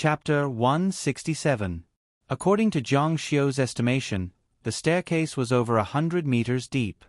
Chapter 167. According to Zhang Xiu's estimation, the staircase was over 100 meters deep.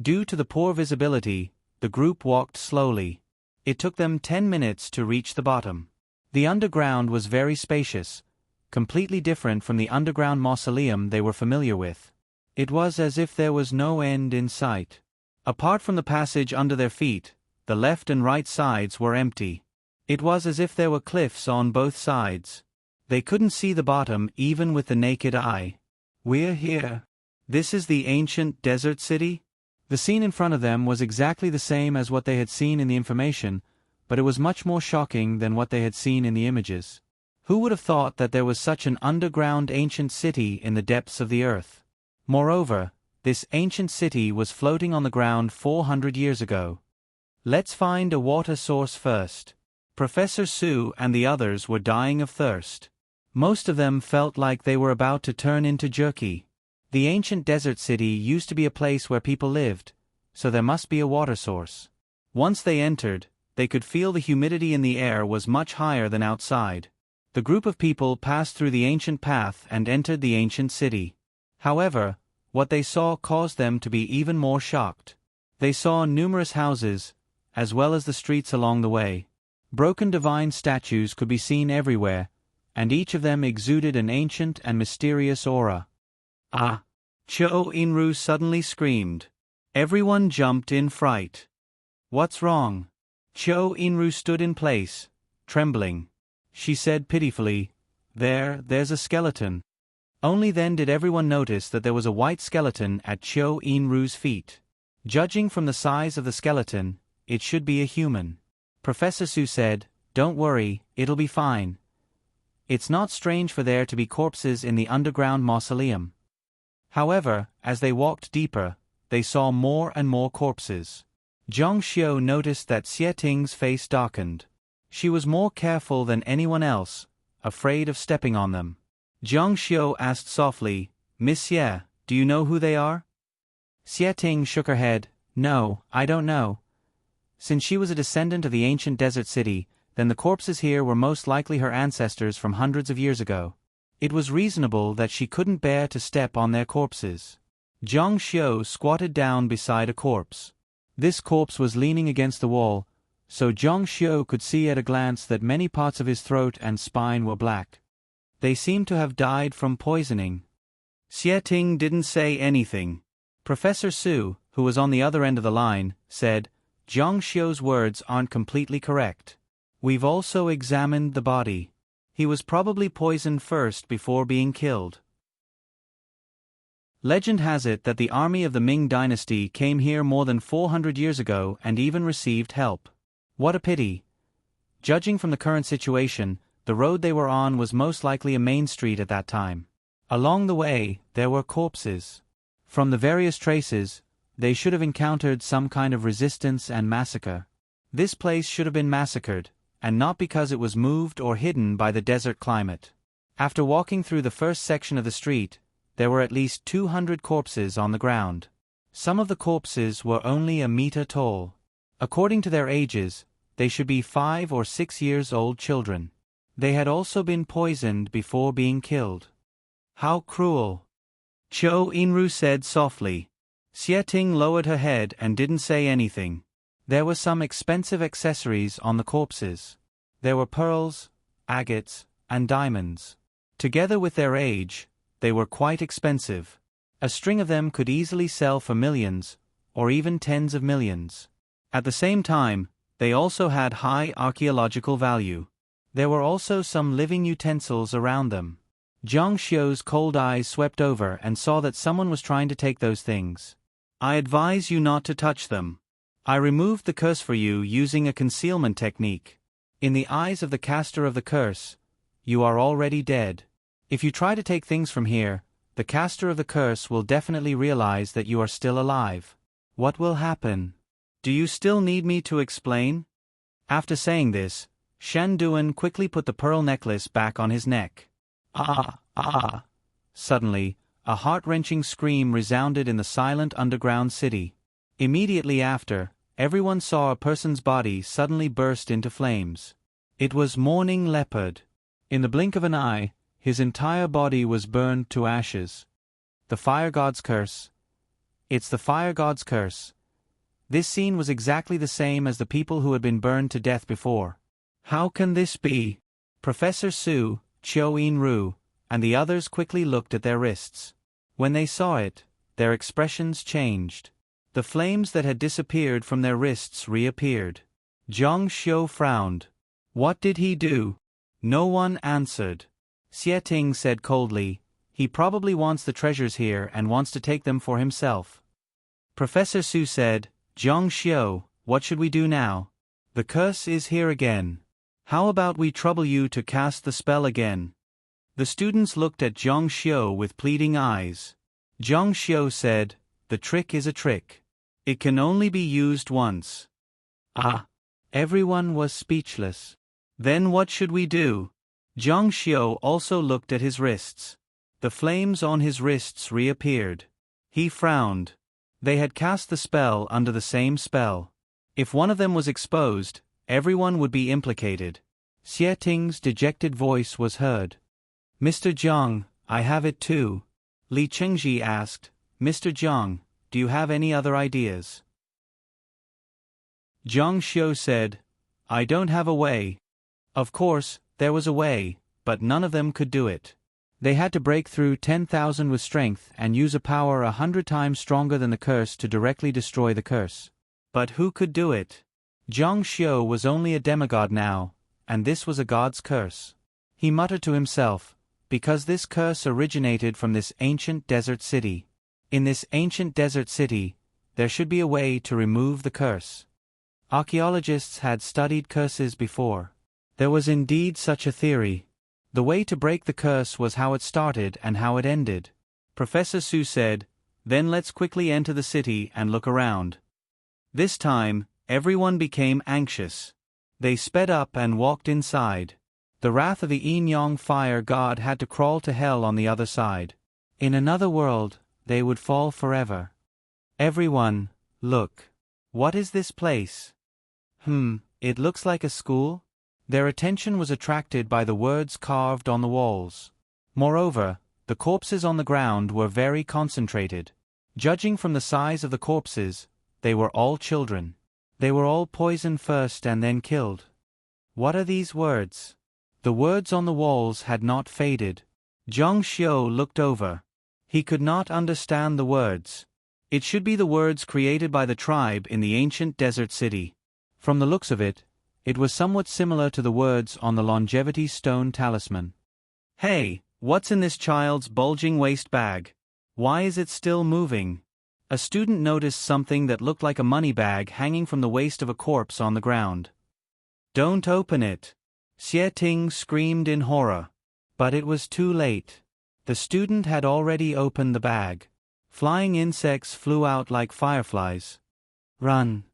Due to the poor visibility, the group walked slowly. It took them 10 minutes to reach the bottom. The underground was very spacious, completely different from the underground mausoleum they were familiar with. It was as if there was no end in sight. Apart from the passage under their feet, the left and right sides were empty. It was as if there were cliffs on both sides. They couldn't see the bottom even with the naked eye. "We're here. This is the ancient desert city?" The scene in front of them was exactly the same as what they had seen in the information, but it was much more shocking than what they had seen in the images. Who would have thought that there was such an underground ancient city in the depths of the earth? Moreover, this ancient city was floating on the ground 400 years ago. Let's find a water source first. Professor Su and the others were dying of thirst. Most of them felt like they were about to turn into jerky. The ancient desert city used to be a place where people lived, so there must be a water source. Once they entered, they could feel the humidity in the air was much higher than outside. The group of people passed through the ancient path and entered the ancient city. However, what they saw caused them to be even more shocked. They saw numerous houses, as well as the streets along the way. Broken divine statues could be seen everywhere, and each of them exuded an ancient and mysterious aura. "Ah!" Cho Inru suddenly screamed. Everyone jumped in fright. "What's wrong?" Cho Inru stood in place, trembling. She said pitifully, There's a skeleton." Only then did everyone notice that there was a white skeleton at Cho Inru's feet. Judging from the size of the skeleton, it should be a human. Professor Su said, "Don't worry, it'll be fine. It's not strange for there to be corpses in the underground mausoleum." However, as they walked deeper, they saw more and more corpses. Zhang Xiu noticed that Xie Ting's face darkened. She was more careful than anyone else, afraid of stepping on them. Zhang Xiu asked softly, "Miss Xie, do you know who they are?" Xie Ting shook her head. "No, I don't know." Since she was a descendant of the ancient desert city, then the corpses here were most likely her ancestors from hundreds of years ago. It was reasonable that she couldn't bear to step on their corpses. Zhang Xiu squatted down beside a corpse. This corpse was leaning against the wall, so Zhang Xiu could see at a glance that many parts of his throat and spine were black. They seemed to have died from poisoning. Xie Ting didn't say anything. Professor Su, who was on the other end of the line, said, "Zhang Xiu's words aren't completely correct. We've also examined the body. He was probably poisoned first before being killed." Legend has it that the army of the Ming dynasty came here more than 400 years ago and even received help. What a pity. Judging from the current situation, the road they were on was most likely a main street at that time. Along the way, there were corpses. From the various traces, they should have encountered some kind of resistance and massacre. This place should have been massacred, and not because it was moved or hidden by the desert climate. After walking through the first section of the street, there were at least 200 corpses on the ground. Some of the corpses were only a meter tall. According to their ages, they should be 5 or 6 years old children. They had also been poisoned before being killed. How cruel! Cho Inru said softly. Xie Ting lowered her head and didn't say anything. There were some expensive accessories on the corpses. There were pearls, agates, and diamonds. Together with their age, they were quite expensive. A string of them could easily sell for millions, or even tens of millions. At the same time, they also had high archaeological value. There were also some living utensils around them. Zhang Xiu's cold eyes swept over and saw that someone was trying to take those things. "I advise you not to touch them. I removed the curse for you using a concealment technique. In the eyes of the caster of the curse, you are already dead. If you try to take things from here, the caster of the curse will definitely realize that you are still alive. What will happen? Do you still need me to explain?" After saying this, Shen Duan quickly put the pearl necklace back on his neck. "Ah, ah!" Suddenly, a heart-wrenching scream resounded in the silent underground city. Immediately after, everyone saw a person's body suddenly burst into flames. It was Mourning Leopard. In the blink of an eye, his entire body was burned to ashes. The fire god's curse. It's the fire god's curse. This scene was exactly the same as the people who had been burned to death before. How can this be? Professor Su, Chiu In-ru, and the others quickly looked at their wrists. When they saw it, their expressions changed. The flames that had disappeared from their wrists reappeared. Zhang Xiu frowned. What did he do? No one answered. Xie Ting said coldly, he probably wants the treasures here and wants to take them for himself. Professor Su said, Zhang Xiu, what should we do now? The curse is here again. How about we trouble you to cast the spell again? The students looked at Zhang Xiu with pleading eyes. Zhang Xiu said, the trick is a trick. It can only be used once. Ah! Everyone was speechless. Then what should we do? Zhang Xiu also looked at his wrists. The flames on his wrists reappeared. He frowned. They had cast the spell under the same spell. If one of them was exposed, everyone would be implicated. Xie Ting's dejected voice was heard. Mr. Zhang, I have it too. Li Chengji asked, Mr. Zhang, do you have any other ideas? Zhang Xiu said, I don't have a way. Of course, there was a way, but none of them could do it. They had to break through 10,000 with strength and use a power 100 times stronger than the curse to directly destroy the curse. But who could do it? Zhang Xiu was only a demigod now, and this was a god's curse. He muttered to himself, because this curse originated from this ancient desert city. In this ancient desert city, there should be a way to remove the curse. Archaeologists had studied curses before. There was indeed such a theory. The way to break the curse was how it started and how it ended. Professor Su said, then let's quickly enter the city and look around. This time, everyone became anxious. They sped up and walked inside. The wrath of the Yin-Yang fire god had to crawl to hell on the other side. In another world, they would fall forever. Everyone, look. What is this place? It looks like a school? Their attention was attracted by the words carved on the walls. Moreover, the corpses on the ground were very concentrated. Judging from the size of the corpses, they were all children. They were all poisoned first and then killed. What are these words? The words on the walls had not faded. Zhang Xiu looked over. He could not understand the words. It should be the words created by the tribe in the ancient desert city. From the looks of it, it was somewhat similar to the words on the longevity stone talisman. Hey, what's in this child's bulging waist bag? Why is it still moving? A student noticed something that looked like a money bag hanging from the waist of a corpse on the ground. Don't open it! Xie Ting screamed in horror. But it was too late. The student had already opened the bag. Flying insects flew out like fireflies. Run!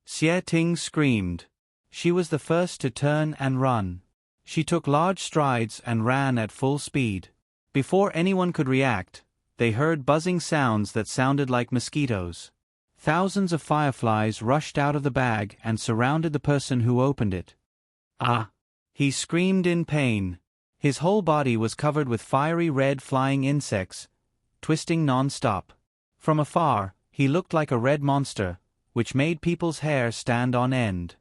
Xie Ting screamed. She was the first to turn and run. She took large strides and ran at full speed. Before anyone could react, they heard buzzing sounds that sounded like mosquitoes. Thousands of fireflies rushed out of the bag and surrounded the person who opened it. Ah! He screamed in pain. His whole body was covered with fiery red flying insects, twisting non-stop. From afar, he looked like a red monster, which made people's hair stand on end.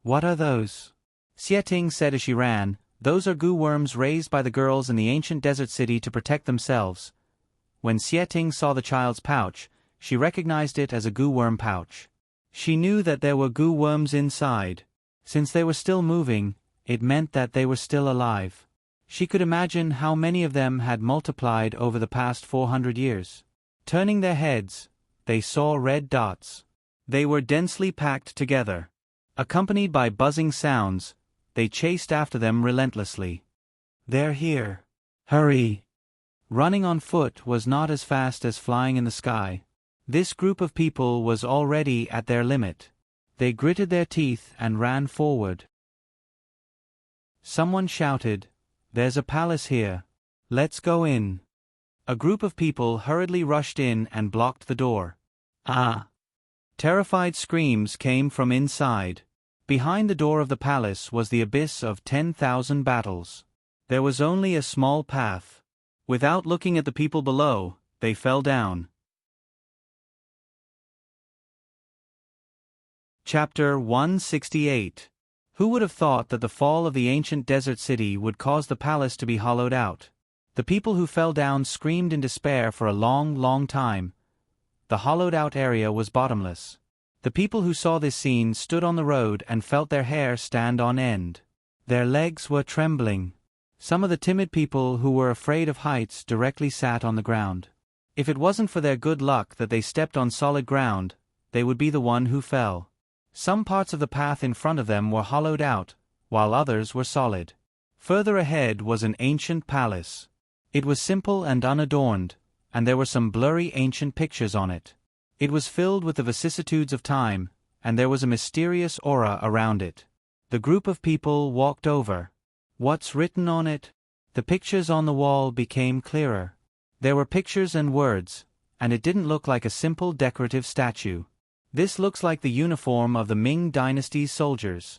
What are those? Xie Ting said as she ran, those are goo worms raised by the girls in the ancient desert city to protect themselves. When Xie Ting saw the child's pouch, she recognized it as a goo worm pouch. She knew that there were goo worms inside. Since they were still moving, it meant that they were still alive. She could imagine how many of them had multiplied over the past 400 years. Turning their heads, they saw red dots. They were densely packed together. Accompanied by buzzing sounds, they chased after them relentlessly. They're here. Hurry! Running on foot was not as fast as flying in the sky. This group of people was already at their limit. They gritted their teeth and ran forward. Someone shouted, "There's a palace here. Let's go in." A group of people hurriedly rushed in and blocked the door. Ah! Terrified screams came from inside. Behind the door of the palace was the abyss of 10,000 battles. There was only a small path. Without looking at the people below, they fell down. Chapter 168. Who would have thought that the fall of the ancient desert city would cause the palace to be hollowed out? The people who fell down screamed in despair for a long, long time. The hollowed-out area was bottomless. The people who saw this scene stood on the road and felt their hair stand on end. Their legs were trembling. Some of the timid people who were afraid of heights directly sat on the ground. If it wasn't for their good luck that they stepped on solid ground, they would be the one who fell. Some parts of the path in front of them were hollowed out, while others were solid. Further ahead was an ancient palace. It was simple and unadorned, and there were some blurry ancient pictures on it. It was filled with the vicissitudes of time, and there was a mysterious aura around it. The group of people walked over. What's written on it? The pictures on the wall became clearer. There were pictures and words, and it didn't look like a simple decorative statue. This looks like the uniform of the Ming Dynasty's soldiers.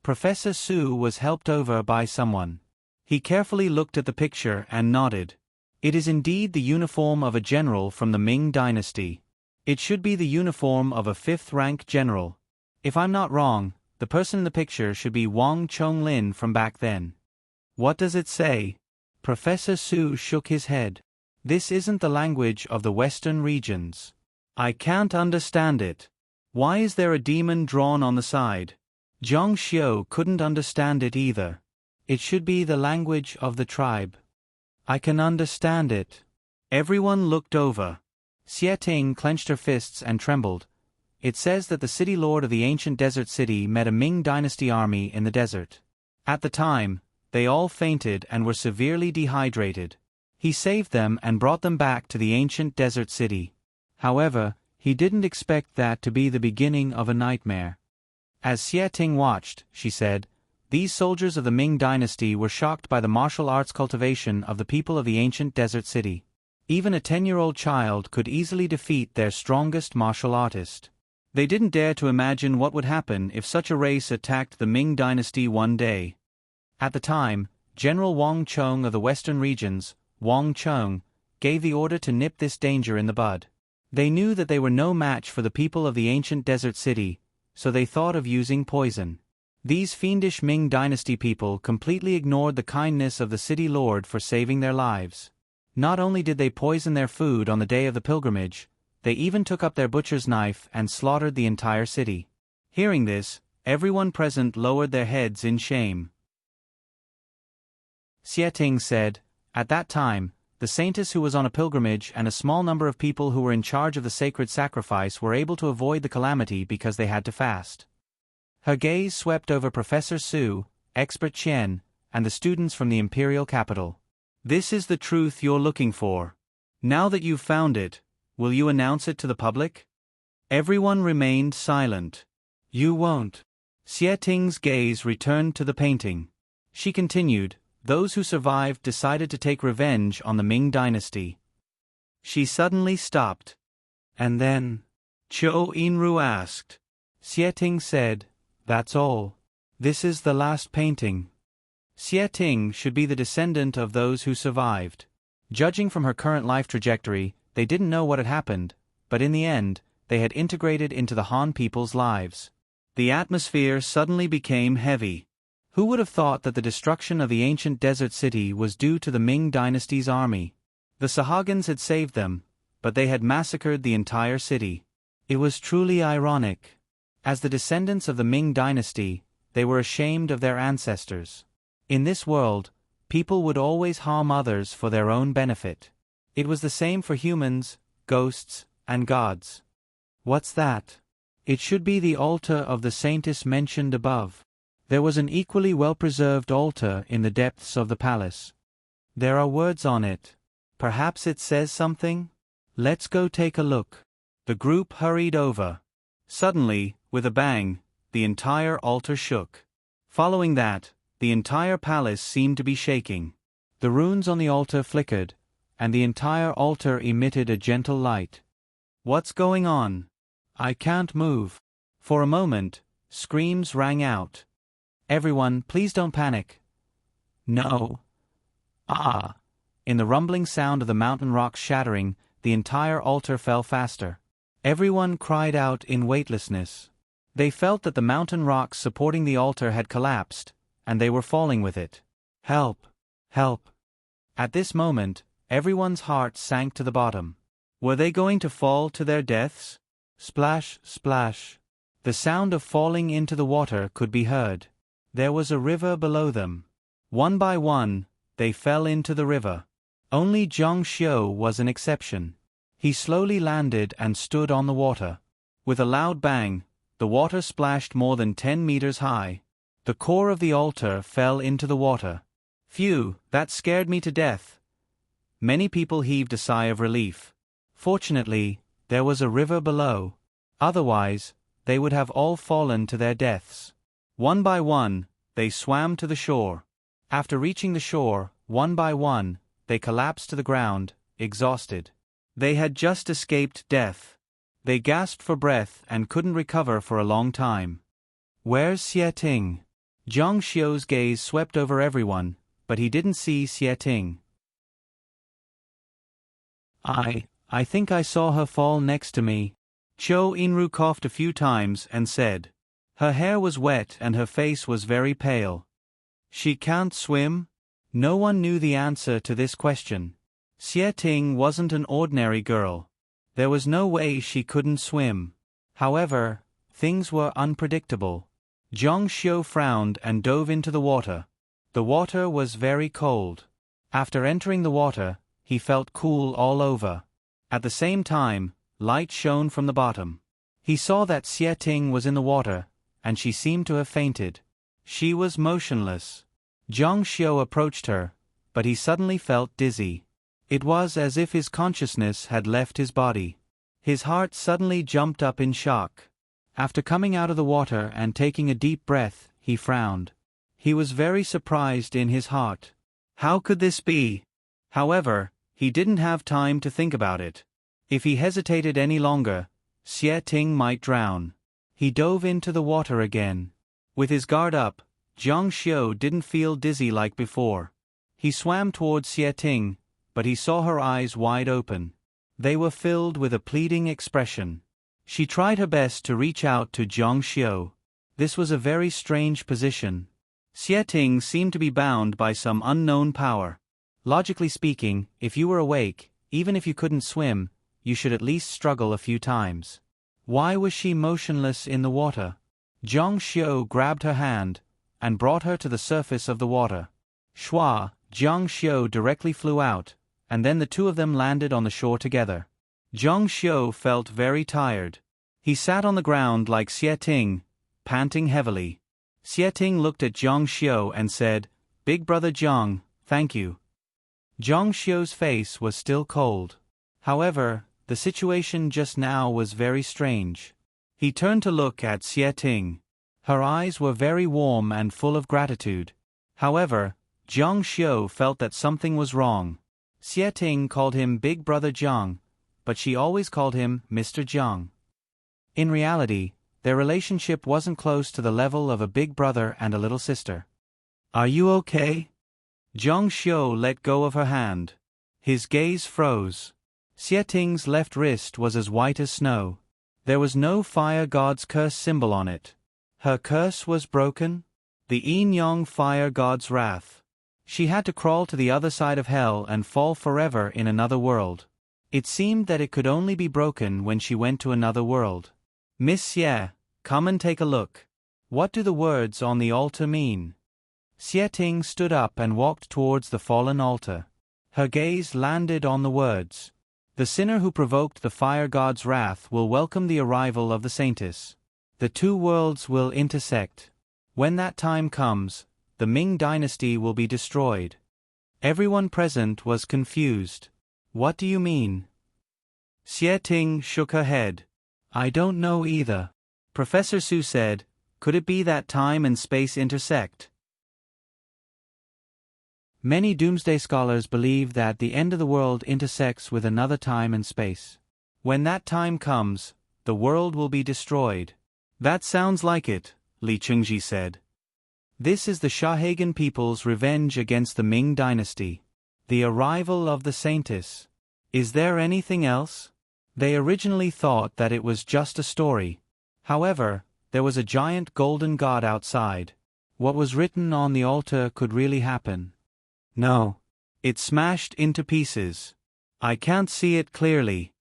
Professor Su was helped over by someone. He carefully looked at the picture and nodded. It is indeed the uniform of a general from the Ming Dynasty. It should be the uniform of a 5th-rank general. If I'm not wrong, the person in the picture should be Wang Chonglin from back then. What does it say? Professor Su shook his head. This isn't the language of the Western regions. I can't understand it. Why is there a demon drawn on the side? Zhang Xiu couldn't understand it either. It should be the language of the tribe. I can understand it. Everyone looked over. Xie Ting clenched her fists and trembled. It says that the city lord of the ancient desert city met a Ming dynasty army in the desert. At the time, they all fainted and were severely dehydrated. He saved them and brought them back to the ancient desert city. However, he didn't expect that to be the beginning of a nightmare. As Xie Ting watched, she said, these soldiers of the Ming dynasty were shocked by the martial arts cultivation of the people of the ancient desert city. Even a 10-year-old child could easily defeat their strongest martial artist. They didn't dare to imagine what would happen if such a race attacked the Ming dynasty one day. At the time, General Wang Chong of the western regions, Wang Chong, gave the order to nip this danger in the bud. They knew that they were no match for the people of the ancient desert city, so they thought of using poison. These fiendish Ming dynasty people completely ignored the kindness of the city lord for saving their lives. Not only did they poison their food on the day of the pilgrimage, they even took up their butcher's knife and slaughtered the entire city. Hearing this, everyone present lowered their heads in shame. Xie Ting said, at that time, the saintess who was on a pilgrimage and a small number of people who were in charge of the sacred sacrifice were able to avoid the calamity because they had to fast. Her gaze swept over Professor Su, Expert Qian, and the students from the imperial capital. This is the truth you're looking for. Now that you've found it, will you announce it to the public? Everyone remained silent. You won't. Xie Ting's gaze returned to the painting. She continued, those who survived decided to take revenge on the Ming dynasty. She suddenly stopped. And then, Zhou Yinru asked. Xie Ting said, that's all. This is the last painting. Xie Ting should be the descendant of those who survived. Judging from her current life trajectory, they didn't know what had happened, but in the end, they had integrated into the Han people's lives. The atmosphere suddenly became heavy. Who would have thought that the destruction of the ancient desert city was due to the Ming dynasty's army? The Sahagins had saved them, but they had massacred the entire city. It was truly ironic. As the descendants of the Ming dynasty, they were ashamed of their ancestors. In this world, people would always harm others for their own benefit. It was the same for humans, ghosts, and gods. What's that? It should be the altar of the saintess mentioned above. There was an equally well-preserved altar in the depths of the palace. There are words on it. Perhaps it says something? Let's go take a look. The group hurried over. Suddenly, with a bang, the entire altar shook. Following that, the entire palace seemed to be shaking. The runes on the altar flickered, and the entire altar emitted a gentle light. What's going on? I can't move. For a moment, screams rang out. Everyone, please don't panic. No, Ah! In the rumbling sound of the mountain rocks shattering, the entire altar fell faster. Everyone cried out in weightlessness. They felt that the mountain rocks supporting the altar had collapsed, and they were falling with it. Help! Help! At this moment, everyone's heart sank to the bottom. Were they going to fall to their deaths? Splash, splash. The sound of falling into the water could be heard. There was a river below them. One by one, they fell into the river. Only Zhang Xiu was an exception. He slowly landed and stood on the water. With a loud bang, the water splashed more than 10 meters high. The core of the altar fell into the water. Phew, that scared me to death. Many people heaved a sigh of relief. Fortunately, there was a river below. Otherwise, they would have all fallen to their deaths. One by one, they swam to the shore. After reaching the shore, one by one, they collapsed to the ground, exhausted. They had just escaped death. They gasped for breath and couldn't recover for a long time. Where's Xie Ting? Zhang Xiu's gaze swept over everyone, but he didn't see Xie Ting. I think I saw her fall next to me. Zhou Yinru coughed a few times and said. Her hair was wet and her face was very pale. She can't swim? No one knew the answer to this question. Xie Ting wasn't an ordinary girl. There was no way she couldn't swim. However, things were unpredictable. Zhang Xiu frowned and dove into the water. The water was very cold. After entering the water, he felt cool all over. At the same time, light shone from the bottom. He saw that Xie Ting was in the water, and she seemed to have fainted. She was motionless. Zhang Xiu approached her, but he suddenly felt dizzy. It was as if his consciousness had left his body. His heart suddenly jumped up in shock. After coming out of the water and taking a deep breath, he frowned. He was very surprised in his heart. How could this be? However, he didn't have time to think about it. If he hesitated any longer, Xie Ting might drown. He dove into the water again. With his guard up, Zhang Xiu didn't feel dizzy like before. He swam towards Xie Ting, but he saw her eyes wide open. They were filled with a pleading expression. She tried her best to reach out to Zhang Xiu. This was a very strange position. Xie Ting seemed to be bound by some unknown power. Logically speaking, if you were awake, even if you couldn't swim, you should at least struggle a few times. Why was she motionless in the water? Zhang Xiu grabbed her hand and brought her to the surface of the water. Shua, Zhang Xiu directly flew out, and then the two of them landed on the shore together. Zhang Xiu felt very tired. He sat on the ground like Xie Ting, panting heavily. Xie Ting looked at Zhang Xiu and said, "Big brother Zhang, thank you." Zhang Xiu's face was still cold. However, the situation just now was very strange. He turned to look at Xie Ting. Her eyes were very warm and full of gratitude. However, Zhang Xiu felt that something was wrong. Xie Ting called him Big Brother Zhang, but she always called him Mr. Zhang. In reality, their relationship wasn't close to the level of a big brother and a little sister. "Are you okay?" Zhang Xiu let go of her hand. His gaze froze. Xie Ting's left wrist was as white as snow. There was no fire god's curse symbol on it. Her curse was broken? The Yin-Yang fire god's wrath. She had to crawl to the other side of hell and fall forever in another world. It seemed that it could only be broken when she went to another world. "Miss Xie, come and take a look. What do the words on the altar mean?" Xie Ting stood up and walked towards the fallen altar. Her gaze landed on the words. "The sinner who provoked the fire god's wrath will welcome the arrival of the saintess. The two worlds will intersect. When that time comes, the Ming dynasty will be destroyed." Everyone present was confused. "What do you mean?" Xie Ting shook her head. "I don't know either." Professor Su said, "Could it be that time and space intersect?" Many doomsday scholars believe that the end of the world intersects with another time and space. When that time comes, the world will be destroyed. "That sounds like it," Li Chengji said. "This is the Shahagan people's revenge against the Ming dynasty. The arrival of the saintess. Is there anything else? They originally thought that it was just a story. However, there was a giant golden god outside. What was written on the altar could really happen. No. It smashed into pieces. I can't see it clearly.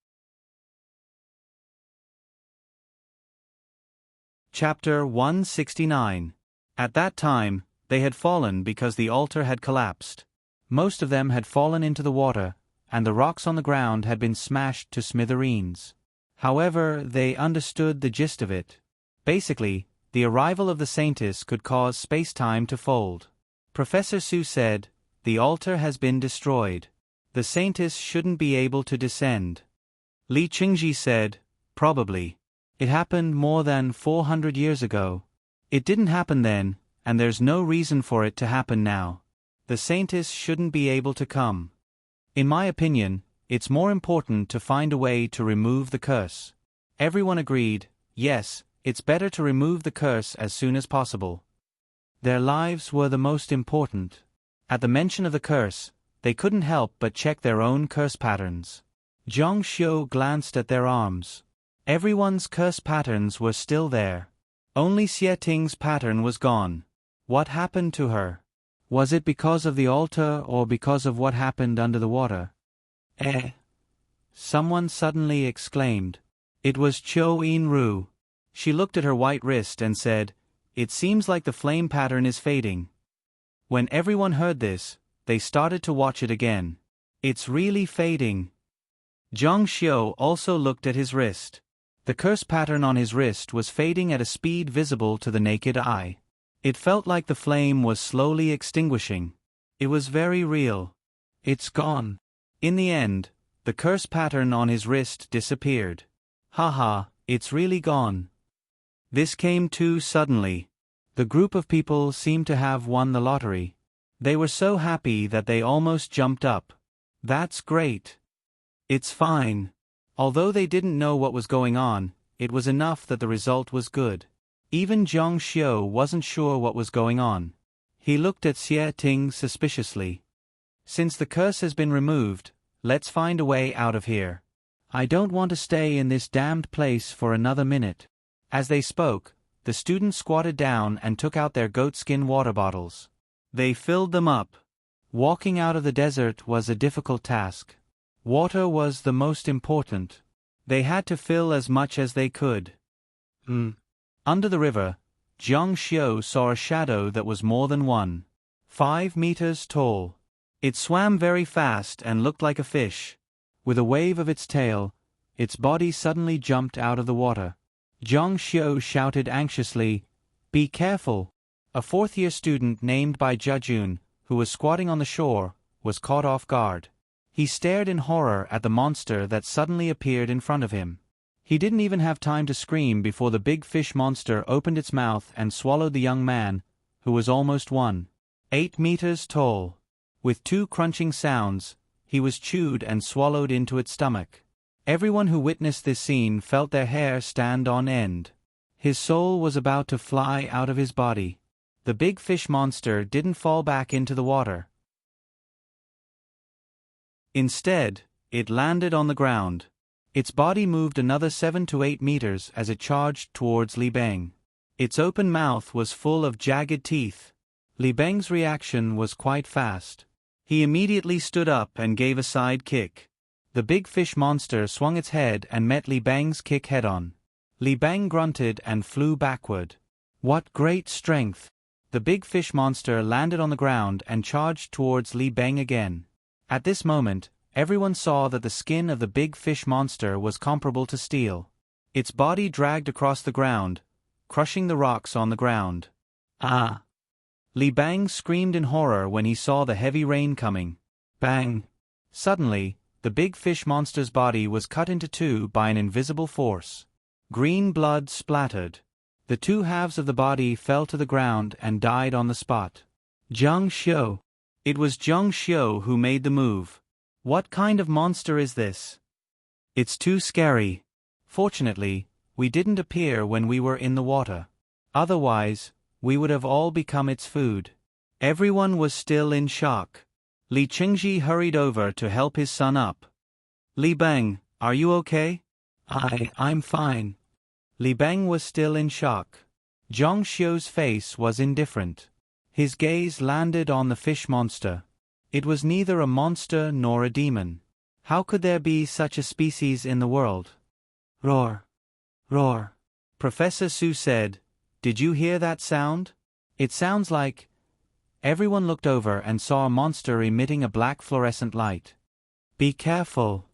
Chapter 169. At that time, they had fallen because the altar had collapsed. Most of them had fallen into the water, and the rocks on the ground had been smashed to smithereens. However, they understood the gist of it. Basically, the arrival of the saintess could cause space-time to fold. Professor Su said, "The altar has been destroyed. The saintess shouldn't be able to descend." Li Qingji said, "Probably. It happened more than 400 years ago. It didn't happen then, and there's no reason for it to happen now. The saintess shouldn't be able to come. In my opinion, it's more important to find a way to remove the curse." Everyone agreed, yes, it's better to remove the curse as soon as possible. Their lives were the most important. At the mention of the curse, they couldn't help but check their own curse patterns. Zhang Xiu glanced at their arms. Everyone's curse patterns were still there. Only Xie Ting's pattern was gone. What happened to her? Was it because of the altar or because of what happened under the water? Someone suddenly exclaimed. It was Chou Yin-ru. She looked at her white wrist and said, "It seems like the flame pattern is fading." When everyone heard this, they started to watch it again. It's really fading. Zhang Xiu also looked at his wrist. The curse pattern on his wrist was fading at a speed visible to the naked eye. It felt like the flame was slowly extinguishing. It was very real. It's gone. In the end, the curse pattern on his wrist disappeared. Haha, it's really gone. This came too suddenly. The group of people seemed to have won the lottery. They were so happy that they almost jumped up. That's great. It's fine. Although they didn't know what was going on, it was enough that the result was good. Even Zhang Xiu wasn't sure what was going on. He looked at Xie Ting suspiciously. Since the curse has been removed, let's find a way out of here. I don't want to stay in this damned place for another minute. As they spoke, the students squatted down and took out their goatskin water bottles. They filled them up. Walking out of the desert was a difficult task. Water was the most important. They had to fill as much as they could. Under the river, Zhang Xiu saw a shadow that was more than 5 meters tall. It swam very fast and looked like a fish. With a wave of its tail, its body suddenly jumped out of the water. Zhang Xiu shouted anxiously, "Be careful!" A fourth-year student named by Jajun, who was squatting on the shore, was caught off guard. He stared in horror at the monster that suddenly appeared in front of him. He didn't even have time to scream before the big fish monster opened its mouth and swallowed the young man, who was almost 8 meters tall. With 2 crunching sounds, he was chewed and swallowed into its stomach. Everyone who witnessed this scene felt their hair stand on end. His soul was about to fly out of his body. The big fish monster didn't fall back into the water. Instead, it landed on the ground. Its body moved another 7 to 8 meters as it charged towards Li Beng. Its open mouth was full of jagged teeth. Li Beng's reaction was quite fast. He immediately stood up and gave a side kick. The big fish monster swung its head and met Li Beng's kick head-on. Li Beng grunted and flew backward. What great strength! The big fish monster landed on the ground and charged towards Li Beng again. At this moment, everyone saw that the skin of the big fish monster was comparable to steel. Its body dragged across the ground, crushing the rocks on the ground. Ah! Li Beng screamed in horror when he saw the heavy rain coming. Bang! Suddenly, the big fish monster's body was cut into 2 by an invisible force. Green blood splattered. The 2 halves of the body fell to the ground and died on the spot. Zhang Xiu. It was Zhang Xiu who made the move. What kind of monster is this? It's too scary. Fortunately, we didn't appear when we were in the water. Otherwise, we would have all become its food. Everyone was still in shock. Li Chengji hurried over to help his son up. Li Bang, are you okay? I'm fine. Li Bang was still in shock. Zhang Xiu's face was indifferent. His gaze landed on the fish monster. It was neither a monster nor a demon. How could there be such a species in the world? Roar! Roar! Professor Su said, "Did you hear that sound? It sounds like..." Everyone looked over and saw a monster emitting a black fluorescent light. Be careful.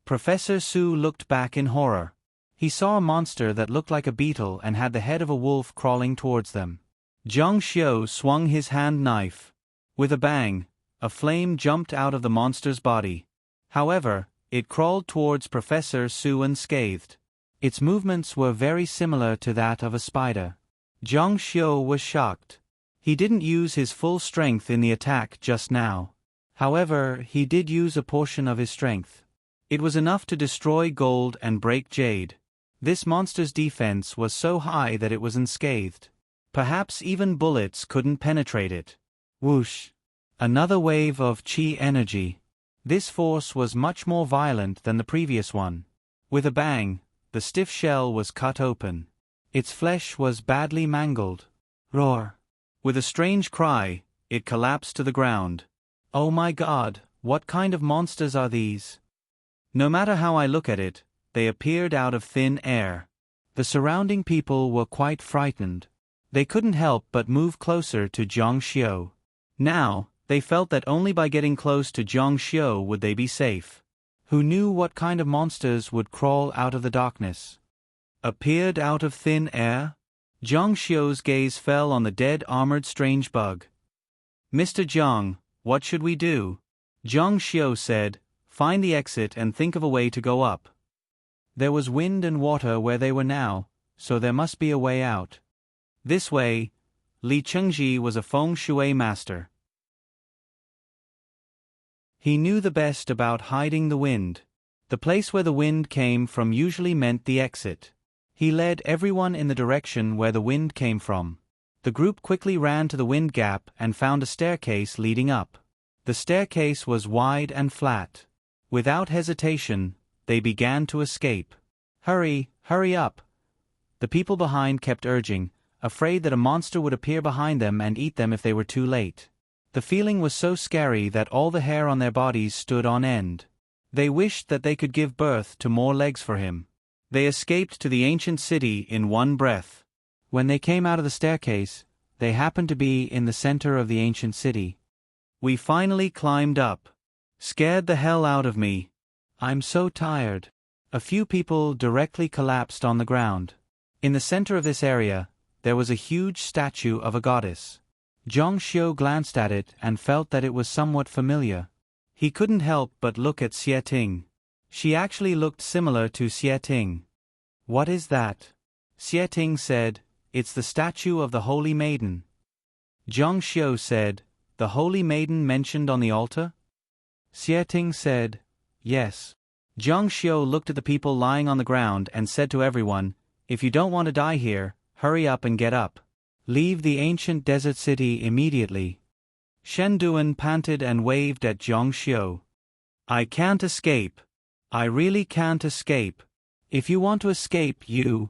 Professor Su looked back in horror. He saw a monster that looked like a beetle and had the head of a wolf crawling towards them. Zhang Xiu swung his hand knife. With a bang, a flame jumped out of the monster's body. However, it crawled towards Professor Su unscathed. Its movements were very similar to that of a spider. Zhang Xiu was shocked. He didn't use his full strength in the attack just now. However, he did use a portion of his strength. It was enough to destroy gold and break jade. This monster's defense was so high that it was unscathed. Perhaps even bullets couldn't penetrate it. Whoosh! Another wave of qi energy. This force was much more violent than the previous one. With a bang, the stiff shell was cut open. Its flesh was badly mangled. Roar! With a strange cry, it collapsed to the ground. Oh my God, what kind of monsters are these? No matter how I look at it, they appeared out of thin air. The surrounding people were quite frightened. They couldn't help but move closer to Zhang Xiu. Now, they felt that only by getting close to Zhang Xiu would they be safe. Who knew what kind of monsters would crawl out of the darkness? Appeared out of thin air? Zhang Xiu's gaze fell on the dead armored strange bug. Mr. Zhang, what should we do? Zhang Xiu said, find the exit and think of a way to go up. There was wind and water where they were now, so there must be a way out. This way. Li Chengji was a feng shui master. He knew the best about hiding the wind. The place where the wind came from usually meant the exit. He led everyone in the direction where the wind came from. The group quickly ran to the wind gap and found a staircase leading up. The staircase was wide and flat. Without hesitation, they began to escape. Hurry, hurry up! The people behind kept urging, afraid that a monster would appear behind them and eat them if they were too late. The feeling was so scary that all the hair on their bodies stood on end. They wished that they could give birth to more legs for him. They escaped to the ancient city in one breath. When they came out of the staircase, they happened to be in the center of the ancient city. We finally climbed up. Scared the hell out of me. I'm so tired. A few people directly collapsed on the ground. In the center of this area, there was a huge statue of a goddess. Zhang Xiu glanced at it and felt that it was somewhat familiar. He couldn't help but look at Xie Ting. She actually looked similar to Xie Ting. What is that? Xie Ting said, it's the statue of the Holy Maiden. Zhang Xiu said, the Holy Maiden mentioned on the altar? Xie Ting said, yes. Zhang Xiu looked at the people lying on the ground and said to everyone, if you don't want to die here, hurry up and get up. Leave the ancient desert city immediately. Shen Duan panted and waved at Zhang Xiu. I can't escape. I really can't escape. If you want to escape, you...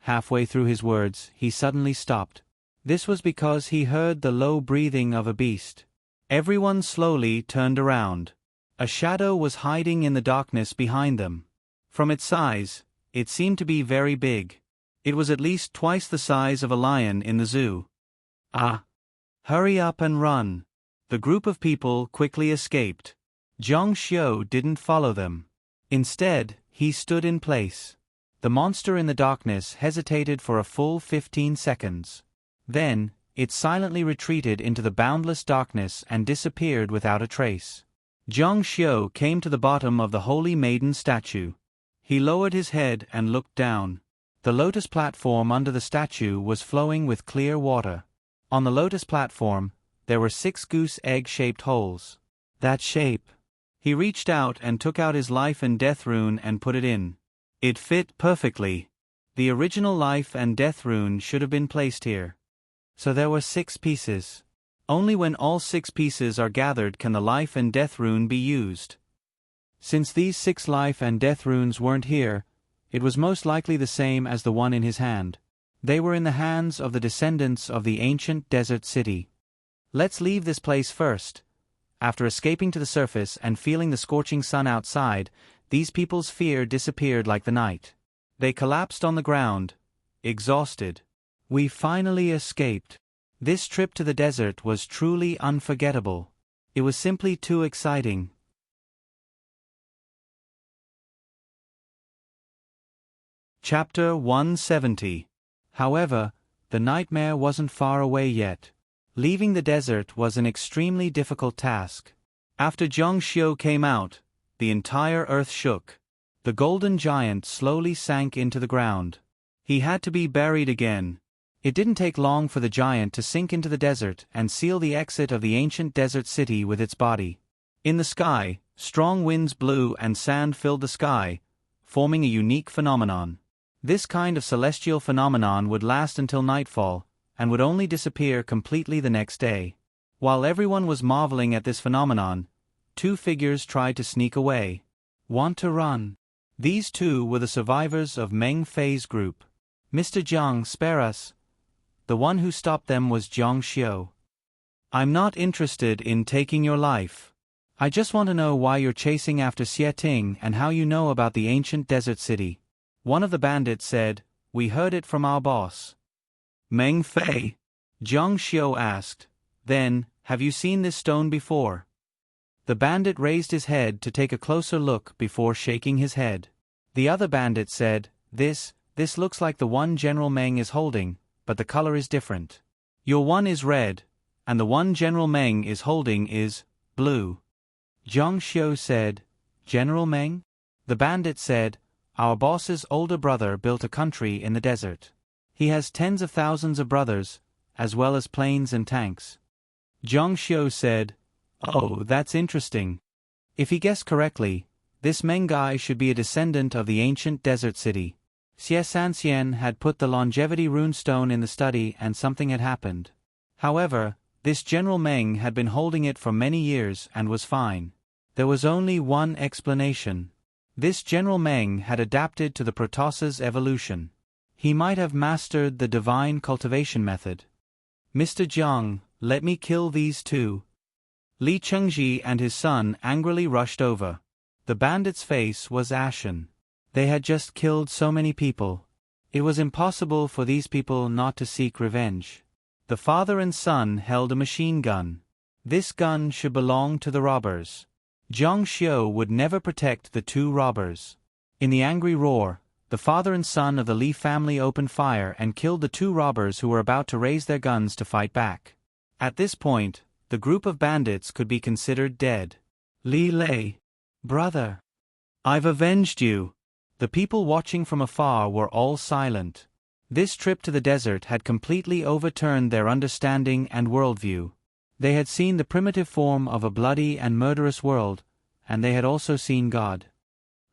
Halfway through his words, he suddenly stopped. This was because he heard the low breathing of a beast. Everyone slowly turned around. A shadow was hiding in the darkness behind them. From its size, it seemed to be very big. It was at least twice the size of a lion in the zoo. Ah! Hurry up and run! The group of people quickly escaped. Zhang Xiu didn't follow them. Instead, he stood in place. The monster in the darkness hesitated for a full 15 seconds. Then, it silently retreated into the boundless darkness and disappeared without a trace. Zhang Xiu came to the bottom of the Holy Maiden statue. He lowered his head and looked down. The lotus platform under the statue was flowing with clear water. On the lotus platform, there were 6 goose egg-shaped holes. That shape. He reached out and took out his life and death rune and put it in. It fit perfectly. The original life and death rune should have been placed here. So there were 6 pieces. Only when all 6 pieces are gathered can the life and death rune be used. Since these 6 life and death runes weren't here, it was most likely the same as the one in his hand. They were in the hands of the descendants of the ancient desert city. Let's leave this place first. After escaping to the surface and feeling the scorching sun outside, these people's fear disappeared like the night. They collapsed on the ground, exhausted. We finally escaped. This trip to the desert was truly unforgettable. It was simply too exciting. Chapter 170. However, the nightmare wasn't far away yet. Leaving the desert was an extremely difficult task. After Zhang Xiu came out, the entire earth shook. The golden giant slowly sank into the ground. He had to be buried again. It didn't take long for the giant to sink into the desert and seal the exit of the ancient desert city with its body. In the sky, strong winds blew and sand filled the sky, forming a unique phenomenon. This kind of celestial phenomenon would last until nightfall, and would only disappear completely the next day. While everyone was marveling at this phenomenon, 2 figures tried to sneak away. Want to run? These 2 were the survivors of Meng Fei's group. Mr. Jiang, spare us. The one who stopped them was Zhang Xiu. I'm not interested in taking your life. I just want to know why you're chasing after Xie Ting and how you know about the ancient desert city. One of the bandits said, "We heard it from our boss." Meng Fei? Zhang Xiu asked. Then, have you seen this stone before? The bandit raised his head to take a closer look before shaking his head. The other bandit said, This looks like the one General Meng is holding, but the color is different. Your one is red, and the one General Meng is holding is blue. Zhang Xiu said, General Meng? The bandit said, Our boss's older brother built a country in the desert. He has tens of thousands of brothers, as well as planes and tanks. Zhang Xiu said, Oh, that's interesting. If he guessed correctly, this Meng guy should be a descendant of the ancient desert city. Xie Sanxian had put the longevity runestone in the study and something had happened. However, this General Meng had been holding it for many years and was fine. There was only one explanation. This General Meng had adapted to the Protoss's evolution. He might have mastered the divine cultivation method. Mr. Jiang, let me kill these 2. Li Chengji and his son angrily rushed over. The bandit's face was ashen. They had just killed so many people. It was impossible for these people not to seek revenge. The father and son held a machine gun. This gun should belong to the robbers. Zhang Xiu would never protect the 2 robbers. In the angry roar, the father and son of the Li family opened fire and killed the 2 robbers who were about to raise their guns to fight back. At this point, the group of bandits could be considered dead. Li Lei, brother, I've avenged you. The people watching from afar were all silent. This trip to the desert had completely overturned their understanding and worldview. They had seen the primitive form of a bloody and murderous world, and they had also seen God.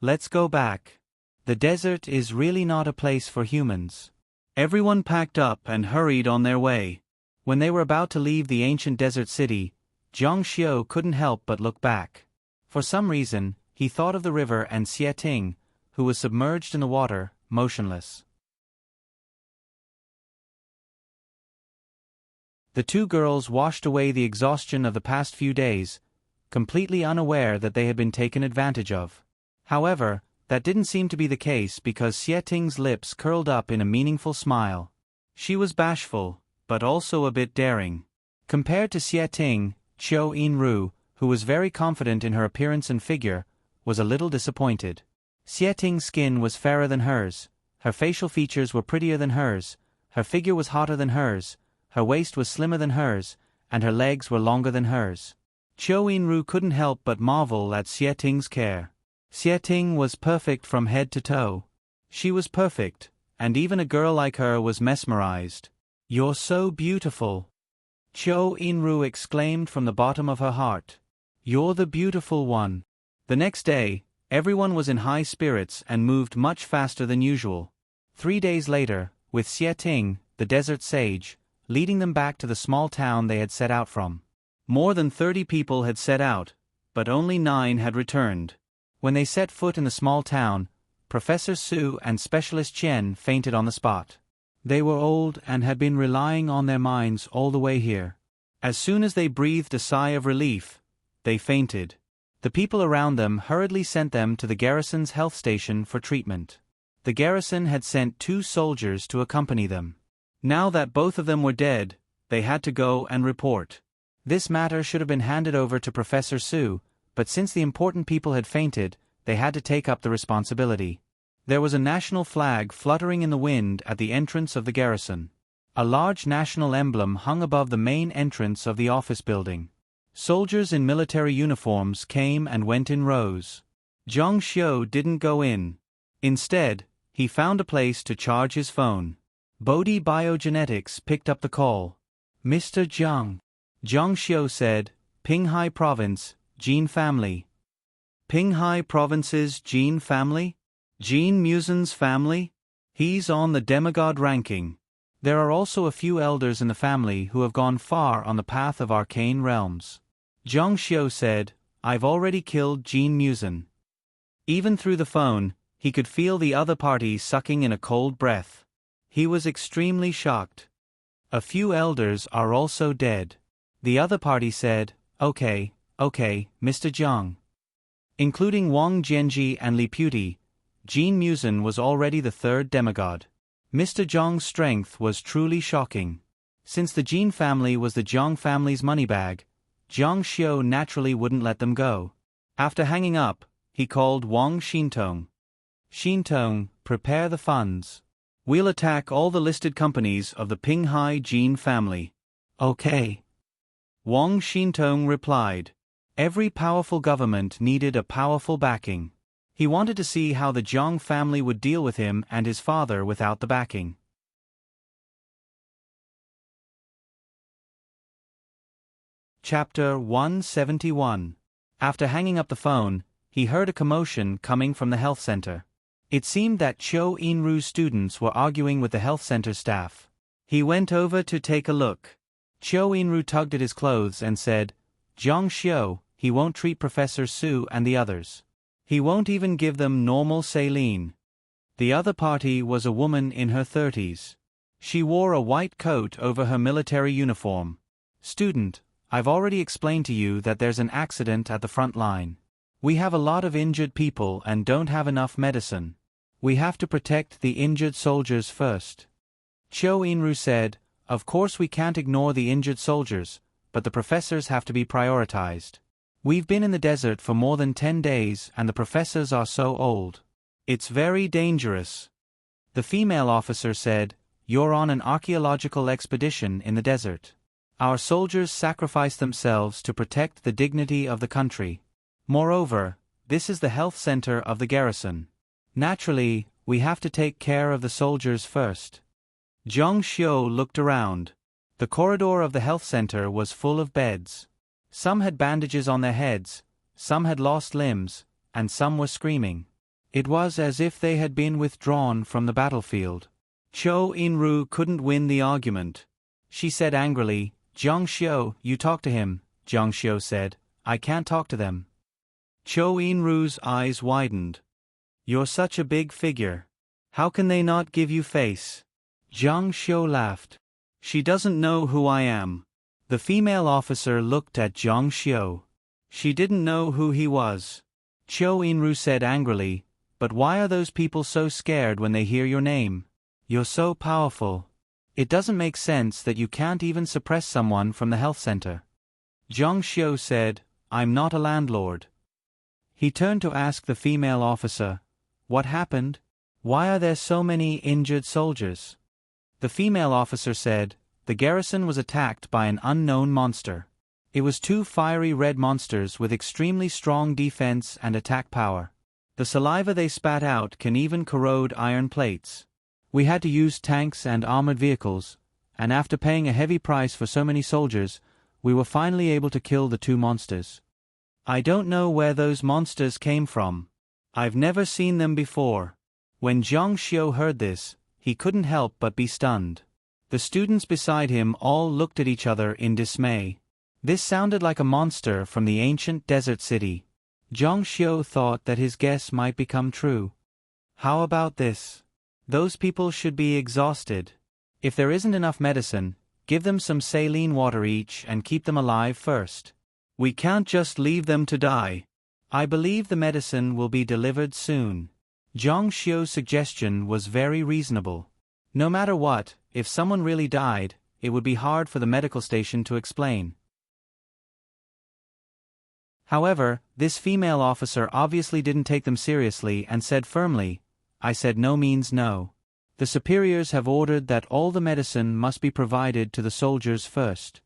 Let's go back. The desert is really not a place for humans. Everyone packed up and hurried on their way. When they were about to leave the ancient desert city, Zhang Xiu couldn't help but look back. For some reason, he thought of the river and Xie Ting, who was submerged in the water, motionless. The 2 girls washed away the exhaustion of the past few days, completely unaware that they had been taken advantage of. However, that didn't seem to be the case because Xie Ting's lips curled up in a meaningful smile. She was bashful, but also a bit daring. Compared to Xie Ting, Qiu Yinru, who was very confident in her appearance and figure, was a little disappointed. Xie Ting's skin was fairer than hers, her facial features were prettier than hers, her figure was hotter than hers, her waist was slimmer than hers, and her legs were longer than hers. Qiu Yinru couldn't help but marvel at Xie Ting's care. Xie Ting was perfect from head to toe. She was perfect, and even a girl like her was mesmerized. You're so beautiful. Qiu Yinru exclaimed from the bottom of her heart. You're the beautiful one. The next day, everyone was in high spirits and moved much faster than usual. 3 days later, with Xie Ting, the desert sage, leading them back to the small town they had set out from. More than 30 people had set out, but only 9 had returned. When they set foot in the small town, Professor Su and Specialist Chen fainted on the spot. They were old and had been relying on their minds all the way here. As soon as they breathed a sigh of relief, they fainted. The people around them hurriedly sent them to the garrison's health station for treatment. The garrison had sent 2 soldiers to accompany them. Now that both of them were dead, they had to go and report. This matter should have been handed over to Professor Su, but since the important people had fainted, they had to take up the responsibility. There was a national flag fluttering in the wind at the entrance of the garrison. A large national emblem hung above the main entrance of the office building. Soldiers in military uniforms came and went in rows. Zhang Xiu didn't go in. Instead, he found a place to charge his phone. Bodhi Biogenetics picked up the call. Mr. Zhang. Zhang Xiu said, Pinghai Province, Gene Family. Pinghai Province's Gene Family? Gene Musen's family? He's on the demigod ranking. There are also a few elders in the family who have gone far on the path of arcane realms. Zhang Xiu said, I've already killed Gene Musen. Even through the phone, he could feel the other party sucking in a cold breath. He was extremely shocked. A few elders are also dead. The other party said, Okay, Mr. Zhang. Including Wang Jianji and Li Puti, Gene Musen was already the 3rd demigod. Mr. Zhang's strength was truly shocking. Since the Gene family was the Zhang family's money bag, Zhang Xiu naturally wouldn't let them go. After hanging up, he called Wang Xintong. Xintong, prepare the funds. We'll attack all the listed companies of the Pinghai Gene family. Okay. Wang Xintong replied. Every powerful government needed a powerful backing. He wanted to see how the Zhang family would deal with him and his father without the backing. Chapter 171. After hanging up the phone, he heard a commotion coming from the health center. It seemed that Cho In-ru's students were arguing with the health center staff. He went over to take a look. Cho In-ru tugged at his clothes and said, Zhang Xiu, he won't treat Professor Su and the others. He won't even give them normal saline. The other party was a woman in her 30s. She wore a white coat over her military uniform. Student, I've already explained to you that there's an accident at the front line. We have a lot of injured people and don't have enough medicine. We have to protect the injured soldiers first. Cho In-ru said, Of course we can't ignore the injured soldiers, but the professors have to be prioritized. We've been in the desert for more than 10 days and the professors are so old. It's very dangerous. The female officer said, You're on an archaeological expedition in the desert. Our soldiers sacrifice themselves to protect the dignity of the country. Moreover, this is the health center of the garrison. Naturally, we have to take care of the soldiers first. Zhang Xiu looked around. The corridor of the health center was full of beds. Some had bandages on their heads, some had lost limbs, and some were screaming. It was as if they had been withdrawn from the battlefield. Cho In-ru couldn't win the argument. She said angrily, Zhang Xiu, you talk to him. Zhang Xiu said, I can't talk to them. Cho In-ru's eyes widened. You're such a big figure. How can they not give you face? Zhang Xiu laughed. She doesn't know who I am. The female officer looked at Zhang Xiu. She didn't know who he was. Cho In-ru said angrily, But why are those people so scared when they hear your name? You're so powerful. It doesn't make sense that you can't even suppress someone from the health center. Zhang Xiu said, I'm not a landlord. He turned to ask the female officer, What happened? Why are there so many injured soldiers? The female officer said, The garrison was attacked by an unknown monster. It was 2 fiery red monsters with extremely strong defense and attack power. The saliva they spat out can even corrode iron plates. We had to use tanks and armored vehicles, and after paying a heavy price for so many soldiers, we were finally able to kill the 2 monsters. I don't know where those monsters came from. I've never seen them before. When Zhang Xiu heard this, he couldn't help but be stunned. The students beside him all looked at each other in dismay. This sounded like a monster from the ancient desert city. Zhang Xiu thought that his guess might become true. How about this? Those people should be exhausted. If there isn't enough medicine, give them some saline water each and keep them alive first. We can't just leave them to die. I believe the medicine will be delivered soon. Zhang Xiu's suggestion was very reasonable. No matter what, if someone really died, it would be hard for the medical station to explain. However, this female officer obviously didn't take them seriously and said firmly, "I said no means no. The superiors have ordered that all the medicine must be provided to the soldiers first."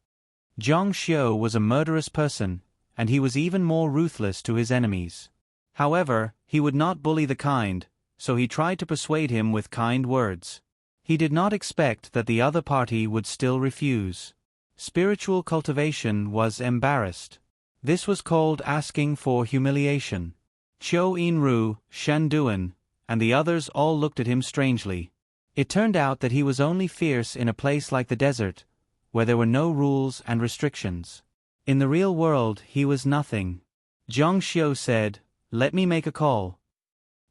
Zhang Xiu was a murderous person, and he was even more ruthless to his enemies. However, he would not bully the kind, so he tried to persuade him with kind words. He did not expect that the other party would still refuse. Spiritual cultivation was embarrassed. This was called asking for humiliation. Zhou Yinru, Shen Duan, and the others all looked at him strangely. It turned out that he was only fierce in a place like the desert, where there were no rules and restrictions. In the real world he was nothing. Zhang Xiu said, "Let me make a call."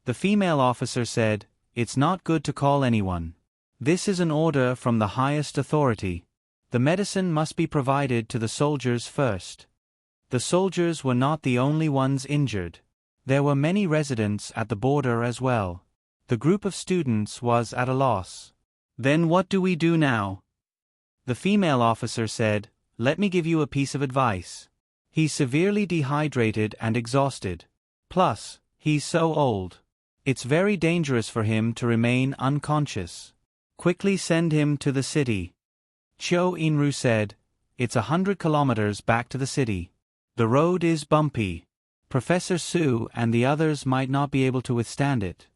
The female officer said, "It's not good to call anyone. This is an order from the highest authority. The medicine must be provided to the soldiers first." The soldiers were not the only ones injured. There were many residents at the border as well. The group of students was at a loss. "Then what do we do now?" The female officer said, "Let me give you a piece of advice. He's severely dehydrated and exhausted. Plus, he's so old. It's very dangerous for him to remain unconscious. Quickly send him to the city." Zhou Yinru said, "It's 100 kilometers back to the city. The road is bumpy. Professor Su and the others might not be able to withstand it."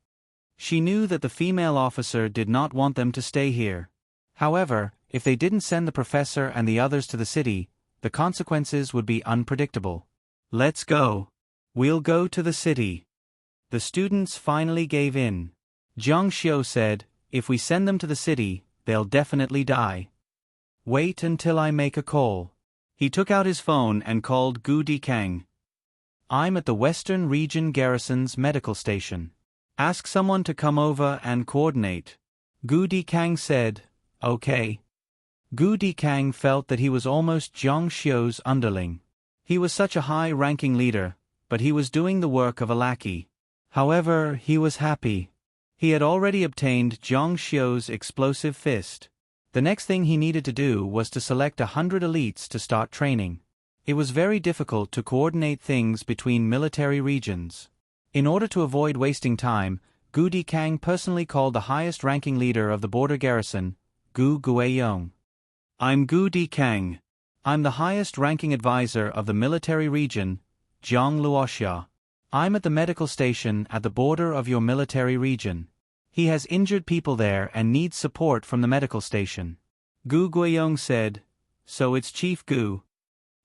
She knew that the female officer did not want them to stay here. However, if they didn't send the professor and the others to the city, the consequences would be unpredictable. "Let's go. We'll go to the city." The students finally gave in. Zhang Xiu said, "If we send them to the city, they'll definitely die. Wait until I make a call." He took out his phone and called Gu Dikang. "I'm at the Western Region Garrison's medical station. Ask someone to come over and coordinate." Gu Dikang said, "Okay." Gu Dikang felt that he was almost Zhang Xiu's underling. He was such a high-ranking leader, but he was doing the work of a lackey. However, he was happy. He had already obtained Zhang Xiu's explosive fist. The next thing he needed to do was to select 100 elites to start training. It was very difficult to coordinate things between military regions. In order to avoid wasting time, Gu Dikang personally called the highest-ranking leader of the border garrison, Gu Guiyong. "I'm Gu Dikang. I'm the highest-ranking advisor of the military region, Zhang Luoxia. I'm at the medical station at the border of your military region. He has injured people there and needs support from the medical station." Gu Guiyong said, "So it's Chief Gu.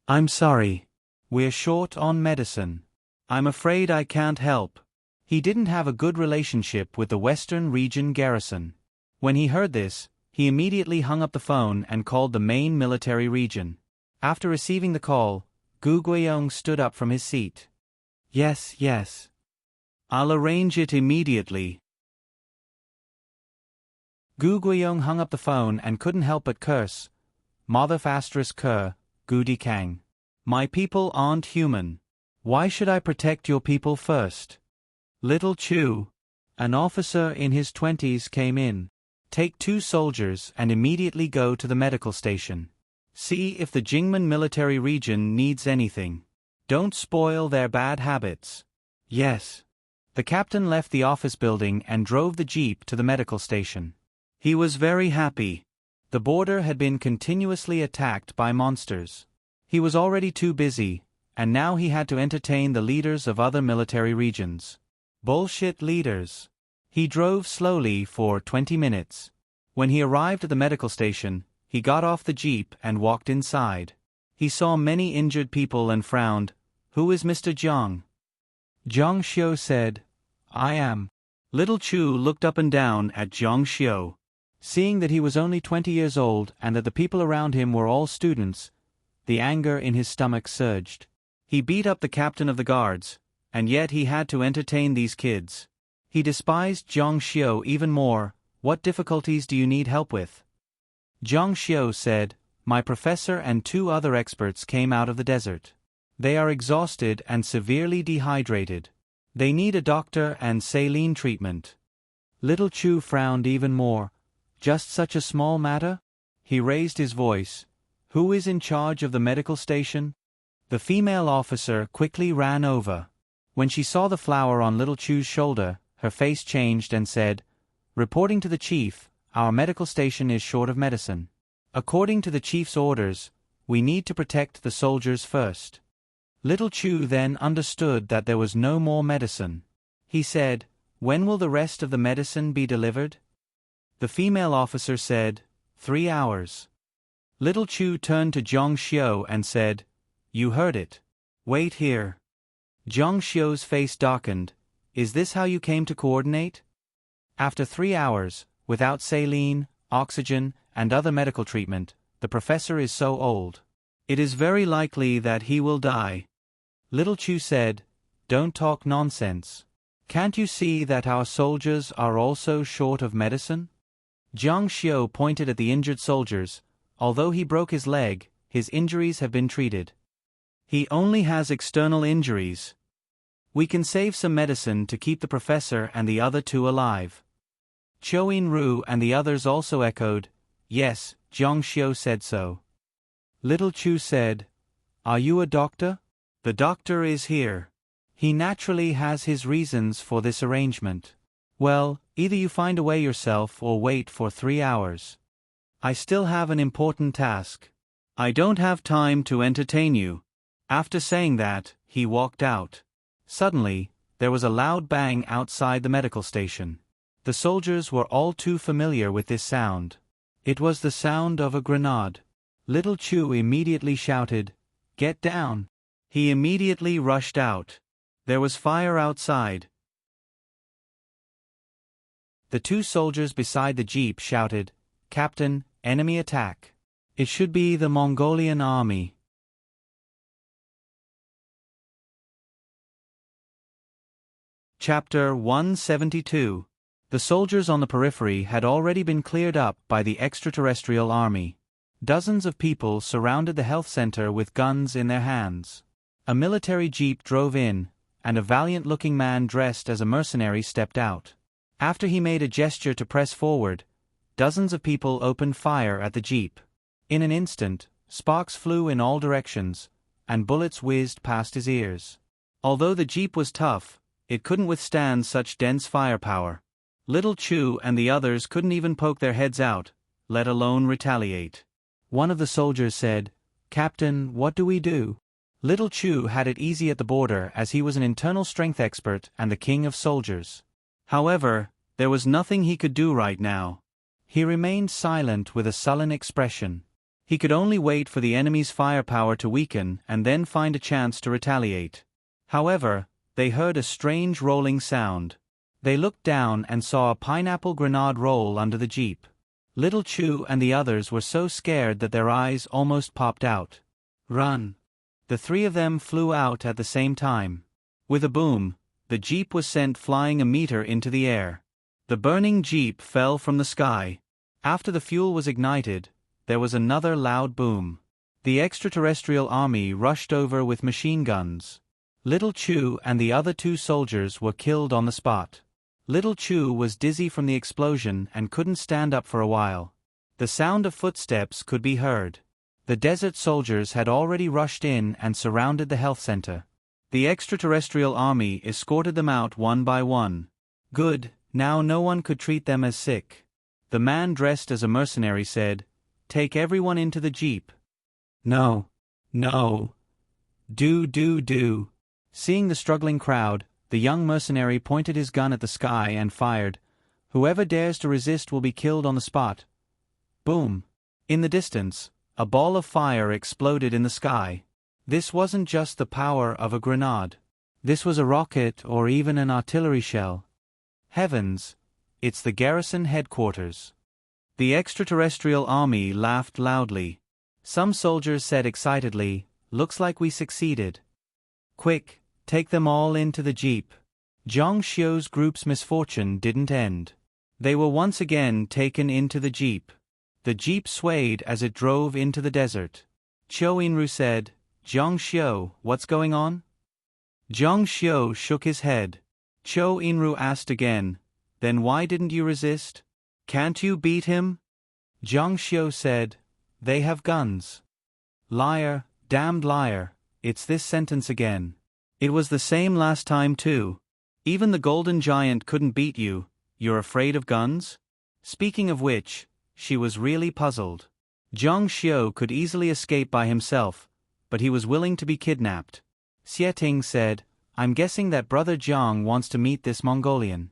I'm sorry. We're short on medicine. I'm afraid I can't help." He didn't have a good relationship with the Western Region Garrison. When he heard this, he immediately hung up the phone and called the main military region. After receiving the call, Gu Guiyong stood up from his seat. Yes. I'll arrange it immediately." Gu Guiyong hung up the phone and couldn't help but curse, "Mother****, Gu Dikang. My people aren't human. Why should I protect your people first?" "Little Chu." An officer in his 20s came in. "Take 2 soldiers and immediately go to the medical station. See if the Jingmen military region needs anything. Don't spoil their bad habits." "Yes." The captain left the office building and drove the jeep to the medical station. He was very happy. The border had been continuously attacked by monsters. He was already too busy, and now he had to entertain the leaders of other military regions. Bullshit leaders. He drove slowly for 20 minutes. When he arrived at the medical station, he got off the jeep and walked inside. He saw many injured people and frowned. "Who is Mr. Zhang?" Zhang Xiu said, "I am." Little Chu looked up and down at Zhang Xiu. Seeing that he was only 20 years old and that the people around him were all students, the anger in his stomach surged. He beat up the captain of the guards, and yet he had to entertain these kids. He despised Zhang Xiu even more. What difficulties do you need help with? Zhang Xiu said, my professor and 2 other experts came out of the desert. They are exhausted and severely dehydrated. They need a doctor and saline treatment. Little Chu frowned even more. Just such a small matter? He raised his voice. Who is in charge of the medical station? The female officer quickly ran over. When she saw the flower on Little Chu's shoulder, her face changed and said, reporting to the chief, our medical station is short of medicine. According to the chief's orders, we need to protect the soldiers first. Little Chu then understood that there was no more medicine. He said, when will the rest of the medicine be delivered? The female officer said, 3 hours. Little Chu turned to Zhang Xiu and said, you heard it. Wait here. Zhang Xiu's face darkened. Is this how you came to coordinate? After 3 hours, without saline, oxygen, and other medical treatment, the professor is so old. It is very likely that he will die. Little Chu said, don't talk nonsense. Can't you see that our soldiers are also short of medicine? Zhang Xiu pointed at the injured soldiers. Although he broke his leg, his injuries have been treated. He only has external injuries. We can save some medicine to keep the professor and the other 2 alive. Chou Ru and the others also echoed, yes, Zhang Xiu said so. Little Chu said, are you a doctor? The doctor is here. He naturally has his reasons for this arrangement. Well, either you find a way yourself or wait for 3 hours. I still have an important task. I don't have time to entertain you. After saying that, he walked out. Suddenly, there was a loud bang outside the medical station. The soldiers were all too familiar with this sound. It was the sound of a grenade. Little Chu immediately shouted, get down. He immediately rushed out. There was fire outside. The 2 soldiers beside the jeep shouted, Captain, enemy attack. It should be the Mongolian army. Chapter 172. The soldiers on the periphery had already been cleared up by the extraterrestrial army. Dozens of people surrounded the health center with guns in their hands. A military jeep drove in, and a valiant-looking man dressed as a mercenary stepped out. After he made a gesture to press forward, dozens of people opened fire at the jeep. In an instant, sparks flew in all directions, and bullets whizzed past his ears. Although the jeep was tough, it couldn't withstand such dense firepower. Little Chu and the others couldn't even poke their heads out, let alone retaliate. One of the soldiers said, Captain, what do we do? Little Chu had it easy at the border as he was an internal strength expert and the king of soldiers. However, there was nothing he could do right now. He remained silent with a sullen expression. He could only wait for the enemy's firepower to weaken and then find a chance to retaliate. However, they heard a strange rolling sound. They looked down and saw a pineapple grenade roll under the jeep. Little Chu and the others were so scared that their eyes almost popped out. Run! The 3 of them flew out at the same time. With a boom, the jeep was sent flying a meter into the air. The burning jeep fell from the sky. After the fuel was ignited, there was another loud boom. The extraterrestrial army rushed over with machine guns. Little Chu and the other 2 soldiers were killed on the spot. Little Chu was dizzy from the explosion and couldn't stand up for a while. The sound of footsteps could be heard. The desert soldiers had already rushed in and surrounded the health center. The extraterrestrial army escorted them out one by one. Good, now no one could treat them as sick. The man dressed as a mercenary said, Take everyone into the jeep. No. No. Do. Seeing the struggling crowd, the young mercenary pointed his gun at the sky and fired. Whoever dares to resist will be killed on the spot. Boom. In the distance, a ball of fire exploded in the sky. This wasn't just the power of a grenade. This was a rocket or even an artillery shell. Heavens! It's the garrison headquarters. The extraterrestrial army laughed loudly. Some soldiers said excitedly, "Looks like we succeeded. Quick, take them all into the jeep." Zhang Xiu's group's misfortune didn't end. They were once again taken into the jeep. The jeep swayed as it drove into the desert. Qiu Yinru said, "Zhang Xiu, what's going on?" Zhang Xiu shook his head. Qiu Yinru asked again, "Then why didn't you resist? Can't you beat him?" Zhang Xiu said, "They have guns." "Liar, damned liar, it's this sentence again. It was the same last time too. Even the golden giant couldn't beat you, you're afraid of guns?" Speaking of which, she was really puzzled. Zhang Xiu could easily escape by himself, but he was willing to be kidnapped. Xieting said, "I'm guessing that Brother Jiang wants to meet this Mongolian."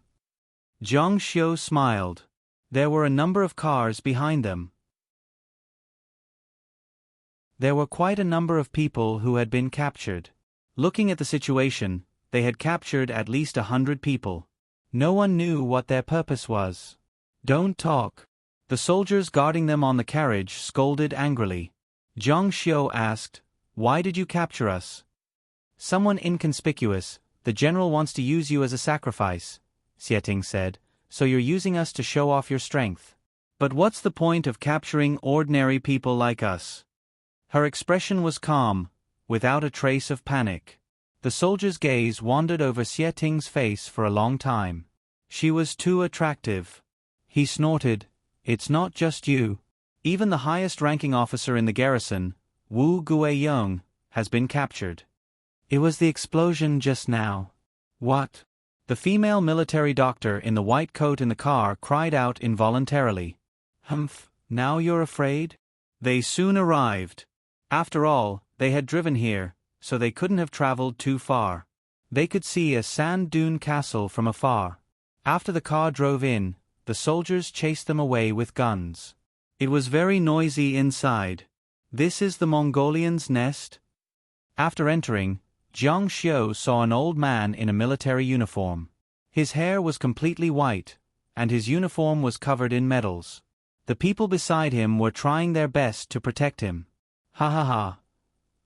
Zhang Xiu smiled. There were a number of cars behind them. There were quite a number of people who had been captured. Looking at the situation, they had captured at least 100 people. No one knew what their purpose was. "Don't talk." The soldiers guarding them on the carriage scolded angrily. Zhang Xiu asked, "Why did you capture us?" "Someone inconspicuous, the general wants to use you as a sacrifice," Xieting said, "so you're using us to show off your strength. But what's the point of capturing ordinary people like us?" Her expression was calm, without a trace of panic. The soldier's gaze wandered over Xieting's face for a long time. She was too attractive. He snorted, "It's not just you. Even the highest-ranking officer in the garrison, Wu Guiyong, has been captured." "It was the explosion just now." "What?" The female military doctor in the white coat in the car cried out involuntarily. "Humph, now you're afraid?" They soon arrived. After all, they had driven here, so they couldn't have traveled too far. They could see a sand dune castle from afar. After the car drove in, the soldiers chased them away with guns. It was very noisy inside. "This is the Mongolians' nest?" After entering, Zhang Xiu saw an old man in a military uniform. His hair was completely white, and his uniform was covered in medals. The people beside him were trying their best to protect him. "Ha ha ha.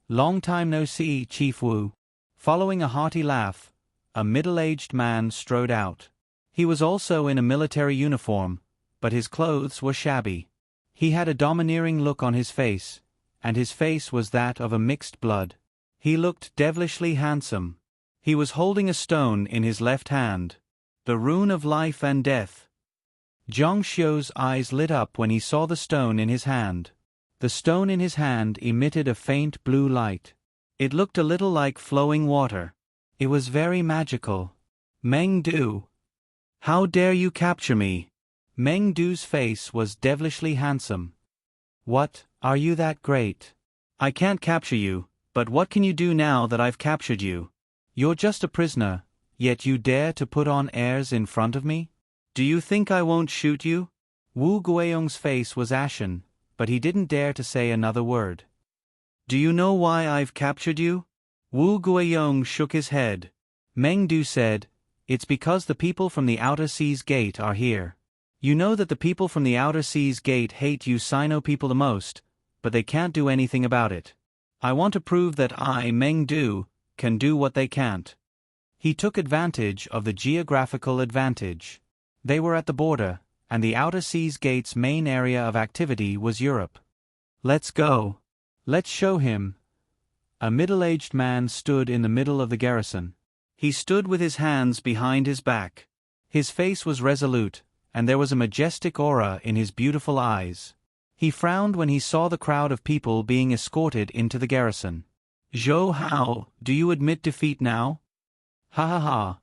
Long time no see, Chief Wu." Following a hearty laugh, a middle-aged man strode out. He was also in a military uniform, but his clothes were shabby. He had a domineering look on his face, and his face was that of a mixed blood. He looked devilishly handsome. He was holding a stone in his left hand, the rune of life and death. Zhang Xiu's eyes lit up when he saw the stone in his hand. The stone in his hand emitted a faint blue light. It looked a little like flowing water. It was very magical. "Meng Du. How dare you capture me?" Meng Du's face was devilishly handsome. "What, are you that great? I can't capture you, but what can you do now that I've captured you? You're just a prisoner, yet you dare to put on airs in front of me? Do you think I won't shoot you?" Wu Guiyong's face was ashen, but he didn't dare to say another word. "Do you know why I've captured you?" Wu Guiyong shook his head. Meng Du said, "It's because the people from the Outer Seas Gate are here. You know that the people from the Outer Seas Gate hate you Sino people the most, but they can't do anything about it. I want to prove that I, Meng Du, can do what they can't." He took advantage of the geographical advantage. They were at the border, and the Outer Seas Gate's main area of activity was Europe. "Let's go. Let's show him." A middle-aged man stood in the middle of the garrison. He stood with his hands behind his back. His face was resolute, and there was a majestic aura in his beautiful eyes. He frowned when he saw the crowd of people being escorted into the garrison. "Zhou Hao, do you admit defeat now?" "Ha ha ha."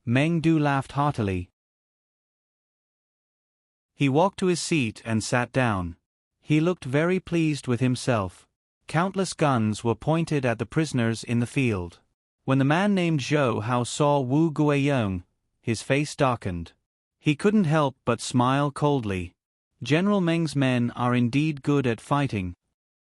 Meng Du laughed heartily. He walked to his seat and sat down. He looked very pleased with himself. Countless guns were pointed at the prisoners in the field. When the man named Zhou Hao saw Wu Guiyong, his face darkened. He couldn't help but smile coldly. General Meng's men are indeed good at fighting.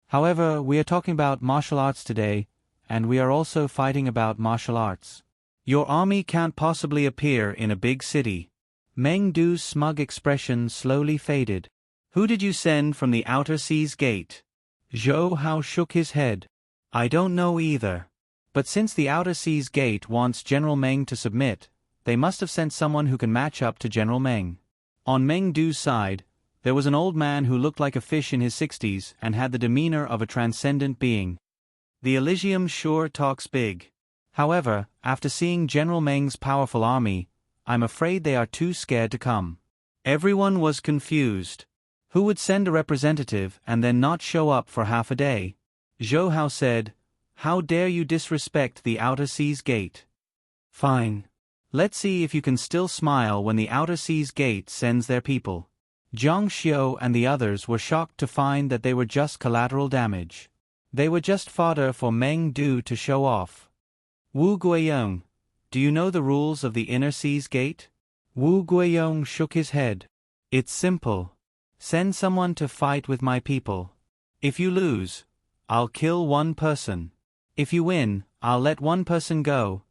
However, we are talking about martial arts today, and we are also fighting about martial arts. Your army can't possibly appear in a big city. Meng Du's smug expression slowly faded. Who did you send from the outer seas gate? Zhou Hao shook his head. I don't know either. But since the outer seas gate wants General Meng to submit, they must have sent someone who can match up to General Meng. On Meng Du's side, there was an old man who looked like a fish in his 60s and had the demeanor of a transcendent being. The Elysium sure talks big. However, after seeing General Meng's powerful army, I'm afraid they are too scared to come. Everyone was confused. Who would send a representative and then not show up for half a day? Zhou Hao said, How dare you disrespect the outer seas gate? Fine. Let's see if you can still smile when the outer seas gate sends their people. Zhang Xiu and the others were shocked to find that they were just collateral damage. They were just fodder for Meng Du to show off. Wu Guiyong, do you know the rules of the inner seas gate? Wu Guiyong shook his head. It's simple. Send someone to fight with my people. If you lose, I'll kill one person. If you win, I'll let one person go.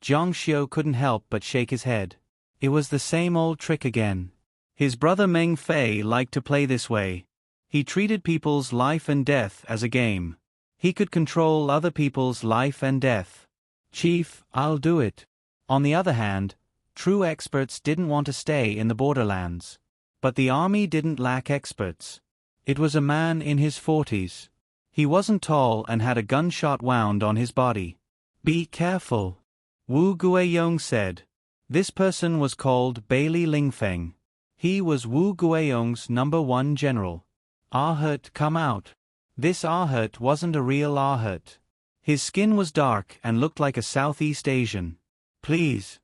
Zhang Xiu couldn't help but shake his head. It was the same old trick again. His brother Meng Fei liked to play this way. He treated people's life and death as a game. He could control other people's life and death. Chief, I'll do it. On the other hand, true experts didn't want to stay in the borderlands. But the army didn't lack experts. It was a man in his 40s. He wasn't tall and had a gunshot wound on his body. Be careful, Wu Guiyong said. This person was called Bailey Lingfeng. He was Wu Guiyong's #1 general. Ahut, come out. This Ahut wasn't a real Ahut. His skin was dark and looked like a Southeast Asian. Please.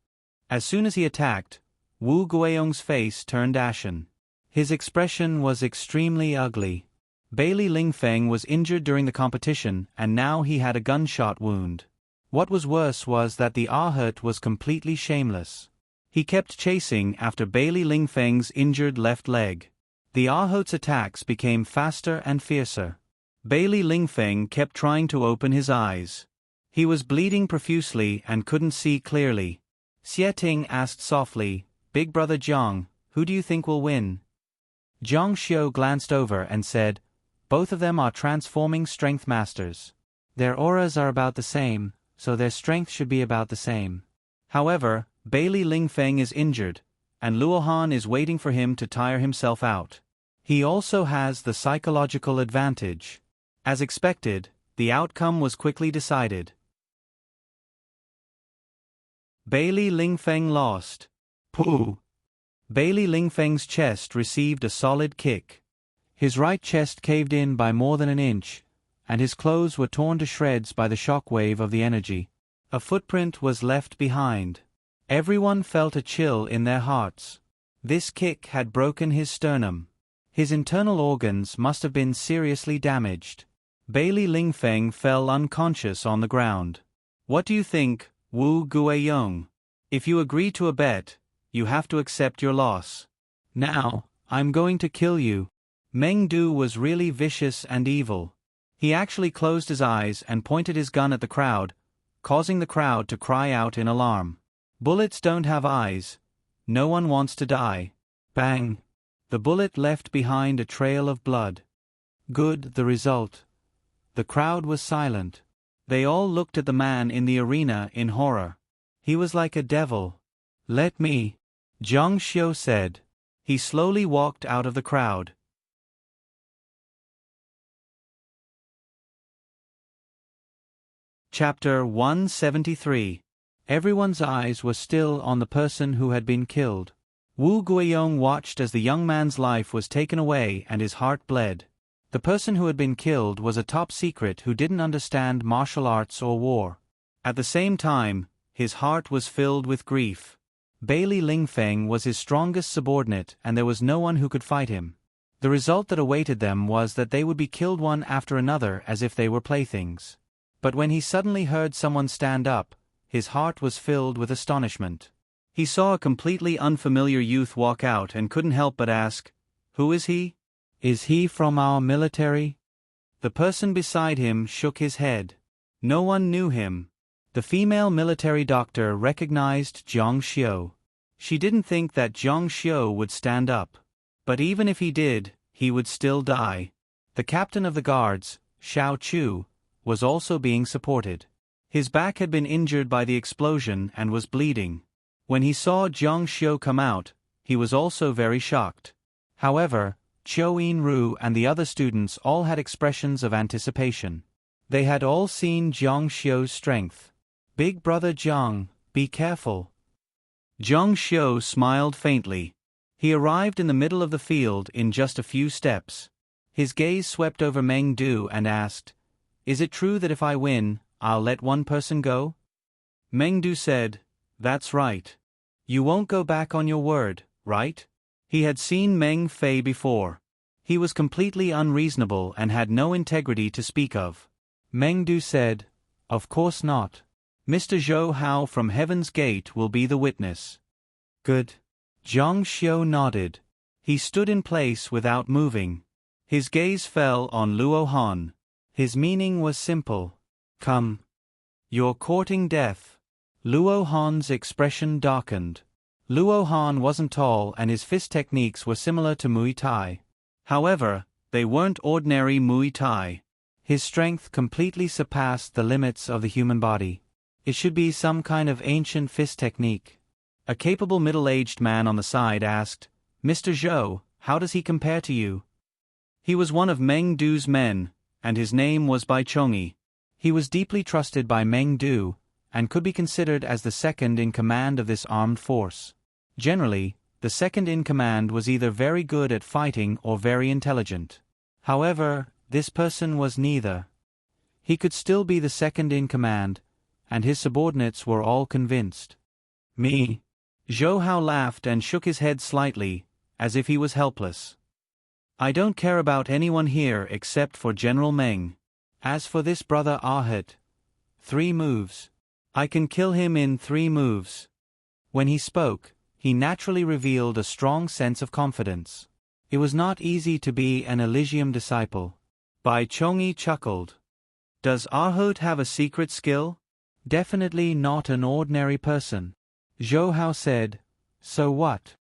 As soon as he attacked, Wu Guiyong's face turned ashen. His expression was extremely ugly. Bailey Lingfeng was injured during the competition and now he had a gunshot wound. What was worse was that the Ahut was completely shameless. He kept chasing after Bailey Lingfeng's injured left leg. The Ahut's attacks became faster and fiercer. Bailey Lingfeng kept trying to open his eyes. He was bleeding profusely and couldn't see clearly. Xie Ting asked softly, Big Brother Jiang, who do you think will win? Zhang Xiu glanced over and said, Both of them are transforming strength masters. Their auras are about the same, so their strength should be about the same. However, Bailey Lingfeng is injured, and Luohan is waiting for him to tire himself out. He also has the psychological advantage. As expected, the outcome was quickly decided. Bailey Lingfeng lost. Pooh! Bailey Lingfeng's chest received a solid kick. His right chest caved in by more than an inch, and his clothes were torn to shreds by the shockwave of the energy. A footprint was left behind. Everyone felt a chill in their hearts. This kick had broken his sternum. His internal organs must have been seriously damaged. Bailey Lingfeng fell unconscious on the ground. What do you think, Wu Guiyong? If you agree to a bet, you have to accept your loss. Now, I'm going to kill you. Meng Du was really vicious and evil. He actually closed his eyes and pointed his gun at the crowd, causing the crowd to cry out in alarm. Bullets don't have eyes. No one wants to die. Bang! The bullet left behind a trail of blood. Good, the result. The crowd was silent. They all looked at the man in the arena in horror. He was like a devil. Let me, Zhang Xiu said. He slowly walked out of the crowd. Chapter 173. Everyone's eyes were still on the person who had been killed. Wu Guiyong watched as the young man's life was taken away and his heart bled. The person who had been killed was a top secret who didn't understand martial arts or war. At the same time, his heart was filled with grief. Bailey Lingfeng was his strongest subordinate and there was no one who could fight him. The result that awaited them was that they would be killed one after another as if they were playthings. But when he suddenly heard someone stand up, his heart was filled with astonishment. He saw a completely unfamiliar youth walk out and couldn't help but ask, "Who is he? Is he from our military?" The person beside him shook his head. No one knew him. The female military doctor recognized Zhang Xiu. She didn't think that Zhang Xiu would stand up. But even if he did, he would still die. The captain of the guards, Xiao Chu, was also being supported. His back had been injured by the explosion and was bleeding. When he saw Jiang Xiu come out, he was also very shocked. However, Qiu Yinru and the other students all had expressions of anticipation. They had all seen Jiang Xiu's strength. "Big brother Jiang, be careful." Jiang Xiu smiled faintly. He arrived in the middle of the field in just a few steps. His gaze swept over Meng Du and asked, "Is it true that if I win, I'll let one person go?" Meng Du said, "That's right. You won't go back on your word, right?" He had seen Meng Fei before. He was completely unreasonable and had no integrity to speak of. Meng Du said, "Of course not. Mr. Zhou Hao from Heaven's Gate will be the witness." "Good." Jiang Xiu nodded. He stood in place without moving. His gaze fell on Luo Han. His meaning was simple. "Come. You're courting death." Luo Han's expression darkened. Luo Han wasn't tall and his fist techniques were similar to Muay Thai. However, they weren't ordinary Muay Thai. His strength completely surpassed the limits of the human body. It should be some kind of ancient fist technique. A capable middle-aged man on the side asked, "Mr. Zhou, how does he compare to you?" He was one of Meng Du's men, and his name was Bai Chongyi. He was deeply trusted by Meng Du, and could be considered as the second in command of this armed force. Generally, the second in command was either very good at fighting or very intelligent. However, this person was neither. He could still be the second in command, and his subordinates were all convinced. "Me?" Zhou Hao laughed and shook his head slightly, as if he was helpless. "I don't care about anyone here except for General Meng. As for this brother Ahet, 3 moves. I can kill him in 3 moves." When he spoke, he naturally revealed a strong sense of confidence. It was not easy to be an Elysium disciple. Bai Chongyi chuckled. "Does Ahet have a secret skill?" "Definitely not an ordinary person." Zhou Hao said, "So what?"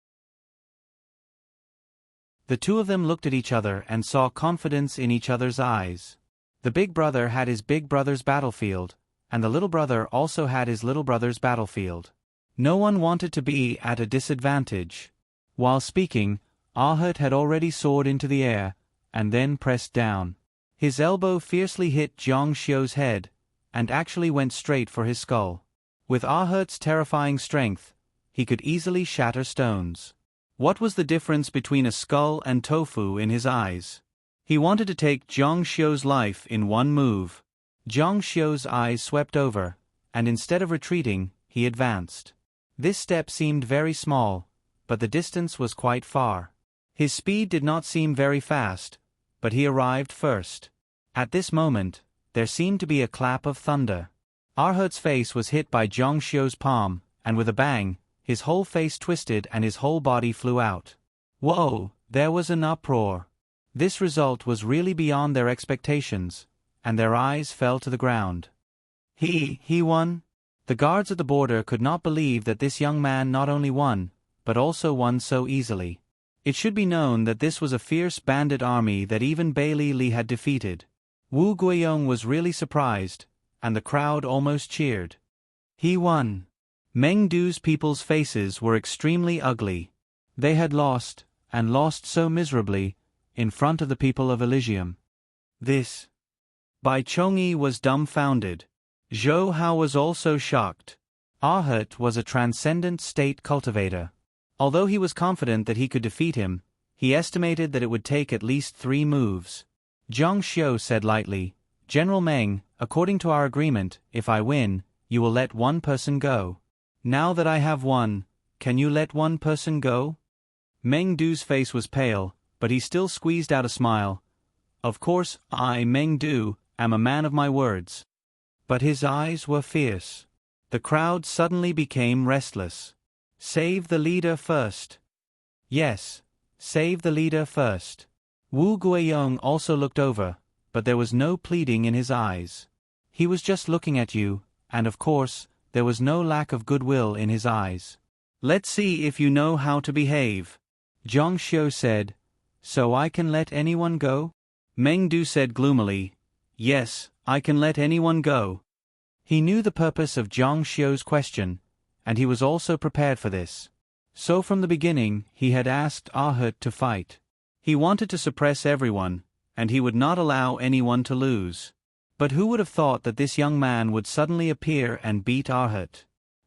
The two of them looked at each other and saw confidence in each other's eyes. The big brother had his big brother's battlefield, and the little brother also had his little brother's battlefield. No one wanted to be at a disadvantage. While speaking, Ahet had already soared into the air, and then pressed down. His elbow fiercely hit Jiang Xiu's head, and actually went straight for his skull. With Ahet's terrifying strength, he could easily shatter stones. What was the difference between a skull and tofu in his eyes? He wanted to take Jiang Xiu's life in one move. Jiang Xiu's eyes swept over, and instead of retreating, he advanced. This step seemed very small, but the distance was quite far. His speed did not seem very fast, but he arrived first. At this moment, there seemed to be a clap of thunder. Ahet's face was hit by Jiang Xiu's palm, and with a bang, his whole face twisted and his whole body flew out. Whoa, there was an uproar. This result was really beyond their expectations, and their eyes fell to the ground. He won? The guards at the border could not believe that this young man not only won, but also won so easily. It should be known that this was a fierce bandit army that even Bailey Li had defeated. Wu Guiyong was really surprised, and the crowd almost cheered. He won. Meng Du's people's faces were extremely ugly. They had lost, and lost so miserably, in front of the people of Elysium. This. Bai Chongyi was dumbfounded. Zhou Hao was also shocked. Ahet was a transcendent state cultivator. Although he was confident that he could defeat him, he estimated that it would take at least 3 moves. Jiang Xiu said lightly, "General Meng, according to our agreement, if I win, you will let one person go. Now that I have won, can you let one person go?" Meng Du's face was pale, but he still squeezed out a smile. "Of course, I, Meng Du, am a man of my words." But his eyes were fierce. The crowd suddenly became restless. "Save the leader first." "Yes, save the leader first." Wu Guiyong also looked over, but there was no pleading in his eyes. He was just looking at you, and of course, there was no lack of goodwill in his eyes. "Let's see if you know how to behave," Jiang Xiu said, So I can let anyone go? Meng Du said gloomily, Yes, I can let anyone go. He knew the purpose of Zhang Xiu's question, and he was also prepared for this. So from the beginning, he had asked Ahut to fight. He wanted to suppress everyone, and he would not allow anyone to lose. But who would have thought that this young man would suddenly appear and beat Ahut?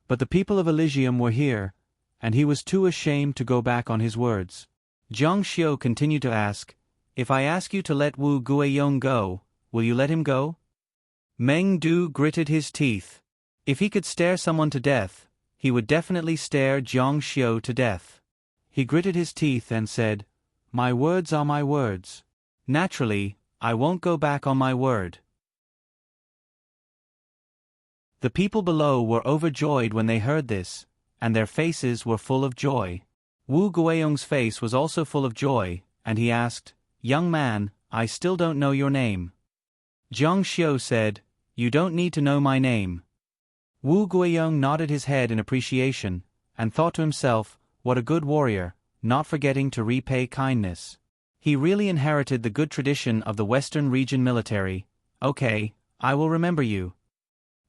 But the people of Elysium were here, and he was too ashamed to go back on his words. Zhang Xiu continued to ask, If I ask you to let Wu Guiyong go, will you let him go? Meng Du gritted his teeth. If he could stare someone to death, he would definitely stare Zhang Xiu to death. He gritted his teeth and said, My words are my words. Naturally, I won't go back on my word. The people below were overjoyed when they heard this, and their faces were full of joy. Wu Guiyong's face was also full of joy, and he asked, Young man, I still don't know your name. Zhang Xiu said, You don't need to know my name. Wu Guiyong nodded his head in appreciation, and thought to himself, What a good warrior, not forgetting to repay kindness. He really inherited the good tradition of the Western region military. Okay, I will remember you.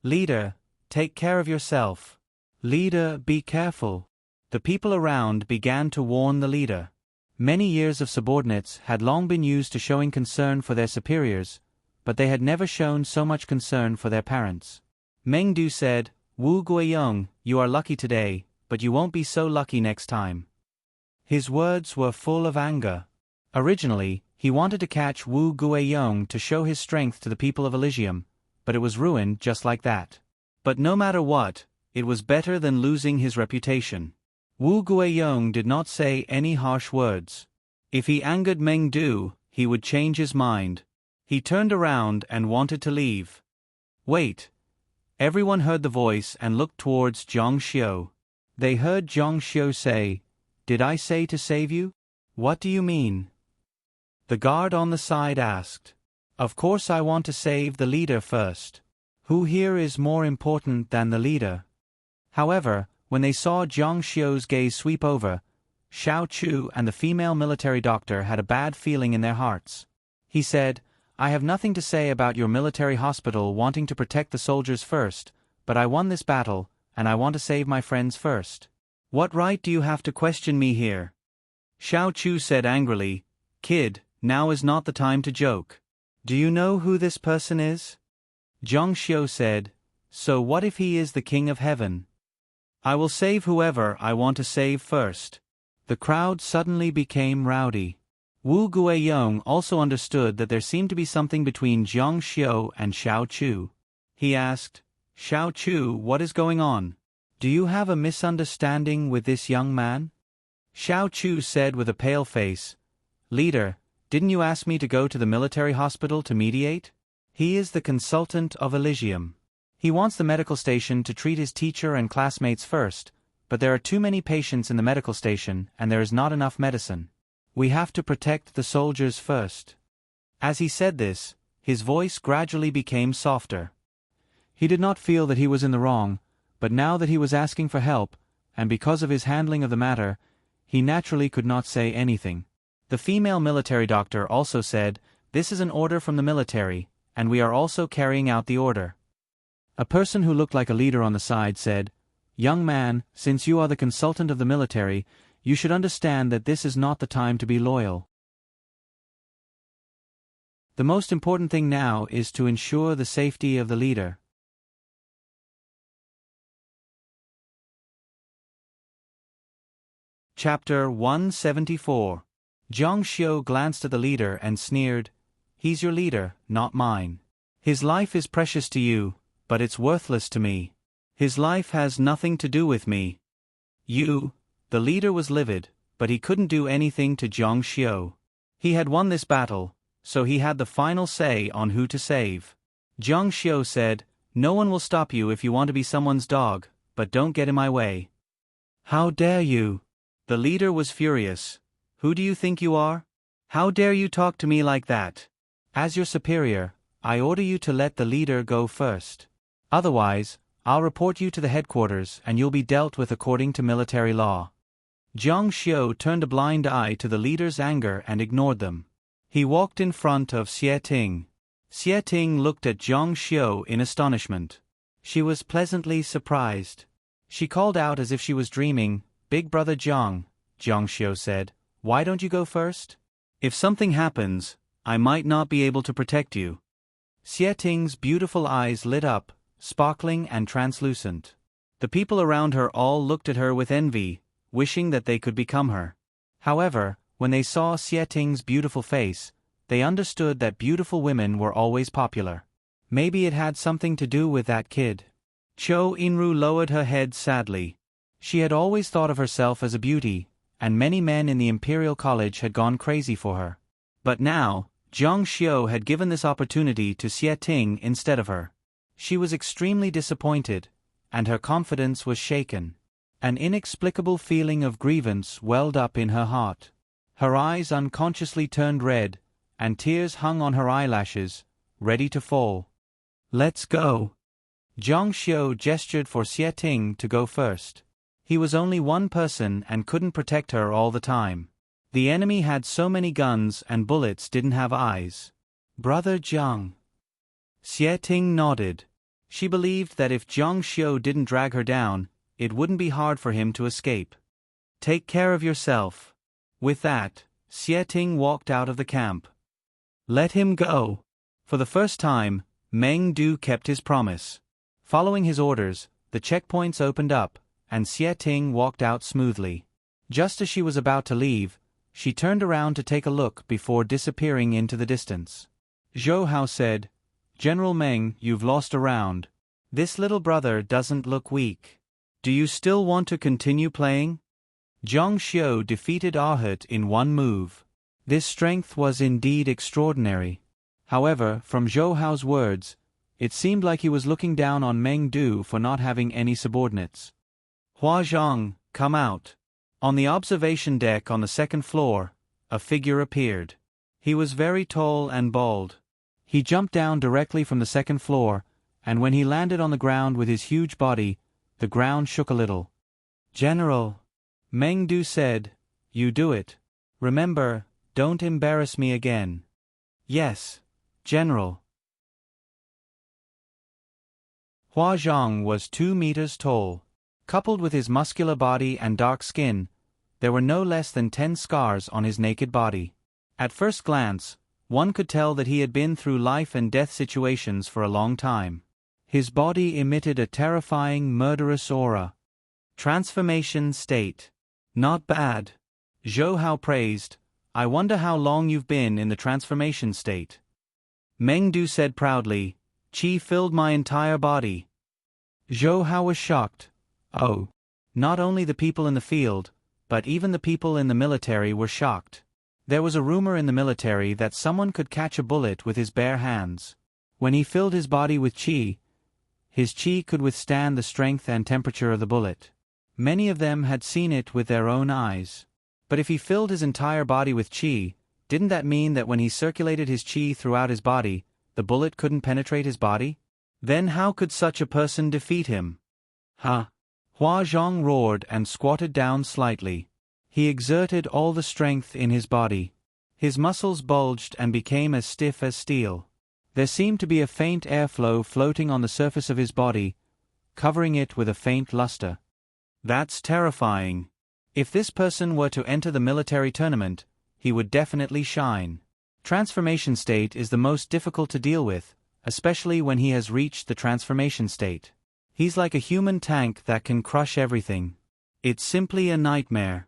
Leader, take care of yourself. Leader, be careful. The people around began to warn the leader. Many years of subordinates had long been used to showing concern for their superiors, but they had never shown so much concern for their parents. Meng Du said, Wu Guiyong, you are lucky today, but you won't be so lucky next time. His words were full of anger. Originally, he wanted to catch Wu Guiyong to show his strength to the people of Elysium, but it was ruined just like that. But no matter what, it was better than losing his reputation. Wu Guiyong did not say any harsh words. If he angered Meng Du, he would change his mind. He turned around and wanted to leave. Wait. Everyone heard the voice and looked towards Zhang Xiu. They heard Zhang Xiu say, Did I say to save you? What do you mean? The guard on the side asked. Of course I want to save the leader first. Who here is more important than the leader? However, when they saw Zhang Xiu's gaze sweep over, Xiao Chu and the female military doctor had a bad feeling in their hearts. He said, I have nothing to say about your military hospital wanting to protect the soldiers first, but I won this battle, and I want to save my friends first. What right do you have to question me here? Xiao Chu said angrily, Kid, now is not the time to joke. Do you know who this person is? Zhang Xiu said, So what if he is the king of heaven? I will save whoever I want to save first. The crowd suddenly became rowdy. Wu Guiyong also understood that there seemed to be something between Zhang Xiu and Xiao Chu. He asked, Xiao Chu, what is going on? Do you have a misunderstanding with this young man? Xiao Chu said with a pale face, Leader, didn't you ask me to go to the military hospital to mediate? He is the consultant of Elysium. He wants the medical station to treat his teacher and classmates first, but there are too many patients in the medical station and there is not enough medicine. We have to protect the soldiers first. As he said this, his voice gradually became softer. He did not feel that he was in the wrong, but now that he was asking for help, and because of his handling of the matter, he naturally could not say anything. The female military doctor also said, This is an order from the military, and we are also carrying out the order. A person who looked like a leader on the side said, Young man, since you are the consultant of the military, you should understand that this is not the time to be loyal. The most important thing now is to ensure the safety of the leader. Chapter 174. Zhang Xiu glanced at the leader and sneered, He's your leader, not mine. His life is precious to you, but it's worthless to me. His life has nothing to do with me. The leader was livid, but he couldn't do anything to Zhang Xiu. He had won this battle, so he had the final say on who to save. Zhang Xiu said, No one will stop you if you want to be someone's dog, but don't get in my way. How dare you? The leader was furious. Who do you think you are? How dare you talk to me like that? As your superior, I order you to let the leader go first. Otherwise, I'll report you to the headquarters and you'll be dealt with according to military law. Jiang Xiu turned a blind eye to the leader's anger and ignored them. He walked in front of Xie Ting. Xie Ting looked at Jiang Xiu in astonishment. She was pleasantly surprised. She called out as if she was dreaming, "Big brother Jiang," Jiang Xiu said, "why don't you go first? If something happens, I might not be able to protect you." Xie Ting's beautiful eyes lit up, sparkling and translucent. The people around her all looked at her with envy, wishing that they could become her. However, when they saw Xie Ting's beautiful face, they understood that beautiful women were always popular. Maybe it had something to do with that kid. Chou Inru lowered her head sadly. She had always thought of herself as a beauty, and many men in the Imperial College had gone crazy for her. But now, Jiang Xiu had given this opportunity to Xie Ting instead of her. She was extremely disappointed, and her confidence was shaken. An inexplicable feeling of grievance welled up in her heart. Her eyes unconsciously turned red, and tears hung on her eyelashes, ready to fall. "Let's go." Jiang Xiu gestured for Xie Ting to go first. He was only one person and couldn't protect her all the time. The enemy had so many guns and bullets didn't have eyes. "Brother Jiang." Xie Ting nodded. She believed that if Jiang Xiu didn't drag her down, it wouldn't be hard for him to escape. "Take care of yourself." With that, Xie Ting walked out of the camp. "Let him go." For the first time, Meng Du kept his promise. Following his orders, the checkpoints opened up, and Xie Ting walked out smoothly. Just as she was about to leave, she turned around to take a look before disappearing into the distance. Zhou Hao said, "General Meng, you've lost a round. This little brother doesn't look weak. Do you still want to continue playing?" Jiang Xiu defeated Arhat in one move. This strength was indeed extraordinary. However, from Zhou Hao's words, it seemed like he was looking down on Meng Du for not having any subordinates. "Hua Zhang, come out." On the observation deck on the second floor, a figure appeared. He was very tall and bald. He jumped down directly from the second floor, and when he landed on the ground with his huge body, the ground shook a little. "General," Meng Du said, "you do it. Remember, don't embarrass me again." "Yes, General." Hua Zhang was 2 meters tall. Coupled with his muscular body and dark skin, there were no less than 10 scars on his naked body. At first glance, one could tell that he had been through life and death situations for a long time. His body emitted a terrifying, murderous aura. Transformation state. "Not bad," Zhou Hao praised. "I wonder how long you've been in the transformation state." Meng Du said proudly, "Qi filled my entire body." Zhou Hao was shocked. Oh. Not only the people in the field, but even the people in the military were shocked. There was a rumor in the military that someone could catch a bullet with his bare hands. When he filled his body with qi, his qi could withstand the strength and temperature of the bullet. Many of them had seen it with their own eyes. But if he filled his entire body with qi, didn't that mean that when he circulated his qi throughout his body, the bullet couldn't penetrate his body? Then how could such a person defeat him? "Huh!" Hua Zhang roared and squatted down slightly. He exerted all the strength in his body. His muscles bulged and became as stiff as steel. There seemed to be a faint airflow floating on the surface of his body, covering it with a faint luster. That's terrifying. If this person were to enter the military tournament, he would definitely shine. Transformation state is the most difficult to deal with, especially when he has reached the transformation state. He's like a human tank that can crush everything. It's simply a nightmare.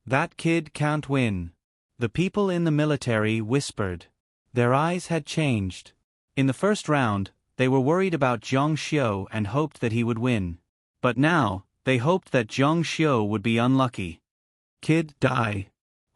"That kid can't win," the people in the military whispered. Their eyes had changed. In the first round, they were worried about Jiang Xiu and hoped that he would win. But now, they hoped that Jiang Xiu would be unlucky. "Kid, die."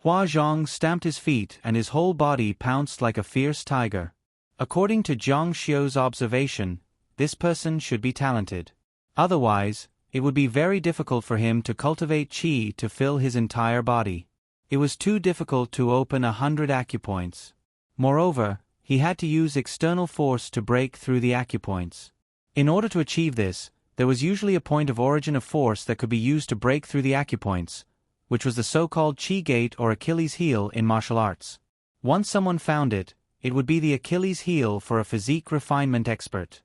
Hua Zhang stamped his feet and his whole body pounced like a fierce tiger. According to Jiang Xiu's observation, this person should be talented. Otherwise, it would be very difficult for him to cultivate qi to fill his entire body. It was too difficult to open 100 acupoints. Moreover, he had to use external force to break through the acupoints. In order to achieve this, there was usually a point of origin of force that could be used to break through the acupoints, which was the so-called Chi Gate or Achilles heel in martial arts. Once someone found it, it would be the Achilles heel for a physique refinement expert.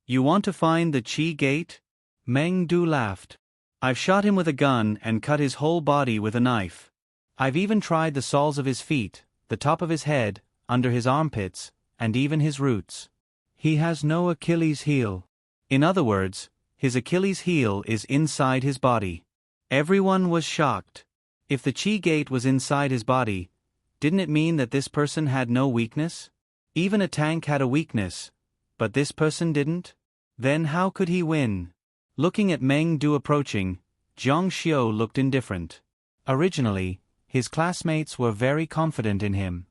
"You want to find the Chi Gate?" Meng Du laughed. "I've shot him with a gun and cut his whole body with a knife. I've even tried the soles of his feet, the top of his head, under his armpits, and even his roots. He has no Achilles heel. In other words, his Achilles heel is inside his body." Everyone was shocked. If the Chi Gate was inside his body, didn't it mean that this person had no weakness? Even a tank had a weakness, but this person didn't? Then how could he win? Looking at Meng Du approaching, Zhang Xiu looked indifferent. Originally, his classmates were very confident in him.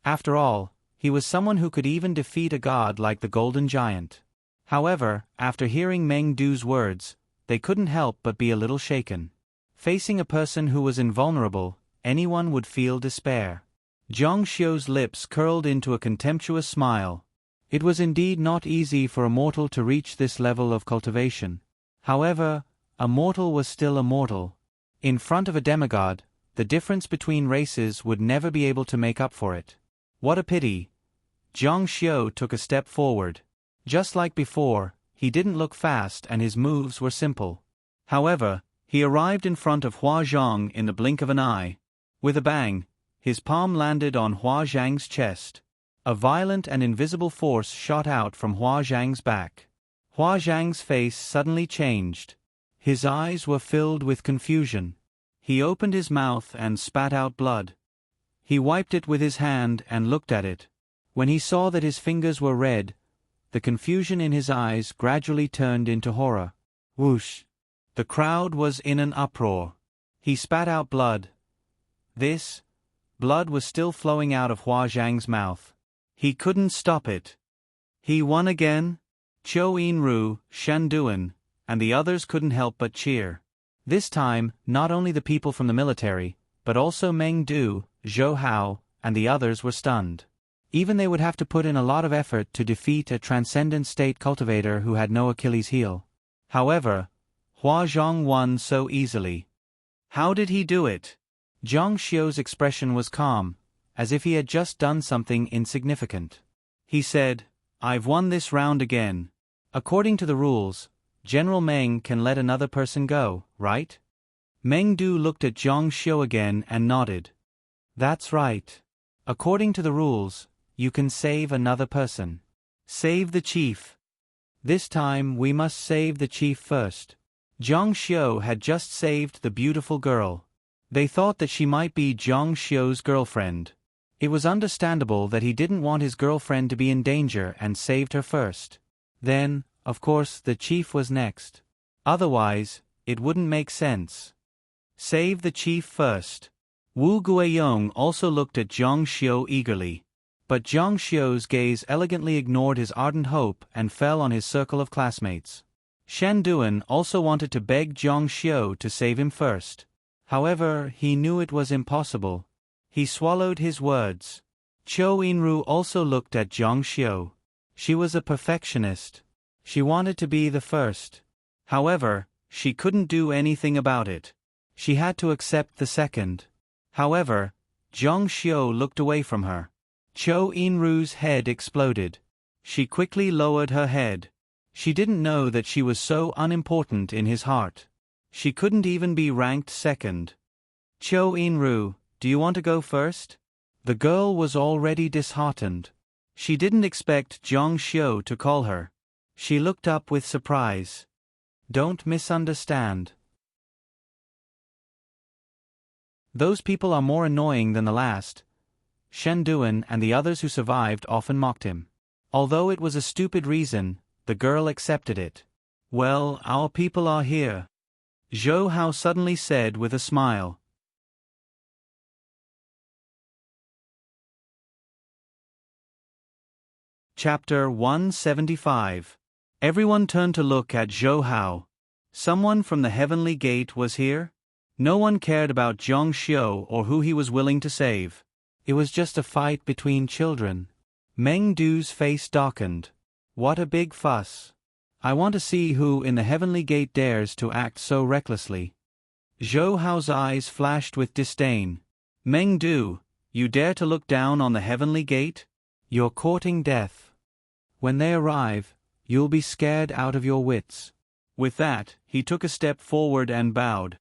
After all, he was someone who could even defeat a god like the Golden Giant. However, after hearing Meng Du's words, they couldn't help but be a little shaken. Facing a person who was invulnerable, anyone would feel despair. Zhang Xiu's lips curled into a contemptuous smile. It was indeed not easy for a mortal to reach this level of cultivation. However, a mortal was still a mortal. In front of a demigod, the difference between races would never be able to make up for it. What a pity. Zhang Xiu took a step forward. Just like before, he didn't look fast and his moves were simple. However, he arrived in front of Hua Zhang in the blink of an eye. With a bang, his palm landed on Hua Zhang's chest. A violent and invisible force shot out from Hua Zhang's back. Hua Zhang's face suddenly changed. His eyes were filled with confusion. He opened his mouth and spat out blood. He wiped it with his hand and looked at it. When he saw that his fingers were red, the confusion in his eyes gradually turned into horror. Whoosh! The crowd was in an uproar. He spat out blood. This blood was still flowing out of Hua Zhang's mouth. He couldn't stop it. He won again? Zhou Yinru, Shen Duan, and the others couldn't help but cheer. This time, not only the people from the military, but also Meng Du, Zhou Hao, and the others were stunned. Even they would have to put in a lot of effort to defeat a transcendent state cultivator who had no Achilles heel. However, Hua Zhang won so easily. How did he do it? Zhang Xiu's expression was calm, as if he had just done something insignificant. He said, "I've won this round again. According to the rules, General Meng can let another person go, right?" Meng Du looked at Zhang Xiu again and nodded. "That's right. According to the rules, you can save another person. Save the chief. This time we must save the chief first." Zhang Xiu had just saved the beautiful girl. They thought that she might be Zhang Xiu's girlfriend. It was understandable that he didn't want his girlfriend to be in danger and saved her first. Then, of course, the chief was next. Otherwise, it wouldn't make sense. Save the chief first. Wu Guiyong also looked at Zhang Xiu eagerly. But Zhang Xiu's gaze elegantly ignored his ardent hope and fell on his circle of classmates. Shen Duan also wanted to beg Zhang Xiu to save him first. However, he knew it was impossible. He swallowed his words. Zhou Yinru also looked at Zhang Xiu. She was a perfectionist. She wanted to be the first. However, she couldn't do anything about it. She had to accept the second. However, Zhang Xiu looked away from her. Zhou Yinru's head exploded. She quickly lowered her head. She didn't know that she was so unimportant in his heart. She couldn't even be ranked second. "Zhou Yinru, do you want to go first?" The girl was already disheartened. She didn't expect Zhang Xiu to call her. She looked up with surprise. Don't misunderstand. Those people are more annoying than the last. Shen Duan and the others who survived often mocked him. Although it was a stupid reason, the girl accepted it. "Well, our people are here," Zhou Hao suddenly said with a smile. Chapter 175. Everyone turned to look at Zhou Hao. Someone from the Heavenly Gate was here? No one cared about Zhang Xiu or who he was willing to save. It was just a fight between children. Meng Du's face darkened. What a big fuss. I want to see who in the heavenly gate dares to act so recklessly. Zhou Hao's eyes flashed with disdain. Meng Du, you dare to look down on the heavenly gate? You're courting death. When they arrive, you'll be scared out of your wits. With that, he took a step forward and bowed.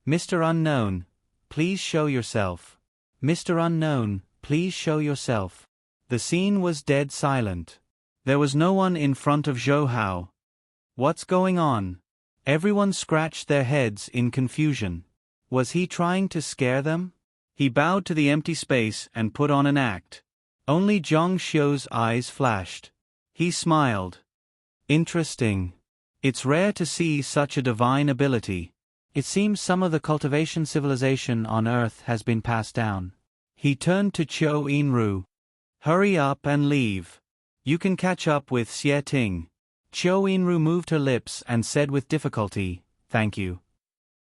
Mr. Unknown, please show yourself. Mr. Unknown, please show yourself. The scene was dead silent. There was no one in front of Zhou Hao. What's going on? Everyone scratched their heads in confusion. Was he trying to scare them? He bowed to the empty space and put on an act. Only Zhang Xiu's eyes flashed. He smiled. Interesting. It's rare to see such a divine ability. It seems some of the cultivation civilization on Earth has been passed down. He turned to Qiu Yinru. Hurry up and leave. You can catch up with Xie Ting. Qiu Yinru moved her lips and said with difficulty, "Thank you."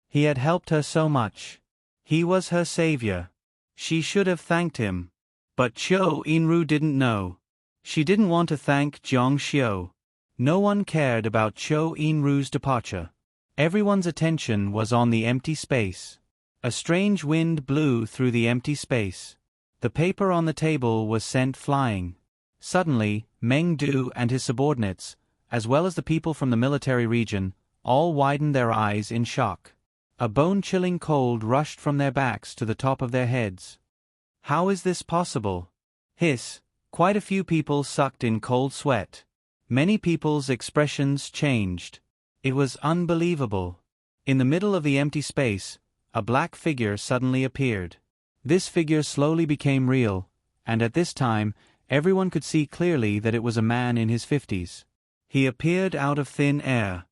He had helped her so much. He was her savior. She should have thanked him. But Qiu Yinru didn't know. She didn't want to thank Zhang Xiu. No one cared about Qiu Yinru's departure. Everyone's attention was on the empty space. A strange wind blew through the empty space. The paper on the table was sent flying. Suddenly, Meng Du and his subordinates, as well as the people from the military region, all widened their eyes in shock. A bone-chilling cold rushed from their backs to the top of their heads. How is this possible? Hiss. Quite a few people sucked in cold sweat. Many people's expressions changed. It was unbelievable. In the middle of the empty space, a black figure suddenly appeared. This figure slowly became real, and at this time, everyone could see clearly that it was a man in his 50s. He appeared out of thin air.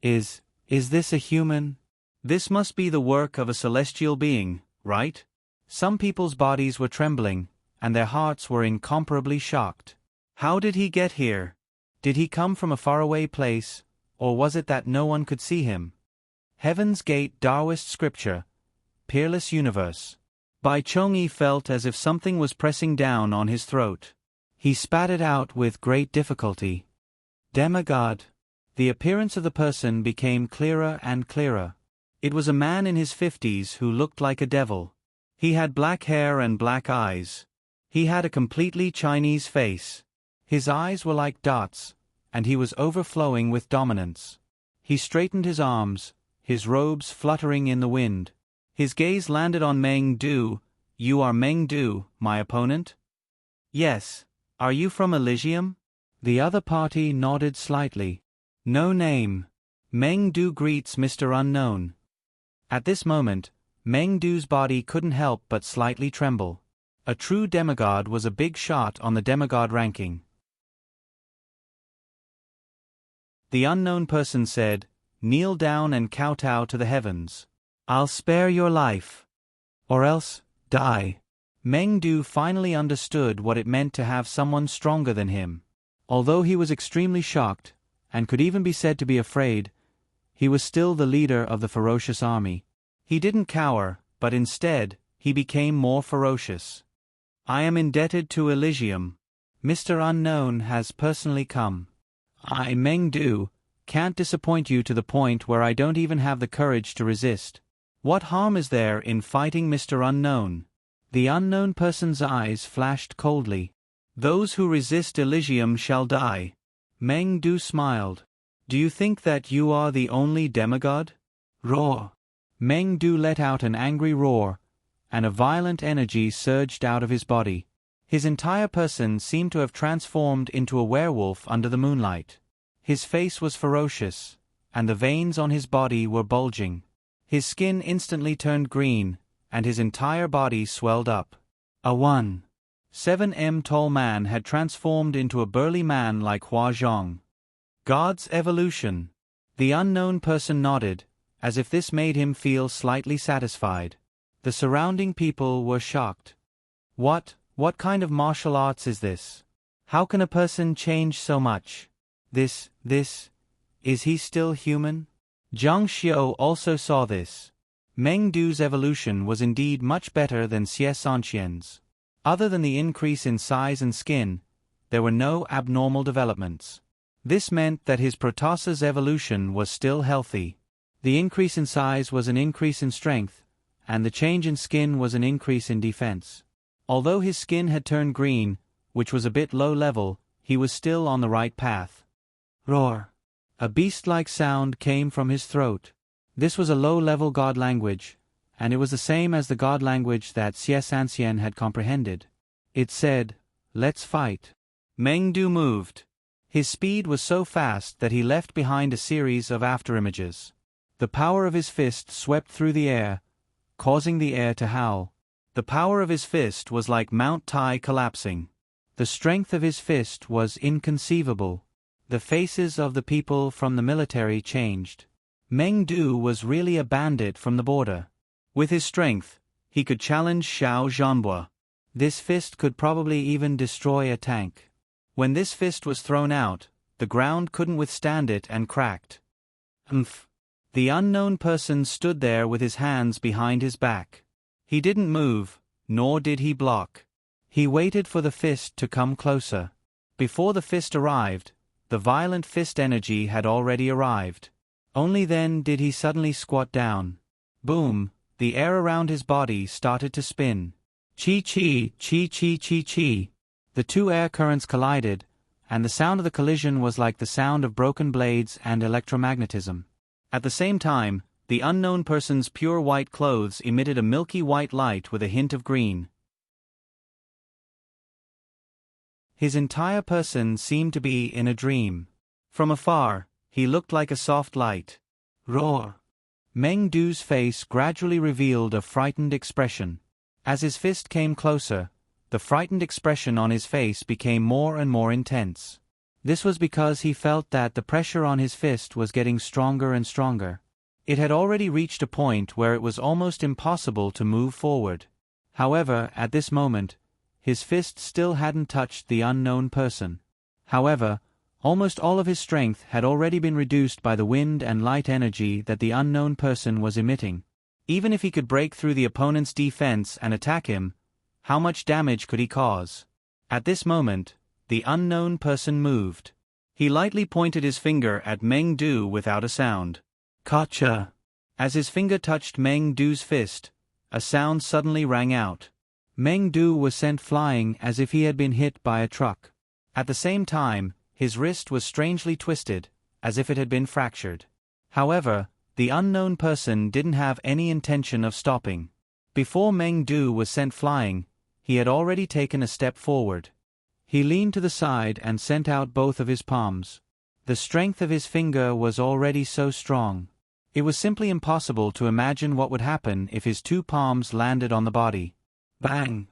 Is this a human? This must be the work of a celestial being, right? Some people's bodies were trembling, and their hearts were incomparably shocked. How did he get here? Did he come from a faraway place, or was it that no one could see him? Heaven's Gate Taoist Scripture, Peerless Universe. Bai Chongyi felt as if something was pressing down on his throat. He spat it out with great difficulty. Demigod. The appearance of the person became clearer and clearer. It was a man in his 50s who looked like a devil. He had black hair and black eyes. He had a completely Chinese face. His eyes were like dots, and he was overflowing with dominance. He straightened his arms, his robes fluttering in the wind. His gaze landed on Meng Du. You are Meng Du, my opponent? Yes. Are you from Elysium? The other party nodded slightly. No name. Meng Du greets Mr. Unknown. At this moment, Meng Du's body couldn't help but slightly tremble. A true demigod was a big shot on the demigod ranking. The unknown person said, "Kneel down and kowtow to the heavens. I'll spare your life. Or else, die." Meng Du finally understood what it meant to have someone stronger than him. Although he was extremely shocked, and could even be said to be afraid, he was still the leader of the ferocious army. He didn't cower, but instead, he became more ferocious. I am indebted to Elysium. Mr. Unknown has personally come. I, Meng Du, can't disappoint you to the point where I don't even have the courage to resist. What harm is there in fighting Mr. Unknown? The unknown person's eyes flashed coldly. Those who resist Elysium shall die. Meng Du smiled. Do you think that you are the only demigod? Roar. Meng Du let out an angry roar, and a violent energy surged out of his body. His entire person seemed to have transformed into a werewolf under the moonlight. His face was ferocious, and the veins on his body were bulging. His skin instantly turned green, and his entire body swelled up. A 1.7 tall man had transformed into a burly man like Hua Zhong. God's evolution. The unknown person nodded, as if this made him feel slightly satisfied. The surrounding people were shocked. What kind of martial arts is this? How can a person change so much? Is he still human? Zhang Xiu also saw this. Meng Du's evolution was indeed much better than Xie Sanqian's. Other than the increase in size and skin, there were no abnormal developments. This meant that his Protoss's evolution was still healthy. The increase in size was an increase in strength, and the change in skin was an increase in defense. Although his skin had turned green, which was a bit low level, he was still on the right path. Roar! A beast-like sound came from his throat. This was a low-level god language, and it was the same as the god language that Xies Ancien had comprehended. It said, "Let's fight." Mengdu moved. His speed was so fast that he left behind a series of afterimages. The power of his fist swept through the air, causing the air to howl. The power of his fist was like Mount Tai collapsing. The strength of his fist was inconceivable. The faces of the people from the military changed. Mengdu was really a bandit from the border. With his strength, he could challenge Xiao Zhanbo. This fist could probably even destroy a tank. When this fist was thrown out, the ground couldn't withstand it and cracked. Umph! The unknown person stood there with his hands behind his back. He didn't move, nor did he block. He waited for the fist to come closer. Before the fist arrived, the violent fist energy had already arrived. Only then did he suddenly squat down. Boom! The air around his body started to spin. Chi-chi, chi-chi, chi-chi. The two air currents collided, and the sound of the collision was like the sound of broken blades and electromagnetism. At the same time, the unknown person's pure white clothes emitted a milky white light with a hint of green. His entire person seemed to be in a dream. From afar, he looked like a soft light. Roar! Mengdu's face gradually revealed a frightened expression. As his fist came closer, the frightened expression on his face became more and more intense. This was because he felt that the pressure on his fist was getting stronger and stronger. It had already reached a point where it was almost impossible to move forward. However, at this moment, his fist still hadn't touched the unknown person. However, almost all of his strength had already been reduced by the wind and light energy that the unknown person was emitting. Even if he could break through the opponent's defense and attack him, how much damage could he cause? At this moment, the unknown person moved. He lightly pointed his finger at Mengdu without a sound. Gotcha! As his finger touched Mengdu's fist, a sound suddenly rang out. Mengdu was sent flying as if he had been hit by a truck. At the same time, his wrist was strangely twisted, as if it had been fractured. However, the unknown person didn't have any intention of stopping. Before Mengdu was sent flying, he had already taken a step forward. He leaned to the side and sent out both of his palms. The strength of his finger was already so strong. It was simply impossible to imagine what would happen if his two palms landed on the body. Bang!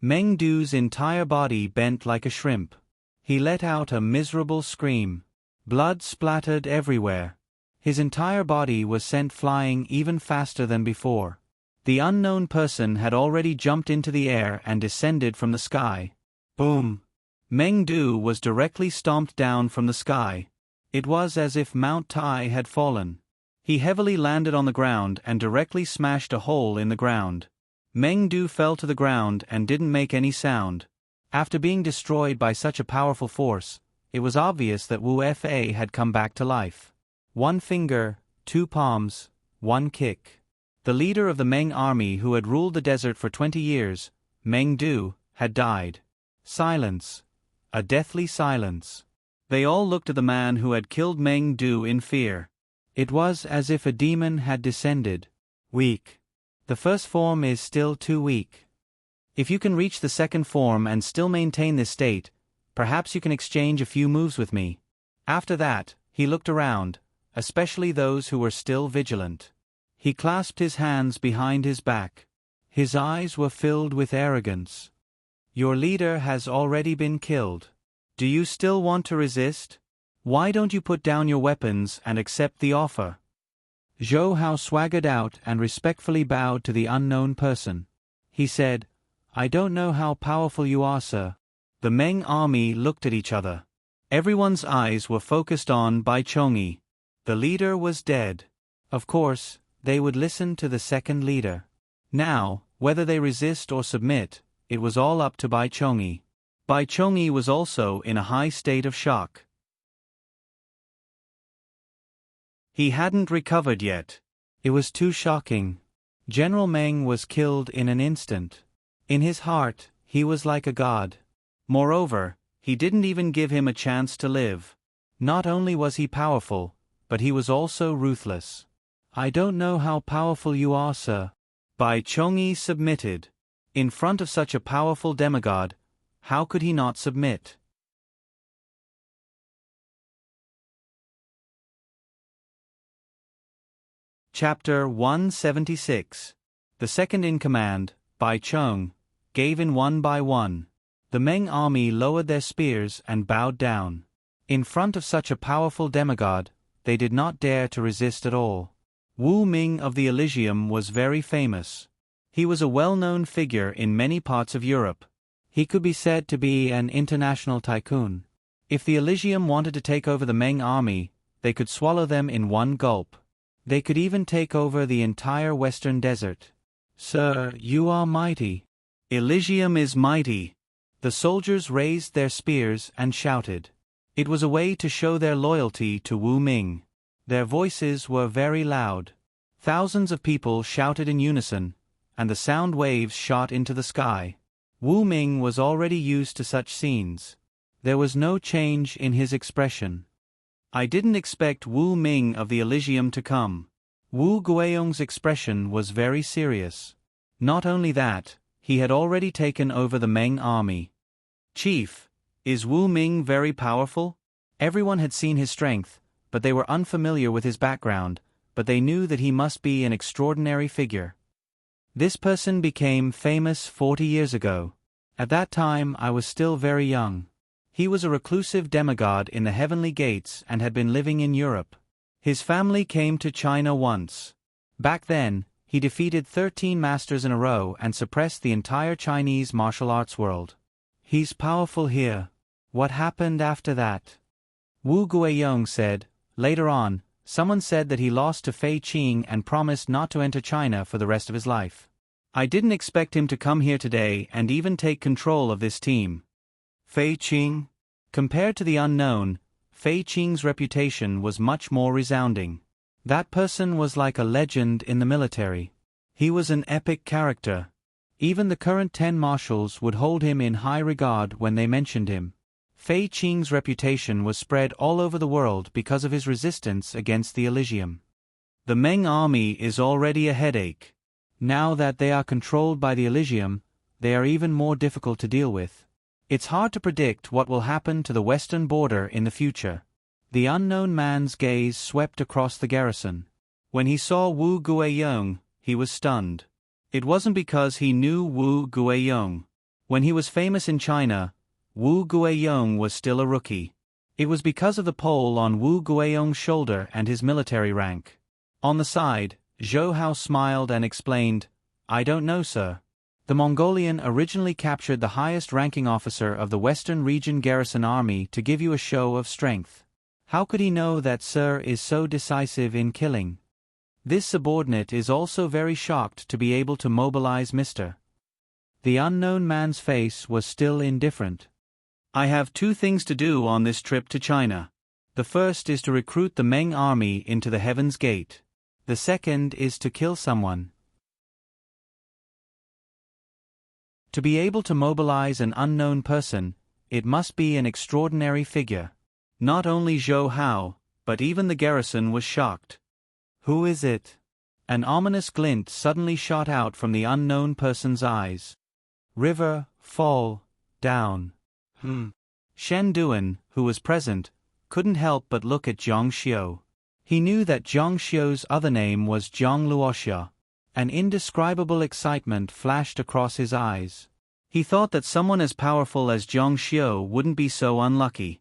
Mengdu's entire body bent like a shrimp. He let out a miserable scream. Blood splattered everywhere. His entire body was sent flying even faster than before. The unknown person had already jumped into the air and descended from the sky. Boom! Mengdu was directly stomped down from the sky. It was as if Mount Tai had fallen. He heavily landed on the ground and directly smashed a hole in the ground. Mengdu fell to the ground and didn't make any sound. After being destroyed by such a powerful force, it was obvious that Wu Fa had come back to life. One finger, two palms, one kick. The leader of the Meng army who had ruled the desert for 20 years, Mengdu, had died. Silence. A deathly silence. They all looked at the man who had killed Mengdu in fear. It was as if a demon had descended. Weak. The first form is still too weak. If you can reach the second form and still maintain this state, perhaps you can exchange a few moves with me. After that, he looked around, especially those who were still vigilant. He clasped his hands behind his back. His eyes were filled with arrogance. Your leader has already been killed. Do you still want to resist? Why don't you put down your weapons and accept the offer? Zhou Hao swaggered out and respectfully bowed to the unknown person. He said, I don't know how powerful you are, sir. The Meng army looked at each other. Everyone's eyes were focused on Bai Chongyi. The leader was dead. Of course, they would listen to the second leader. Now, whether they resist or submit, it was all up to Bai Chongyi. Bai Chongyi was also in a high state of shock. He hadn't recovered yet. It was too shocking. General Meng was killed in an instant. In his heart, he was like a god. Moreover, he didn't even give him a chance to live. Not only was he powerful, but he was also ruthless. I don't know how powerful you are, sir. Bai Chongyi submitted. In front of such a powerful demigod, how could he not submit? Chapter 176. The second in command, Bai Chong, gave in one by one. The Meng army lowered their spears and bowed down. In front of such a powerful demigod, they did not dare to resist at all. Wu Ming of the Elysium was very famous. He was a well-known figure in many parts of Europe. He could be said to be an international tycoon. If the Elysium wanted to take over the Meng army, they could swallow them in one gulp. They could even take over the entire western desert. Sir, you are mighty. Elysium is mighty. The soldiers raised their spears and shouted. It was a way to show their loyalty to Wu Ming. Their voices were very loud. Thousands of people shouted in unison, and the sound waves shot into the sky. Wu Ming was already used to such scenes. There was no change in his expression. I didn't expect Wu Ming of the Elysium to come. Wu Guiyong's expression was very serious. Not only that, he had already taken over the Meng army. Chief, is Wu Ming very powerful? Everyone had seen his strength, but they were unfamiliar with his background, but they knew that he must be an extraordinary figure. This person became famous 40 years ago. At that time I was still very young. He was a reclusive demigod in the heavenly gates and had been living in Europe. His family came to China once. Back then, he defeated 13 masters in a row and suppressed the entire Chinese martial arts world. He's powerful here. What happened after that? Wu Guiyong said. Later on, someone said that he lost to Fei Qing and promised not to enter China for the rest of his life. I didn't expect him to come here today and even take control of this team. Fei Qing? Compared to the unknown, Fei Qing's reputation was much more resounding. That person was like a legend in the military. He was an epic character. Even the current 10 marshals would hold him in high regard when they mentioned him. Fei Qing's reputation was spread all over the world because of his resistance against the Elysium. The Meng army is already a headache. Now that they are controlled by the Elysium, they are even more difficult to deal with. It's hard to predict what will happen to the western border in the future. The unknown man's gaze swept across the garrison. When he saw Wu Guiyong, he was stunned. It wasn't because he knew Wu Guiyong. When he was famous in China, Wu Guiyong was still a rookie. It was because of the pole on Wu Guiyong's shoulder and his military rank. On the side, Zhou Hao smiled and explained, "I don't know, sir. The Mongolian originally captured the highest-ranking officer of the Western Region Garrison Army to give you a show of strength. How could he know that sir is so decisive in killing? This subordinate is also very shocked to be able to mobilize Mr." The unknown man's face was still indifferent. "I have 2 things to do on this trip to China. The first is to recruit the Meng army into the Heaven's Gate. The second is to kill someone. To be able to mobilize an unknown person, it must be an extraordinary figure." Not only Zhou Hao, but even the garrison was shocked. "Who is it?" An ominous glint suddenly shot out from the unknown person's eyes. "River, fall, down." Shen Duan, who was present, couldn't help but look at Zhang Xiu. He knew that Zhang Xiu's other name was Zhang Luoxia. An indescribable excitement flashed across his eyes. He thought that someone as powerful as Zhang Xiu wouldn't be so unlucky.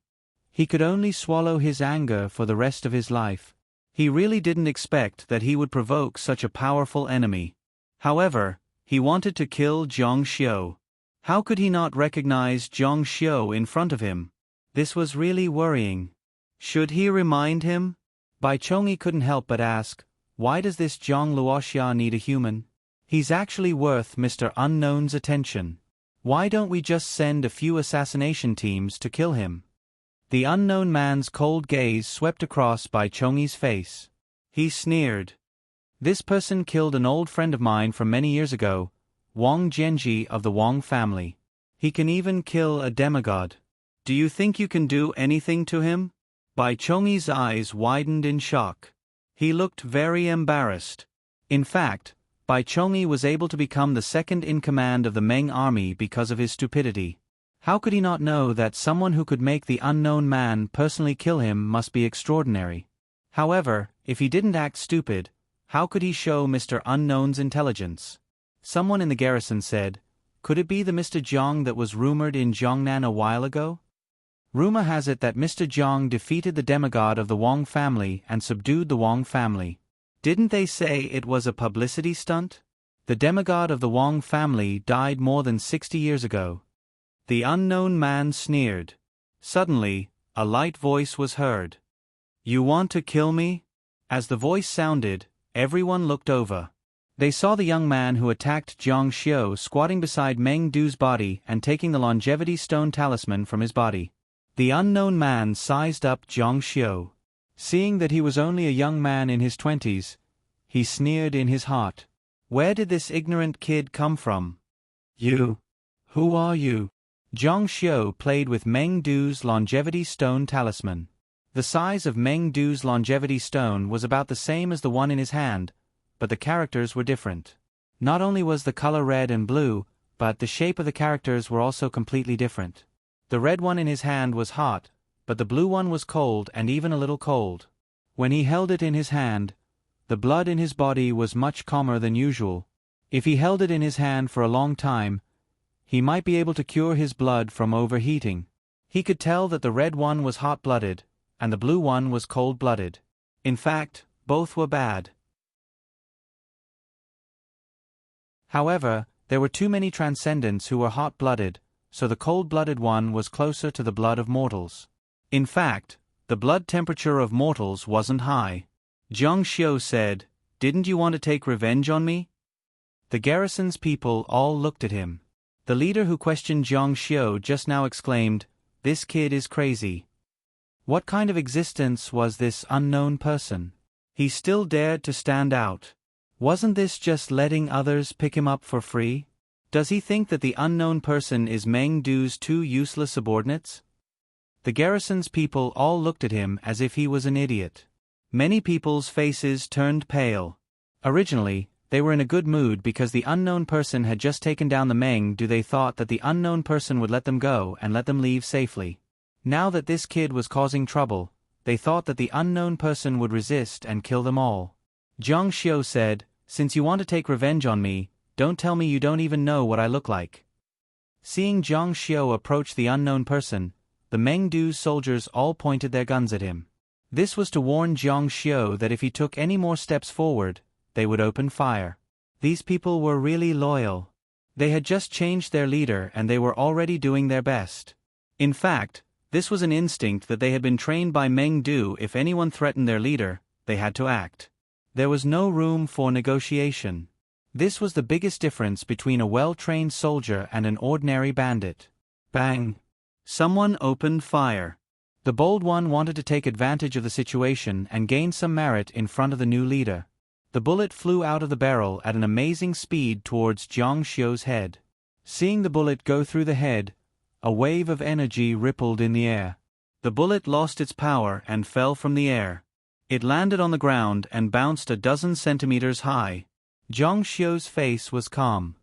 He could only swallow his anger for the rest of his life. He really didn't expect that he would provoke such a powerful enemy. However, he wanted to kill Zhang Xiu. How could he not recognize Zhang Xiu in front of him? This was really worrying. Should he remind him? Bai Chongyi couldn't help but ask, "Why does this Zhang Luoxia need a human? He's actually worth Mr. Unknown's attention. Why don't we just send a few assassination teams to kill him?" The unknown man's cold gaze swept across Bai Chongyi's face. He sneered. This person killed an old friend of mine from many years ago, Wang Jianji of the Wang family. He can even kill a demigod. Do you think you can do anything to him? Bai Chongyi's eyes widened in shock. He looked very embarrassed. In fact, Bai Chongyi was able to become the second in command of the Meng army because of his stupidity. How could he not know that someone who could make the unknown man personally kill him must be extraordinary? However, if he didn't act stupid, how could he show Mr. Unknown's intelligence? Someone in the garrison said, "Could it be the Mr. Jiang that was rumored in Jiangnan a while ago?" Rumor has it that Mr. Jiang defeated the demigod of the Wang family and subdued the Wang family. Didn't they say it was a publicity stunt? The demigod of the Wang family died more than 60 years ago. The unknown man sneered. Suddenly, a light voice was heard. "You want to kill me?" As the voice sounded, everyone looked over. They saw the young man who attacked Jiang Xiu squatting beside Meng Du's body and taking the longevity stone talisman from his body. The unknown man sized up Jiang Xiu. Seeing that he was only a young man in his 20s, he sneered in his heart. Where did this ignorant kid come from? "You. Who are you?" Jiang Xiu played with Meng Du's longevity stone talisman. The size of Meng Du's longevity stone was about the same as the one in his hand, but the characters were different. Not only was the color red and blue, but the shape of the characters were also completely different. The red one in his hand was hot, but the blue one was cold and even a little cold. When he held it in his hand, the blood in his body was much calmer than usual. If he held it in his hand for a long time, he might be able to cure his blood from overheating. He could tell that the red one was hot-blooded, and the blue one was cold-blooded. In fact, both were bad. However, there were too many transcendents who were hot-blooded, so the cold-blooded one was closer to the blood of mortals. In fact, the blood temperature of mortals wasn't high. Jiang Xiu said, "Didn't you want to take revenge on me?" The garrison's people all looked at him. The leader who questioned Jiang Xiu just now exclaimed, "This kid is crazy." What kind of existence was this unknown person? He still dared to stand out. Wasn't this just letting others pick him up for free? Does he think that the unknown person is Meng Du's two useless subordinates? The garrison's people all looked at him as if he was an idiot. Many people's faces turned pale. Originally, they were in a good mood because the unknown person had just taken down the Meng Du. They thought that the unknown person would let them go and let them leave safely. Now that this kid was causing trouble, they thought that the unknown person would resist and kill them all. Jiang Xiu said, "Since you want to take revenge on me, don't tell me you don't even know what I look like." Seeing Jiang Xiu approach the unknown person, the Meng Du's soldiers all pointed their guns at him. This was to warn Jiang Xiu that if he took any more steps forward, they would open fire. These people were really loyal. They had just changed their leader and they were already doing their best. In fact, this was an instinct that they had been trained by Meng Du. If anyone threatened their leader, they had to act. There was no room for negotiation. This was the biggest difference between a well-trained soldier and an ordinary bandit. Bang! Someone opened fire. The bold one wanted to take advantage of the situation and gain some merit in front of the new leader. The bullet flew out of the barrel at an amazing speed towards Jiang Xiu's head. Seeing the bullet go through the head, a wave of energy rippled in the air. The bullet lost its power and fell from the air. It landed on the ground and bounced a dozen centimeters high. Jiang Xiu's face was calm.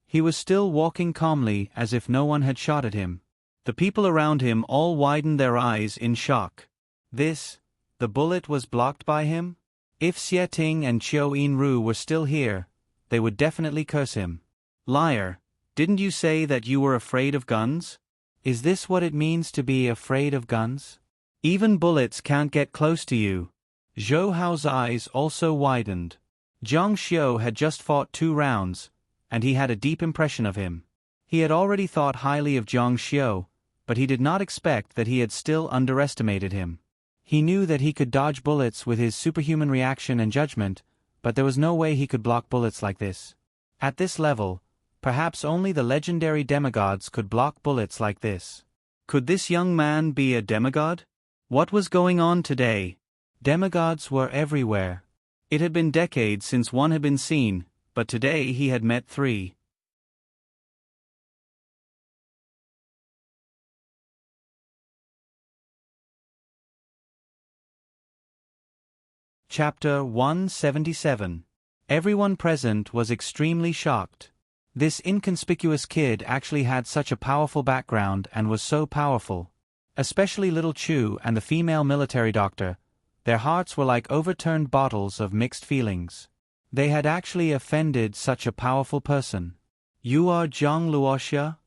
He was still walking calmly as if no one had shot at him. The people around him all widened their eyes in shock. The bullet was blocked by him? If Xie Ting and Qiu Yinru were still here, they would definitely curse him. Liar, didn't you say that you were afraid of guns? Is this what it means to be afraid of guns? Even bullets can't get close to you. Zhou Hao's eyes also widened. Jiang Xiu had just fought 2 rounds, and he had a deep impression of him. He had already thought highly of Jiang Xiu, but he did not expect that he had still underestimated him. He knew that he could dodge bullets with his superhuman reaction and judgment, but there was no way he could block bullets like this. At this level, perhaps only the legendary demigods could block bullets like this. Could this young man be a demigod? What was going on today? Demigods were everywhere. It had been decades since one had been seen, but today he had met three. Chapter 177. Everyone present was extremely shocked. This inconspicuous kid actually had such a powerful background and was so powerful. Especially little Chu and the female military doctor. Their hearts were like overturned bottles of mixed feelings. They had actually offended such a powerful person. "You are Zhang Luoxia?"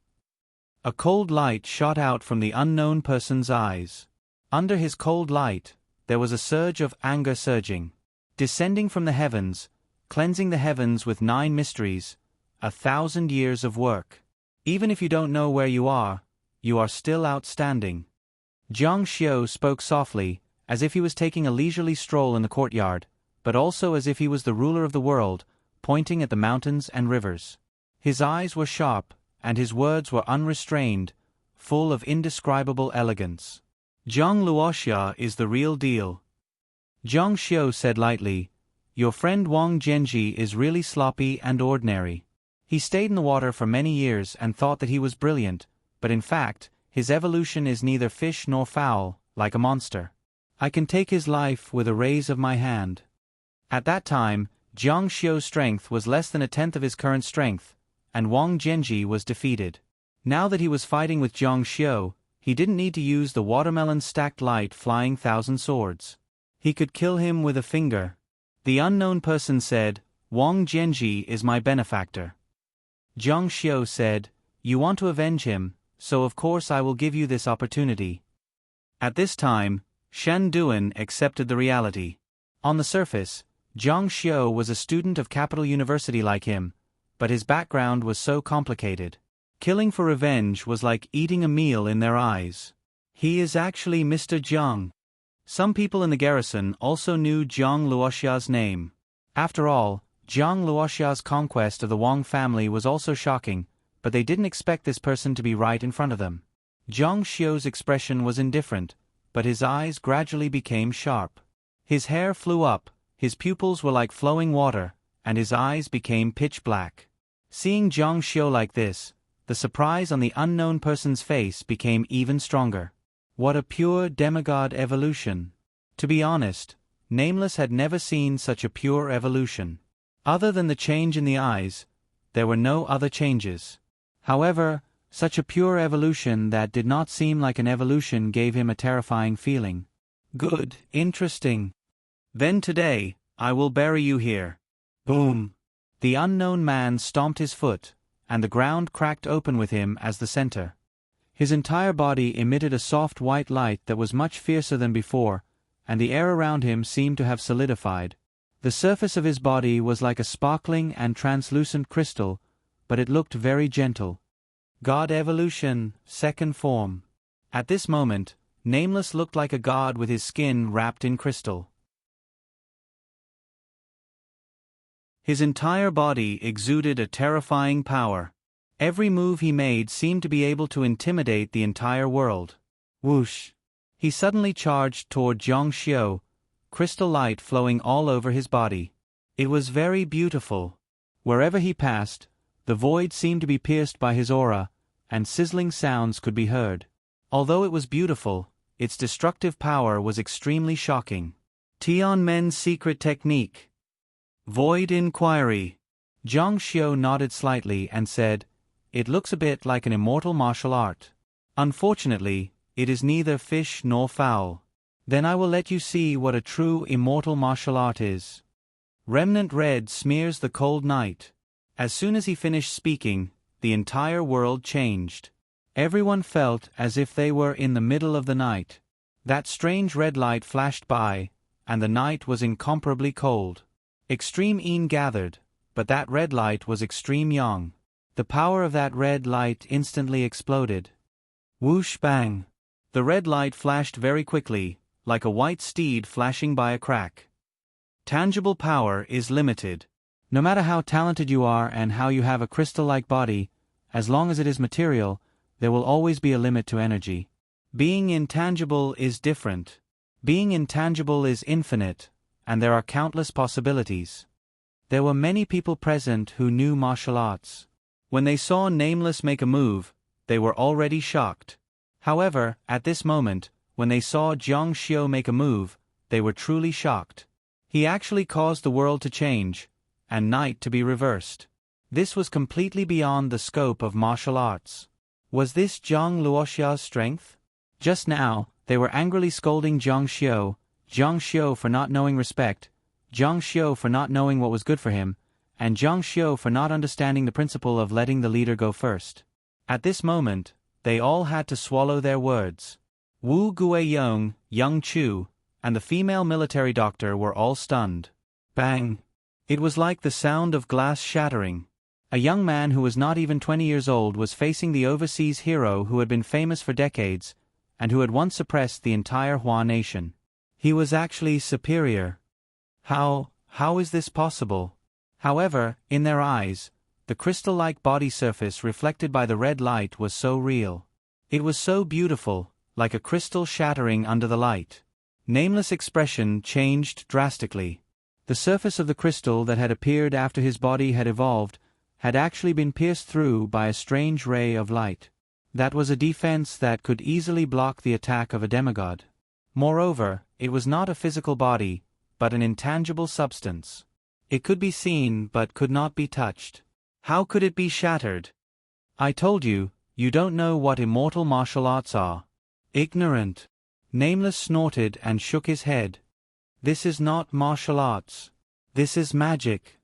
A cold light shot out from the unknown person's eyes. Under his cold light, there was a surge of anger surging. Descending from the heavens, cleansing the heavens with 9 mysteries, 1,000 years of work. Even if you don't know where you are still outstanding. Zhang Xiu spoke softly, as if he was taking a leisurely stroll in the courtyard, but also as if he was the ruler of the world, pointing at the mountains and rivers. His eyes were sharp, and his words were unrestrained, full of indescribable elegance. "Zhang Luoxia is the real deal." Zhang Xiu said lightly, "Your friend Wang Genji is really sloppy and ordinary. He stayed in the water for many years and thought that he was brilliant, but in fact, his evolution is neither fish nor fowl, like a monster. I can take his life with a raise of my hand." At that time, Zhang Xiu's strength was less than 1/10 of his current strength, and Wang Genji was defeated. Now that he was fighting with Zhang Xiu, he didn't need to use the watermelon-stacked light flying 1,000 swords. He could kill him with a finger. The unknown person said, "Wang Genji is my benefactor." Zhang Xiu said, "You want to avenge him, so of course I will give you this opportunity." At this time, Shen Duan accepted the reality. On the surface, Zhang Xiu was a student of Capital University like him, but his background was so complicated. Killing for revenge was like eating a meal in their eyes. "He is actually Mr. Zhang." Some people in the garrison also knew Zhang Luoxia's name. After all, Zhang Luoxia's conquest of the Wang family was also shocking, but they didn't expect this person to be right in front of them. Zhang Xiu's expression was indifferent, but his eyes gradually became sharp. His hair flew up, his pupils were like flowing water, and his eyes became pitch black. Seeing Zhang Xiu like this, the surprise on the unknown person's face became even stronger. What a pure demigod evolution! To be honest, Nameless had never seen such a pure evolution. Other than the change in the eyes, there were no other changes. However, such a pure evolution that did not seem like an evolution gave him a terrifying feeling. "Good, interesting. Then today, I will bury you here." Boom! The unknown man stomped his foot, and the ground cracked open with him as the center. His entire body emitted a soft white light that was much fiercer than before, and the air around him seemed to have solidified. The surface of his body was like a sparkling and translucent crystal, but it looked very gentle. God evolution, second form. At this moment, Nameless looked like a god with his skin wrapped in crystal. His entire body exuded a terrifying power. Every move he made seemed to be able to intimidate the entire world. Whoosh! He suddenly charged toward Zhang Xiu, crystal light flowing all over his body. It was very beautiful. Wherever he passed, the void seemed to be pierced by his aura, and sizzling sounds could be heard. Although it was beautiful, its destructive power was extremely shocking. Tianmen's secret technique. Void inquiry. Zhang Xiu nodded slightly and said, "It looks a bit like an immortal martial art. Unfortunately, it is neither fish nor fowl. Then I will let you see what a true immortal martial art is." Remnant red smears the cold night. As soon as he finished speaking, the entire world changed. Everyone felt as if they were in the middle of the night. That strange red light flashed by, and the night was incomparably cold. Extreme Yin gathered, but that red light was extreme Yang. The power of that red light instantly exploded. Whoosh bang! The red light flashed very quickly, like a white steed flashing by a crack. Tangible power is limited. No matter how talented you are and how you have a crystal-like body, as long as it is material, there will always be a limit to energy. Being intangible is different. Being intangible is infinite, and there are countless possibilities. There were many people present who knew martial arts. When they saw Nameless make a move, they were already shocked. However, at this moment, when they saw Jiang Xiu make a move, they were truly shocked. He actually caused the world to change, and night to be reversed. This was completely beyond the scope of martial arts. Was this Zhang Luoxia's strength? Just now, they were angrily scolding Jiang Xiu for not knowing respect, Jiang Xiu for not knowing what was good for him, and Jiang Xiu for not understanding the principle of letting the leader go first. At this moment, they all had to swallow their words. Wu Guiyong, Young Chu, and the female military doctor were all stunned. Bang! It was like the sound of glass shattering. A young man who was not even 20 years old was facing the overseas hero who had been famous for decades, and who had once suppressed the entire Hua nation. He was actually superior. How is this possible? However, in their eyes, the crystal-like body surface reflected by the red light was so real. It was so beautiful, like a crystal shattering under the light. Nameless' expression changed drastically. The surface of the crystal that had appeared after his body had evolved had actually been pierced through by a strange ray of light. That was a defense that could easily block the attack of a demigod. Moreover, it was not a physical body, but an intangible substance. It could be seen but could not be touched. How could it be shattered? I told you, you don't know what immortal martial arts are. Ignorant. Nameless snorted and shook his head. This is not martial arts. This is magic.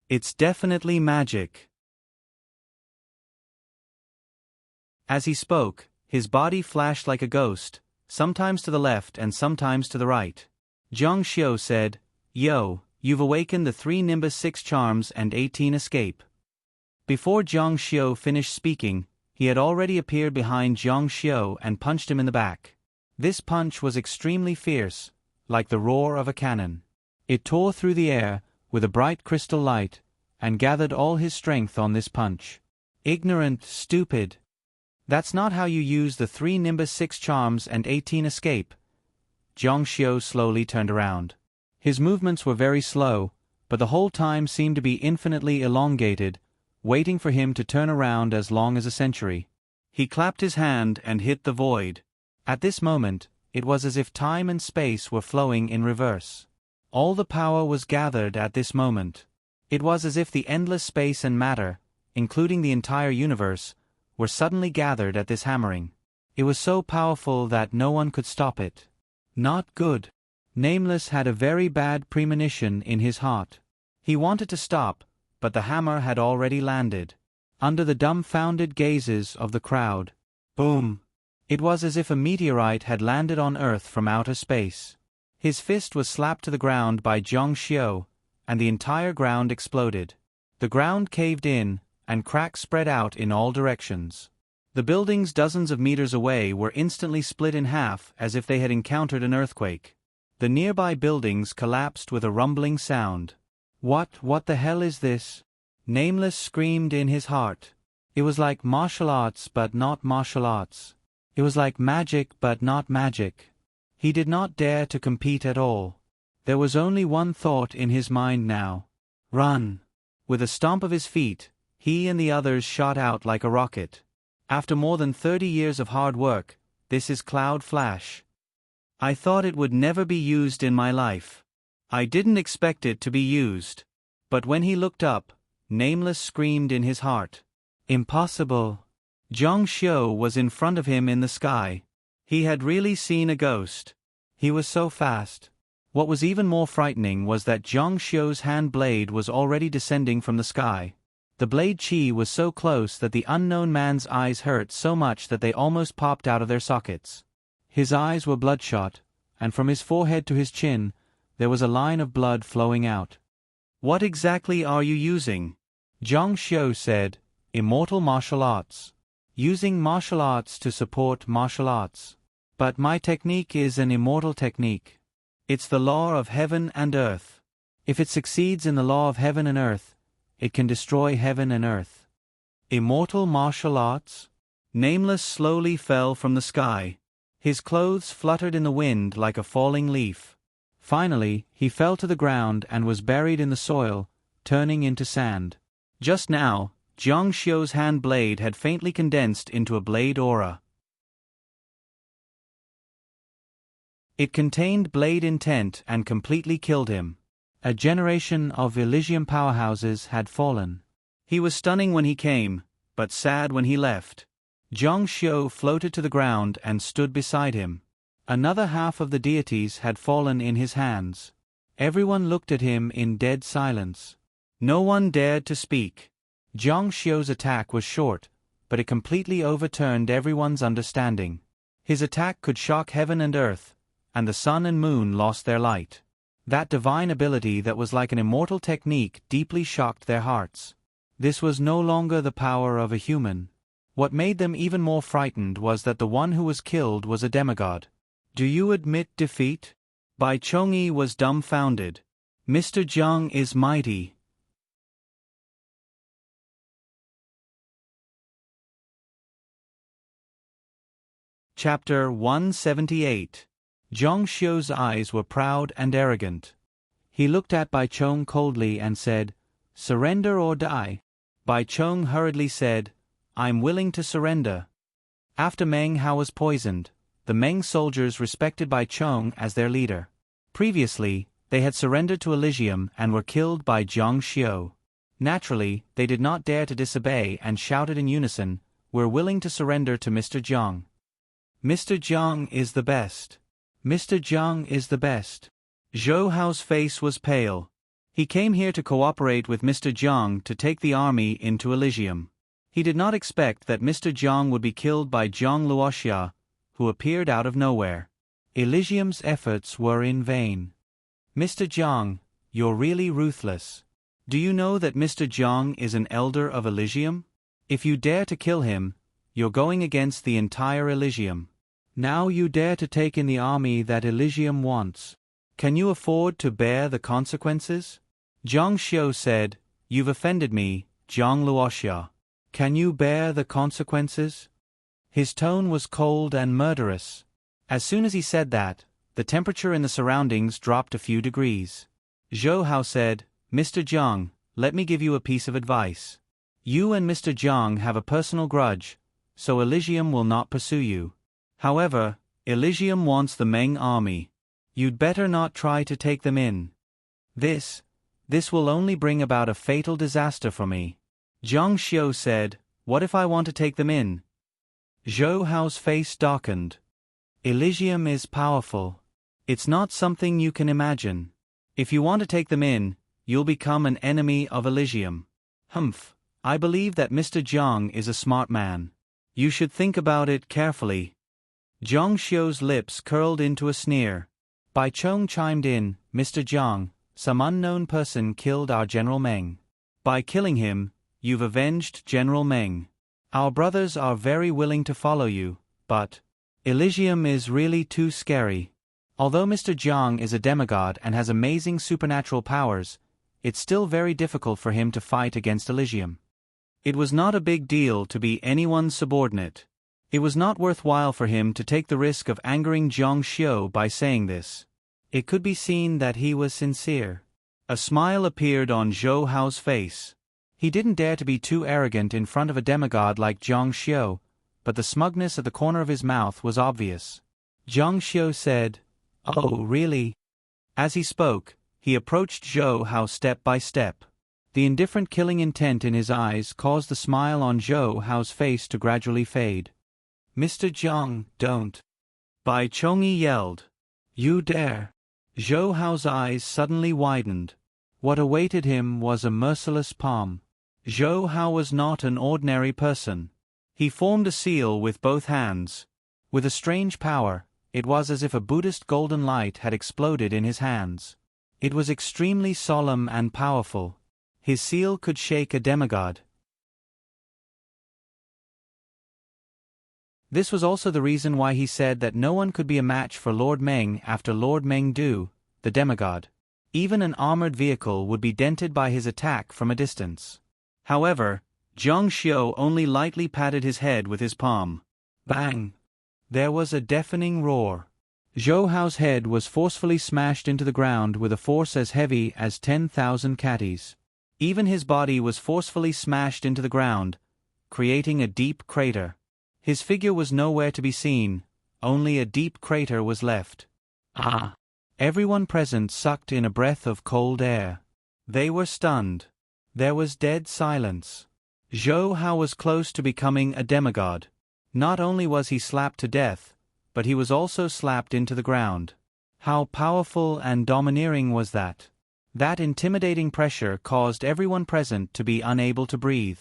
It's definitely magic. As he spoke, his body flashed like a ghost, sometimes to the left and sometimes to the right. Jiang Xiu said, "Yo, you've awakened the 3 Nimbus 6 charms and 18 escape." Before Jiang Xiu finished speaking, he had already appeared behind Jiang Xiu and punched him in the back. This punch was extremely fierce, like the roar of a cannon. It tore through the air, with a bright crystal light, and gathered all his strength on this punch. Ignorant, stupid. That's not how you use the 3 Nimbus 6 charms and 18 escape. Jiang Xiu slowly turned around. His movements were very slow, but the whole time seemed to be infinitely elongated, waiting for him to turn around as long as a century. He clapped his hand and hit the void. At this moment, it was as if time and space were flowing in reverse. All the power was gathered at this moment. It was as if the endless space and matter, including the entire universe, were suddenly gathered at this hammering. It was so powerful that no one could stop it. Not good. Nameless had a very bad premonition in his heart. He wanted to stop, but the hammer had already landed. Under the dumbfounded gazes of the crowd. Boom! It was as if a meteorite had landed on Earth from outer space. His fist was slapped to the ground by Jiang Xiu, and the entire ground exploded. The ground caved in, and cracks spread out in all directions. The buildings dozens of meters away were instantly split in half as if they had encountered an earthquake. The nearby buildings collapsed with a rumbling sound. What the hell is this? Nameless screamed in his heart. It was like martial arts but not martial arts. It was like magic but not magic. He did not dare to compete at all. There was only one thought in his mind now. Run! With a stomp of his feet, he and the others shot out like a rocket. After more than 30 years of hard work, this is Cloud Flash. I thought it would never be used in my life. I didn't expect it to be used. But when he looked up, Nameless screamed in his heart. Impossible. Jiang Xiu was in front of him in the sky. He had really seen a ghost. He was so fast. What was even more frightening was that Jiang Xiu's hand blade was already descending from the sky. The blade chi was so close that the unknown man's eyes hurt so much that they almost popped out of their sockets. His eyes were bloodshot, and from his forehead to his chin, there was a line of blood flowing out. What exactly are you using? Jiang Xiu said, Immortal martial arts. Using martial arts to support martial arts. But my technique is an immortal technique. It's the law of heaven and earth. If it succeeds in the law of heaven and earth, it can destroy heaven and earth. Immortal martial arts? Nameless slowly fell from the sky. His clothes fluttered in the wind like a falling leaf. Finally, he fell to the ground and was buried in the soil, turning into sand. Just now, Jiang Xiu's hand blade had faintly condensed into a blade aura. It contained blade intent and completely killed him. A generation of Elysium powerhouses had fallen. He was stunning when he came, but sad when he left. Jiang Xiu floated to the ground and stood beside him. Another half of the deities had fallen in his hands. Everyone looked at him in dead silence. No one dared to speak. Jiang Xiu's attack was short, but it completely overturned everyone's understanding. His attack could shock heaven and earth, and the sun and moon lost their light. That divine ability that was like an immortal technique deeply shocked their hearts. This was no longer the power of a human. What made them even more frightened was that the one who was killed was a demigod. Do you admit defeat? Bai Chongyi was dumbfounded. Mr. Jiang is mighty. Chapter 178. Jiang Xiu's eyes were proud and arrogant. He looked at Bai Chong coldly and said, "Surrender or die." Bai Chong hurriedly said, "I'm willing to surrender." After Meng Hao was poisoned, the Meng soldiers respected Bai Chong as their leader. Previously, they had surrendered to Elysium and were killed by Jiang Xiu. Naturally, they did not dare to disobey and shouted in unison, "We're willing to surrender to Mr. Jiang. Mr. Jiang is the best. Mr. Jiang is the best." Zhou Hao's face was pale. He came here to cooperate with Mr. Jiang to take the army into Elysium. He did not expect that Mr. Jiang would be killed by Zhang Luoxia, who appeared out of nowhere. Elysium's efforts were in vain. "Mr. Jiang, you're really ruthless. Do you know that Mr. Jiang is an elder of Elysium? If you dare to kill him, you're going against the entire Elysium. Now you dare to take in the army that Elysium wants. Can you afford to bear the consequences?" Jiang Xiu said, "You've offended me, Zhang Luoxia. Can you bear the consequences?" His tone was cold and murderous. As soon as he said that, the temperature in the surroundings dropped a few degrees. Zhou Hao said, "Mr. Jiang, let me give you a piece of advice. You and Mr. Jiang have a personal grudge, so Elysium will not pursue you. However, Elysium wants the Meng army. You'd better not try to take them in. This will only bring about a fatal disaster for me." Jiang Xiu said, "What if I want to take them in?" Zhou Hao's face darkened. "Elysium is powerful. It's not something you can imagine. If you want to take them in, you'll become an enemy of Elysium. Humph, I believe that Mr. Jiang is a smart man. You should think about it carefully." Jiang Xiu's lips curled into a sneer. Bai Chong chimed in, "Mr. Jiang, some unknown person killed our General Meng. By killing him, you've avenged General Meng. Our brothers are very willing to follow you, but Elysium is really too scary. Although Mr. Jiang is a demigod and has amazing supernatural powers, it's still very difficult for him to fight against Elysium." It was not a big deal to be anyone's subordinate. It was not worthwhile for him to take the risk of angering Jiang Xiu by saying this. It could be seen that he was sincere. A smile appeared on Zhou Hao's face. He didn't dare to be too arrogant in front of a demigod like Jiang Xiu, but the smugness at the corner of his mouth was obvious. Jiang Xiu said, "Oh, really?" As he spoke, he approached Zhou Hao step by step. The indifferent killing intent in his eyes caused the smile on Zhou Hao's face to gradually fade. "Mr. Jiang, don't." Bai Chongyi yelled. "You dare." Zhou Hao's eyes suddenly widened. What awaited him was a merciless palm. Zhou Hao was not an ordinary person. He formed a seal with both hands. With a strange power, it was as if a Buddhist golden light had exploded in his hands. It was extremely solemn and powerful. His seal could shake a demigod. This was also the reason why he said that no one could be a match for Lord Meng after Lord Meng Du, the demigod. Even an armored vehicle would be dented by his attack from a distance. However, Jiang Xiu only lightly patted his head with his palm. Bang! There was a deafening roar. Zhou Hao's head was forcefully smashed into the ground with a force as heavy as 10,000 catties. Even his body was forcefully smashed into the ground, creating a deep crater. His figure was nowhere to be seen, only a deep crater was left. Ah! Everyone present sucked in a breath of cold air. They were stunned. There was dead silence. Zhou Hao was close to becoming a demigod. Not only was he slapped to death, but he was also slapped into the ground. How powerful and domineering was that? That intimidating pressure caused everyone present to be unable to breathe.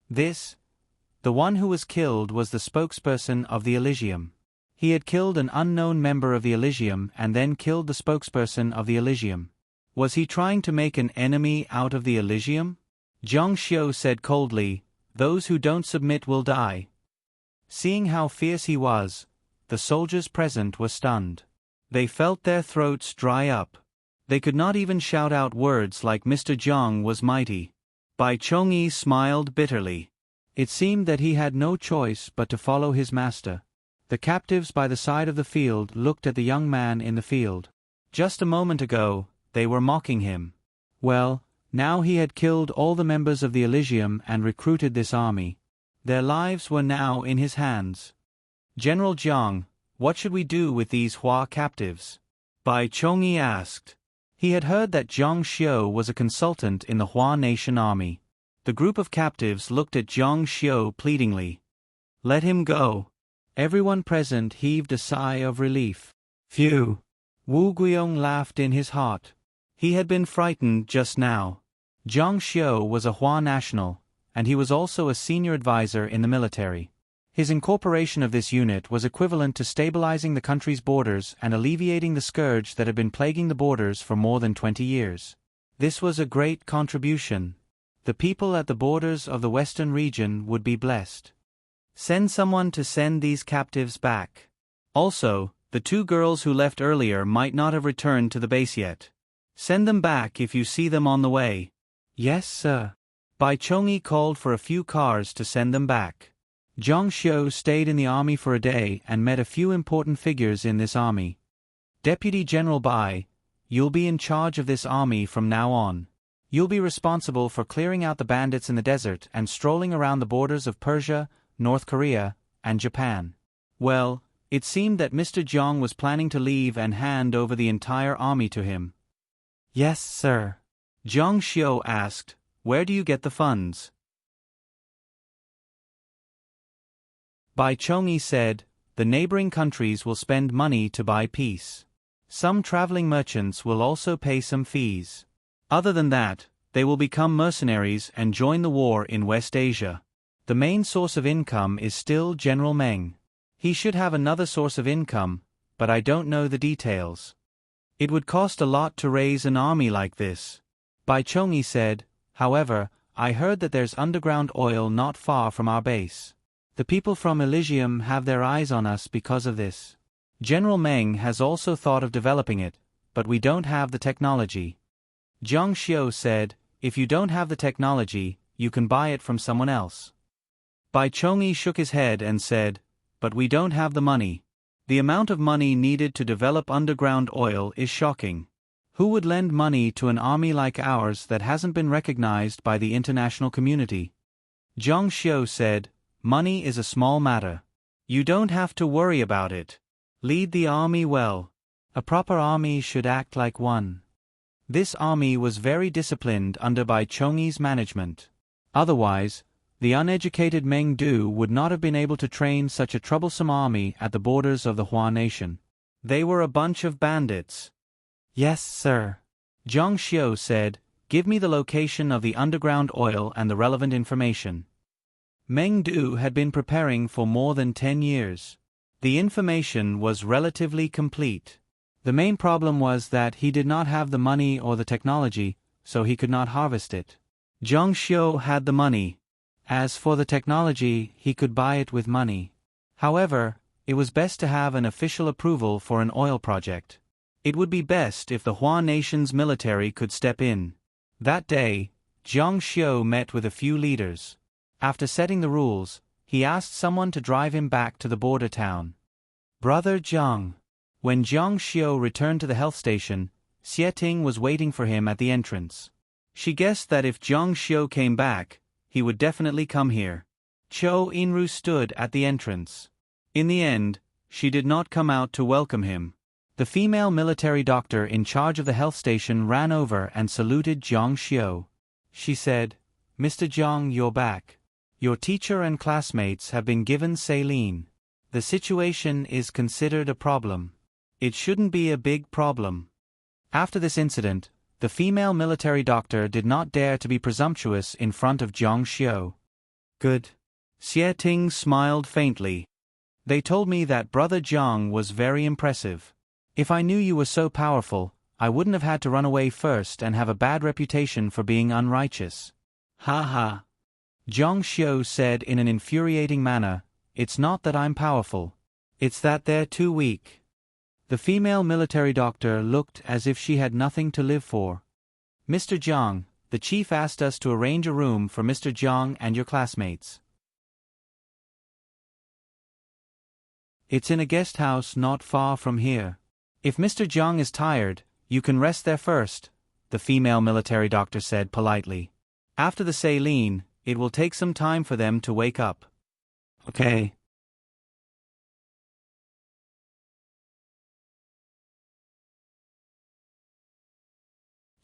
The one who was killed was the spokesperson of the Elysium. He had killed an unknown member of the Elysium and then killed the spokesperson of the Elysium. Was he trying to make an enemy out of the Elysium? Zhang Xiu said coldly, "Those who don't submit will die." Seeing how fierce he was, the soldiers present were stunned. They felt their throats dry up. They could not even shout out words like Mr. Jiang was mighty. Bai Chongyi smiled bitterly. It seemed that he had no choice but to follow his master. The captives by the side of the field looked at the young man in the field. Just a moment ago, they were mocking him. Well, now he had killed all the members of the Elysium and recruited this army. Their lives were now in his hands. "General Jiang, what should we do with these Hua captives?" Bai Chongyi asked. He had heard that Zhang Xiu was a consultant in the Hua Nation army. The group of captives looked at Zhang Xiu pleadingly. "Let him go." Everyone present heaved a sigh of relief. Phew! Wu Guiyong laughed in his heart. He had been frightened just now. Zhang Xiu was a Hua national, and he was also a senior advisor in the military. His incorporation of this unit was equivalent to stabilizing the country's borders and alleviating the scourge that had been plaguing the borders for more than 20 years. This was a great contribution. The people at the borders of the western region would be blessed. Send someone to send these captives back. Also, the 2 girls who left earlier might not have returned to the base yet. Send them back if you see them on the way. Yes, sir. Bai Chongyi called for a few cars to send them back. Zhang Xiu stayed in the army for a day and met a few important figures in this army. Deputy General Bai, you'll be in charge of this army from now on. You'll be responsible for clearing out the bandits in the desert and strolling around the borders of Persia, North Korea, and Japan. Well, it seemed that Mr. Jiang was planning to leave and hand over the entire army to him. Yes, sir. Zhang Xiu asked, "Where do you get the funds?" Bai Chongyi said, "The neighboring countries will spend money to buy peace. Some traveling merchants will also pay some fees. Other than that, they will become mercenaries and join the war in West Asia. The main source of income is still General Meng. He should have another source of income, but I don't know the details. It would cost a lot to raise an army like this." Bai Chongyi said, "However, I heard that there's underground oil not far from our base. The people from Elysium have their eyes on us because of this. General Meng has also thought of developing it, but we don't have the technology." Zhang Xiu said, "If you don't have the technology, you can buy it from someone else." Bai Chongyi shook his head and said, "But we don't have the money. The amount of money needed to develop underground oil is shocking. Who would lend money to an army like ours that hasn't been recognized by the international community?" Zhang Xiu said, "Money is a small matter. You don't have to worry about it. Lead the army well. A proper army should act like one." This army was very disciplined under Bai Chongyi's management. Otherwise, the uneducated Meng Du would not have been able to train such a troublesome army at the borders of the Hua nation. They were a bunch of bandits. Yes, sir. Zhang Xiu said, "Give me the location of the underground oil and the relevant information." Meng Du had been preparing for more than 10 years. The information was relatively complete. The main problem was that he did not have the money or the technology, so he could not harvest it. Zhang Xiu had the money. As for the technology, he could buy it with money. However, it was best to have an official approval for an oil project. It would be best if the Hua nation's military could step in. That day, Zhang Xiu met with a few leaders. After setting the rules, he asked someone to drive him back to the border town. "Brother Zhang, When Jiang Xiu returned to the health station, Xie Ting was waiting for him at the entrance. She guessed that if Jiang Xiu came back, he would definitely come here. Chou Inru stood at the entrance. In the end, she did not come out to welcome him. The female military doctor in charge of the health station ran over and saluted Jiang Xiu. She said, "Mr. Jiang, you're back. Your teacher and classmates have been given saline. The situation is considered a problem. It shouldn't be a big problem." After this incident, the female military doctor did not dare to be presumptuous in front of Jiang Xiu. "Good." Xie Ting smiled faintly. "They told me that Brother Jiang was very impressive. If I knew you were so powerful, I wouldn't have had to run away first and have a bad reputation for being unrighteous." "Ha ha." Jiang Xiu said in an infuriating manner, "It's not that I'm powerful. It's that they're too weak." The female military doctor looked as if she had nothing to live for. "Mr. Jiang, the chief asked us to arrange a room for Mr. Jiang and your classmates. It's in a guest house not far from here. If Mr. Jiang is tired, you can rest there first," the female military doctor said politely. "After the saline, it will take some time for them to wake up." "Okay."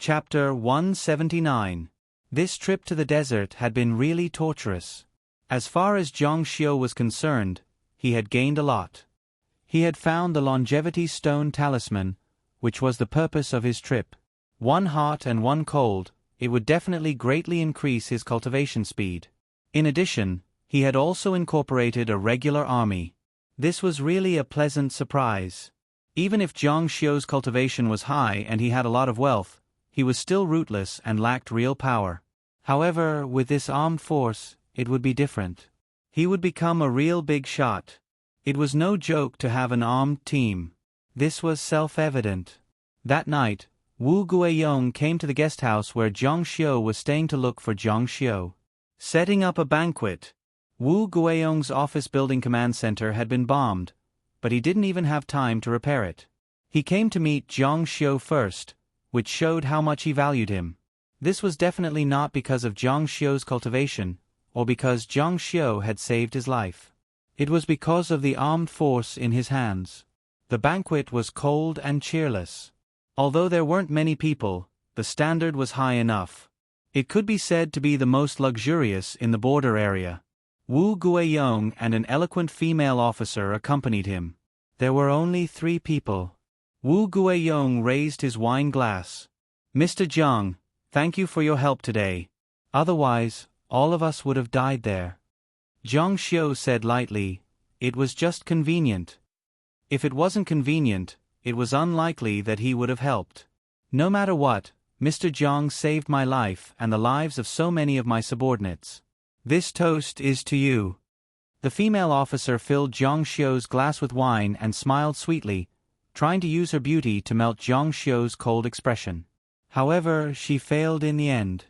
Chapter 179. This trip to the desert had been really torturous. As far as Jiang Xiu was concerned, he had gained a lot. He had found the longevity stone talisman, which was the purpose of his trip. One hot and one cold, it would definitely greatly increase his cultivation speed. In addition, he had also incorporated a regular army. This was really a pleasant surprise. Even if Jiang Xiu's cultivation was high and he had a lot of wealth, he was still rootless and lacked real power. However, with this armed force, it would be different. He would become a real big shot. It was no joke to have an armed team. This was self-evident. That night, Wu Guiyong came to the guest house where Jiang Xiu was staying to look for Jiang Xiu. Setting up a banquet. Wu Guiyong's office building command center had been bombed, but he didn't even have time to repair it. He came to meet Jiang Xiu first, which showed how much he valued him. This was definitely not because of Jiang Xiu's cultivation, or because Jiang Xiu had saved his life. It was because of the armed force in his hands. The banquet was cold and cheerless. Although there weren't many people, the standard was high enough. It could be said to be the most luxurious in the border area. Wu Guiyong and an eloquent female officer accompanied him. There were only 3 people. Wu Guiyong raised his wine glass. "Mr. Jiang, thank you for your help today. Otherwise, all of us would have died there." Jiang Xiu said lightly, "It was just convenient." If it wasn't convenient, it was unlikely that he would have helped. "No matter what, Mr. Jiang saved my life and the lives of so many of my subordinates. This toast is to you." The female officer filled Jiang Xiu's glass with wine and smiled sweetly, trying to use her beauty to melt Jiang Xiu's cold expression. However, she failed in the end.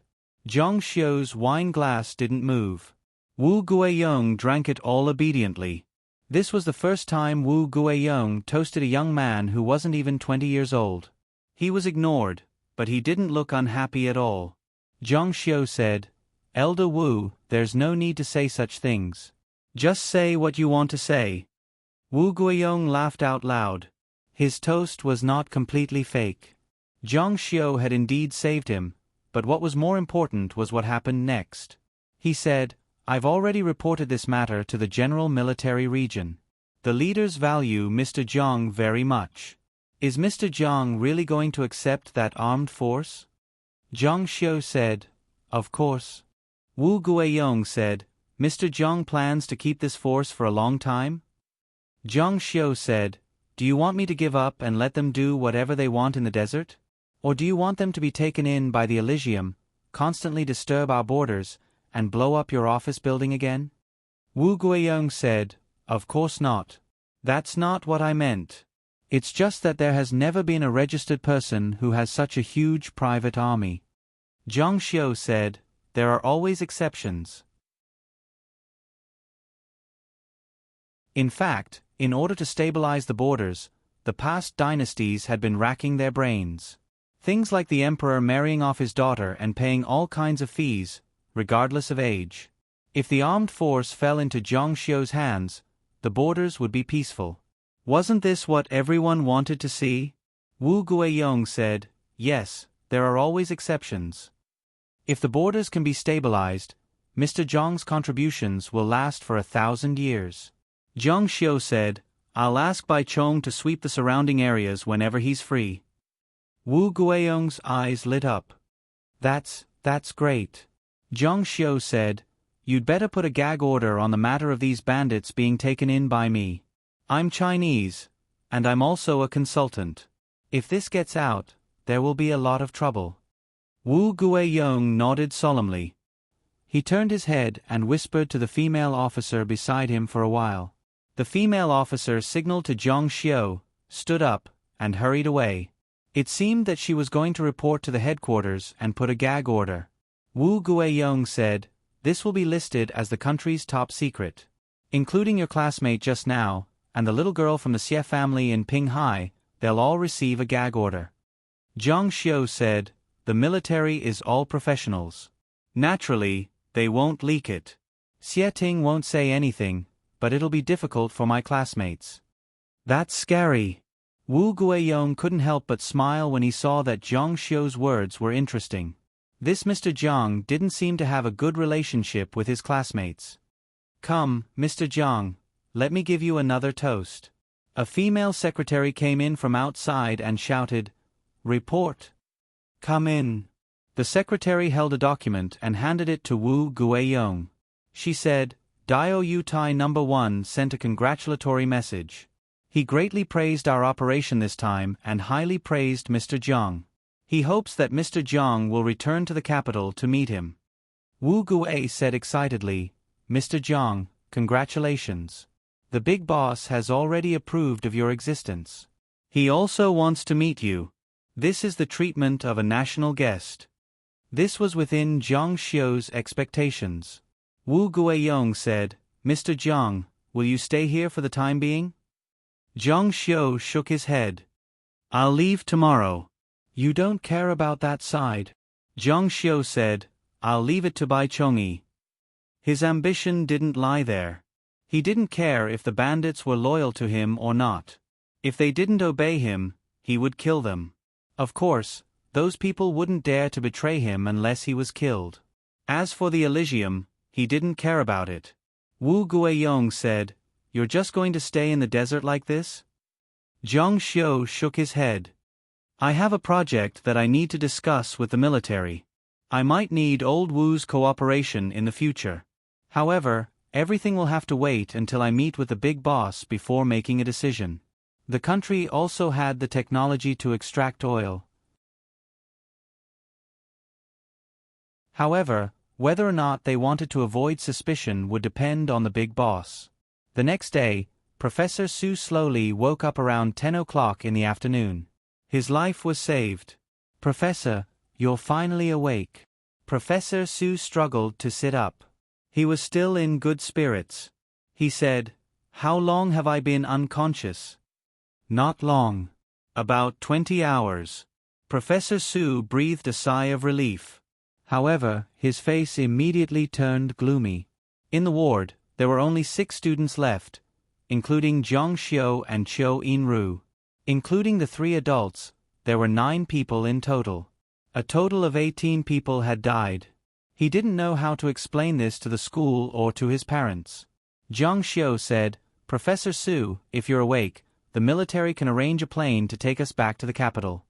Jiang Xiu's wine glass didn't move. Wu Guiyong drank it all obediently. This was the first time Wu Guiyong toasted a young man who wasn't even 20 years old. He was ignored, but he didn't look unhappy at all. Jiang Xiu said, "Elder Wu, there's no need to say such things. Just say what you want to say." Wu Guiyong laughed out loud. His toast was not completely fake. Jiang Xiu had indeed saved him, but what was more important was what happened next. He said, "I've already reported this matter to the General Military Region. The leaders value Mr. Jiang very much. Is Mr. Jiang really going to accept that armed force?" Jiang Xiu said, "Of course." Wu Guiyong said, "Mr. Jiang plans to keep this force for a long time?" Jiang Xiu said, "Do you want me to give up and let them do whatever they want in the desert? Or do you want them to be taken in by the Elysium, constantly disturb our borders, and blow up your office building again?" Wu Guiyong said, "Of course not. That's not what I meant. It's just that there has never been a registered person who has such a huge private army." Jiang Xiu said, "There are always exceptions. In fact, in order to stabilize the borders, the past dynasties had been racking their brains. Things like the emperor marrying off his daughter and paying all kinds of fees, regardless of age. If the armed force fell into Zhang Xiu's hands, the borders would be peaceful. Wasn't this what everyone wanted to see? Wu Guiyong said, yes, there are always exceptions. If the borders can be stabilized, Mr. Zhang's contributions will last for 1,000 years. Zhang Xiu said, I'll ask Bai Chong to sweep the surrounding areas whenever he's free. Wu Guiyong's eyes lit up. That's great. Zhang Xiu said, you'd better put a gag order on the matter of these bandits being taken in by me. I'm Chinese, and I'm also a consultant. If this gets out, there will be a lot of trouble. Wu Guiyong nodded solemnly. He turned his head and whispered to the female officer beside him for a while. The female officer signaled to Zhang Xiu, stood up, and hurried away. It seemed that she was going to report to the headquarters and put a gag order. Wu Guiyong said, this will be listed as the country's top secret. Including your classmate just now, and the little girl from the Xie family in Pinghai, they'll all receive a gag order. Zhang Xiu said, the military is all professionals. Naturally, they won't leak it. Xie Ting won't say anything, but it'll be difficult for my classmates. That's scary. Wu Guiyong couldn't help but smile when he saw that Zhang Xiu's words were interesting. This Mr. Zhang didn't seem to have a good relationship with his classmates. Come, Mr. Zhang, let me give you another toast. A female secretary came in from outside and shouted, report. Come in. The secretary held a document and handed it to Wu Guiyong. She said, Dio Yutai No. 1 sent a congratulatory message. He greatly praised our operation this time and highly praised Mr. Zhang. He hopes that Mr. Zhang will return to the capital to meet him. Wu Guiyong said excitedly, Mr. Zhang, congratulations. The big boss has already approved of your existence. He also wants to meet you. This is the treatment of a national guest. This was within Zhang Xiu's expectations. Wu Guiyong said, Mr. Zhang, will you stay here for the time being? Zhang Xiu shook his head. I'll leave tomorrow. You don't care about that side. Zhang Xiu said, I'll leave it to Bai Chongyi. His ambition didn't lie there. He didn't care if the bandits were loyal to him or not. If they didn't obey him, he would kill them. Of course, those people wouldn't dare to betray him unless he was killed. As for the Elysium, he didn't care about it. Wu Guiyong said, You're just going to stay in the desert like this? Zhang Xiu shook his head. I have a project that I need to discuss with the military. I might need old Wu's cooperation in the future. However, everything will have to wait until I meet with the big boss before making a decision. The country also had the technology to extract oil. However, whether or not they wanted to avoid suspicion would depend on the big boss. The next day, Professor Su slowly woke up around 10 o'clock in the afternoon. His life was saved. Professor, you're finally awake. Professor Su struggled to sit up. He was still in good spirits. He said, How long have I been unconscious? Not long. About 20 hours. Professor Su breathed a sigh of relief. However, his face immediately turned gloomy. In the ward, there were only 6 students left, including Zhang Xiu and Qiu Yinru. Including the 3 adults, there were 9 people in total. A total of 18 people had died. He didn't know how to explain this to the school or to his parents. Zhang Xiu said, Professor Su, if you're awake, the military can arrange a plane to take us back to the capital.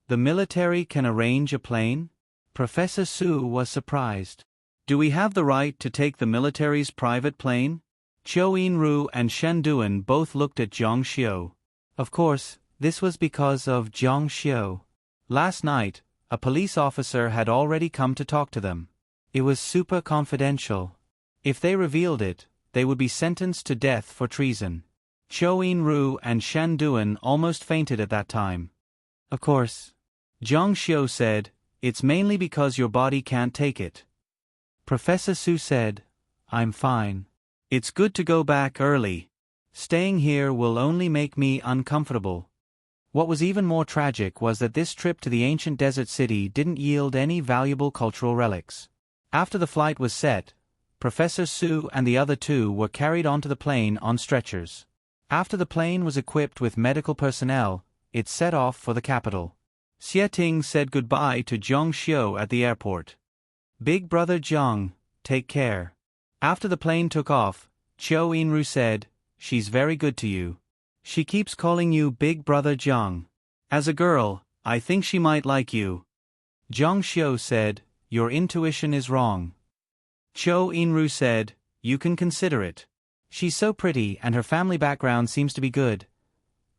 The military can arrange a plane? Professor Su was surprised. Do we have the right to take the military's private plane? Qiu Yinru and Shen Duan both looked at Zhang Xiu. Of course, this was because of Zhang Xiu. Last night, a police officer had already come to talk to them. It was super confidential. If they revealed it, they would be sentenced to death for treason. Qiu Yinru and Shen Duan almost fainted at that time. Of course. Zhang Xiu said, It's mainly because your body can't take it. Professor Su said, I'm fine. It's good to go back early. Staying here will only make me uncomfortable. What was even more tragic was that this trip to the ancient desert city didn't yield any valuable cultural relics. After the flight was set, Professor Su and the other two were carried onto the plane on stretchers. After the plane was equipped with medical personnel, it set off for the capital. Xie Ting said goodbye to Zhang Xiu at the airport. Big brother Zhang, take care. After the plane took off, Qiu Yinru said, she's very good to you. She keeps calling you Big brother Zhang. As a girl, I think she might like you. Zhang Xiu said, your intuition is wrong. Qiu Yinru said, you can consider it. She's so pretty and her family background seems to be good.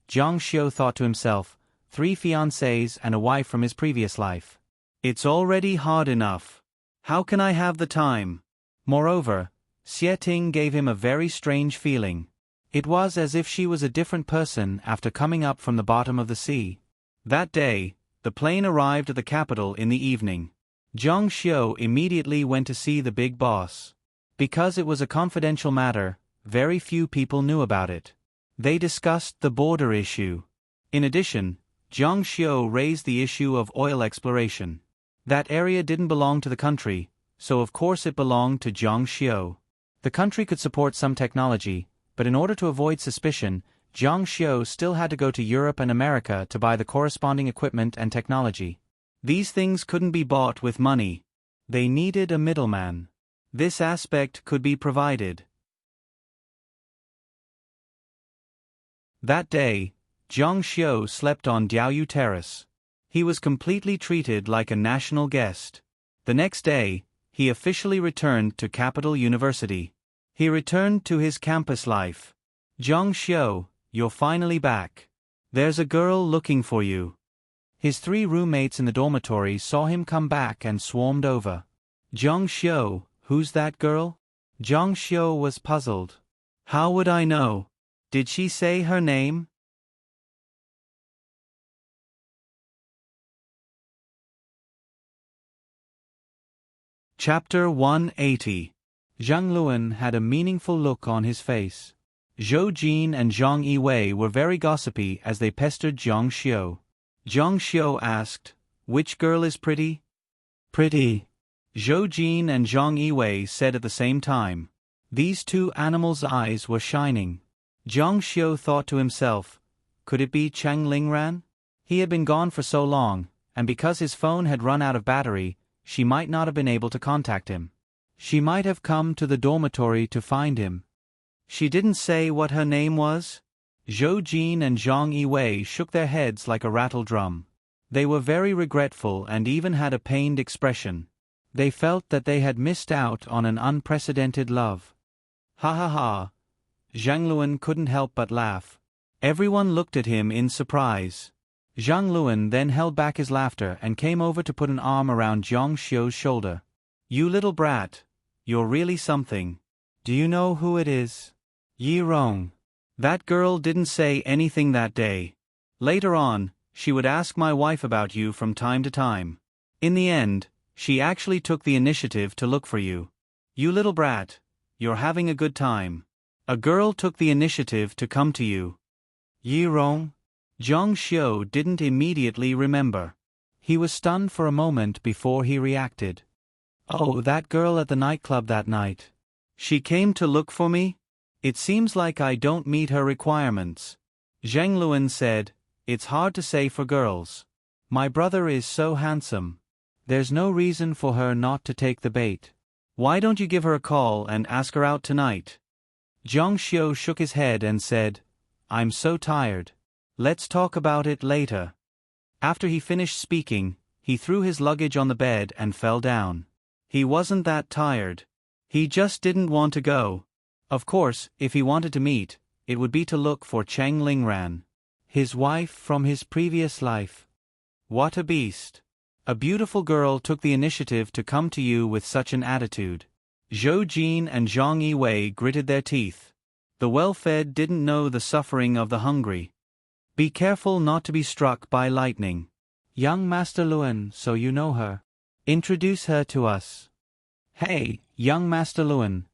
Zhang Xiu thought to himself, 3 fiancées and a wife from his previous life. It's already hard enough. How can I have the time? Moreover, Xie Ting gave him a very strange feeling. It was as if she was a different person after coming up from the bottom of the sea. That day, the plane arrived at the capital in the evening. Zhang Xiu immediately went to see the big boss. Because it was a confidential matter, very few people knew about it. They discussed the border issue. In addition, Zhang Xiu raised the issue of oil exploration. That area didn't belong to the country, so of course it belonged to Zhang Xiu. The country could support some technology, but in order to avoid suspicion, Zhang Xiu still had to go to Europe and America to buy the corresponding equipment and technology. These things couldn't be bought with money. They needed a middleman. This aspect could be provided. That day, Zhang Xiu slept on Diaoyu Terrace. He was completely treated like a national guest. The next day, he officially returned to Capital University. He returned to his campus life. Zhang Xiu, you're finally back. There's a girl looking for you. His 3 roommates in the dormitory saw him come back and swarmed over. Zhang Xiu, who's that girl? Zhang Xiu was puzzled. How would I know? Did she say her name? Chapter 180. Zhang Luan had a meaningful look on his face. Zhou Jin and Zhang Yiwei were very gossipy as they pestered Zhang Xiu. Zhang Xiu asked, which girl is pretty? Pretty. Zhou Jin and Zhang Yiwei said at the same time. These 2 animals' eyes were shining. Zhang Xiu thought to himself, could it be Cheng Lingran? He had been gone for so long, and because his phone had run out of battery, she might not have been able to contact him. She might have come to the dormitory to find him. She didn't say what her name was? Zhou Jin and Zhang Yiwei shook their heads like a rattle drum. They were very regretful and even had a pained expression. They felt that they had missed out on an unprecedented love. Ha ha ha. Zhang Luan couldn't help but laugh. Everyone looked at him in surprise. Zhang Luan then held back his laughter and came over to put an arm around Zhang Xiu's shoulder. You little brat. You're really something. Do you know who it is? Yi Rong. That girl didn't say anything that day. Later on, she would ask my wife about you from time to time. In the end, she actually took the initiative to look for you. You little brat. You're having a good time. A girl took the initiative to come to you. Yi Rong? Zhang Xiu didn't immediately remember. He was stunned for a moment before he reacted. Oh, that girl at the nightclub that night. She came to look for me? It seems like I don't meet her requirements. Zhang Luan said, it's hard to say for girls. My brother is so handsome. There's no reason for her not to take the bait. Why don't you give her a call and ask her out tonight? Zhang Xiu shook his head and said, I'm so tired. Let's talk about it later. After he finished speaking, he threw his luggage on the bed and fell down. He wasn't that tired. He just didn't want to go. Of course, if he wanted to meet, it would be to look for Cheng Lingran, his wife from his previous life. What a beast. A beautiful girl took the initiative to come to you with such an attitude. Zhou Jin and Zhang Yiwei gritted their teeth. The well-fed didn't know the suffering of the hungry. Be careful not to be struck by lightning. Young Master Luan, so you know her. Introduce her to us. Hey, young Master Luan.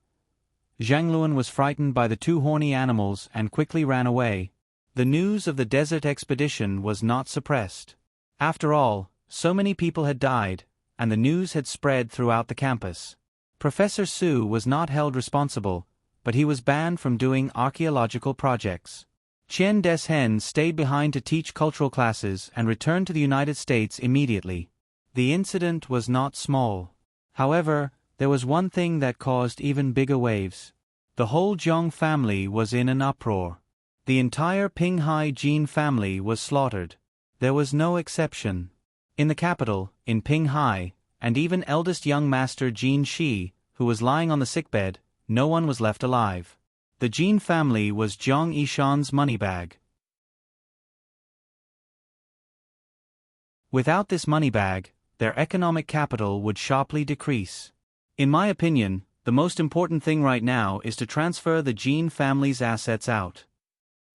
Zhang Luan was frightened by the two horny animals and quickly ran away. The news of the desert expedition was not suppressed. After all, so many people had died, and the news had spread throughout the campus. Professor Su was not held responsible, but he was banned from doing archaeological projects. Qian Deshen stayed behind to teach cultural classes and returned to the United States immediately. The incident was not small. However, there was one thing that caused even bigger waves. The whole Zhang family was in an uproar. The entire Pinghai Jin family was slaughtered. There was no exception. In the capital, in Pinghai, and even eldest young master Jin Shi, who was lying on the sickbed, no one was left alive. The Jin family was Zhang Yishan's money bag. Without this money bag, their economic capital would sharply decrease. In my opinion, the most important thing right now is to transfer the Jin family's assets out.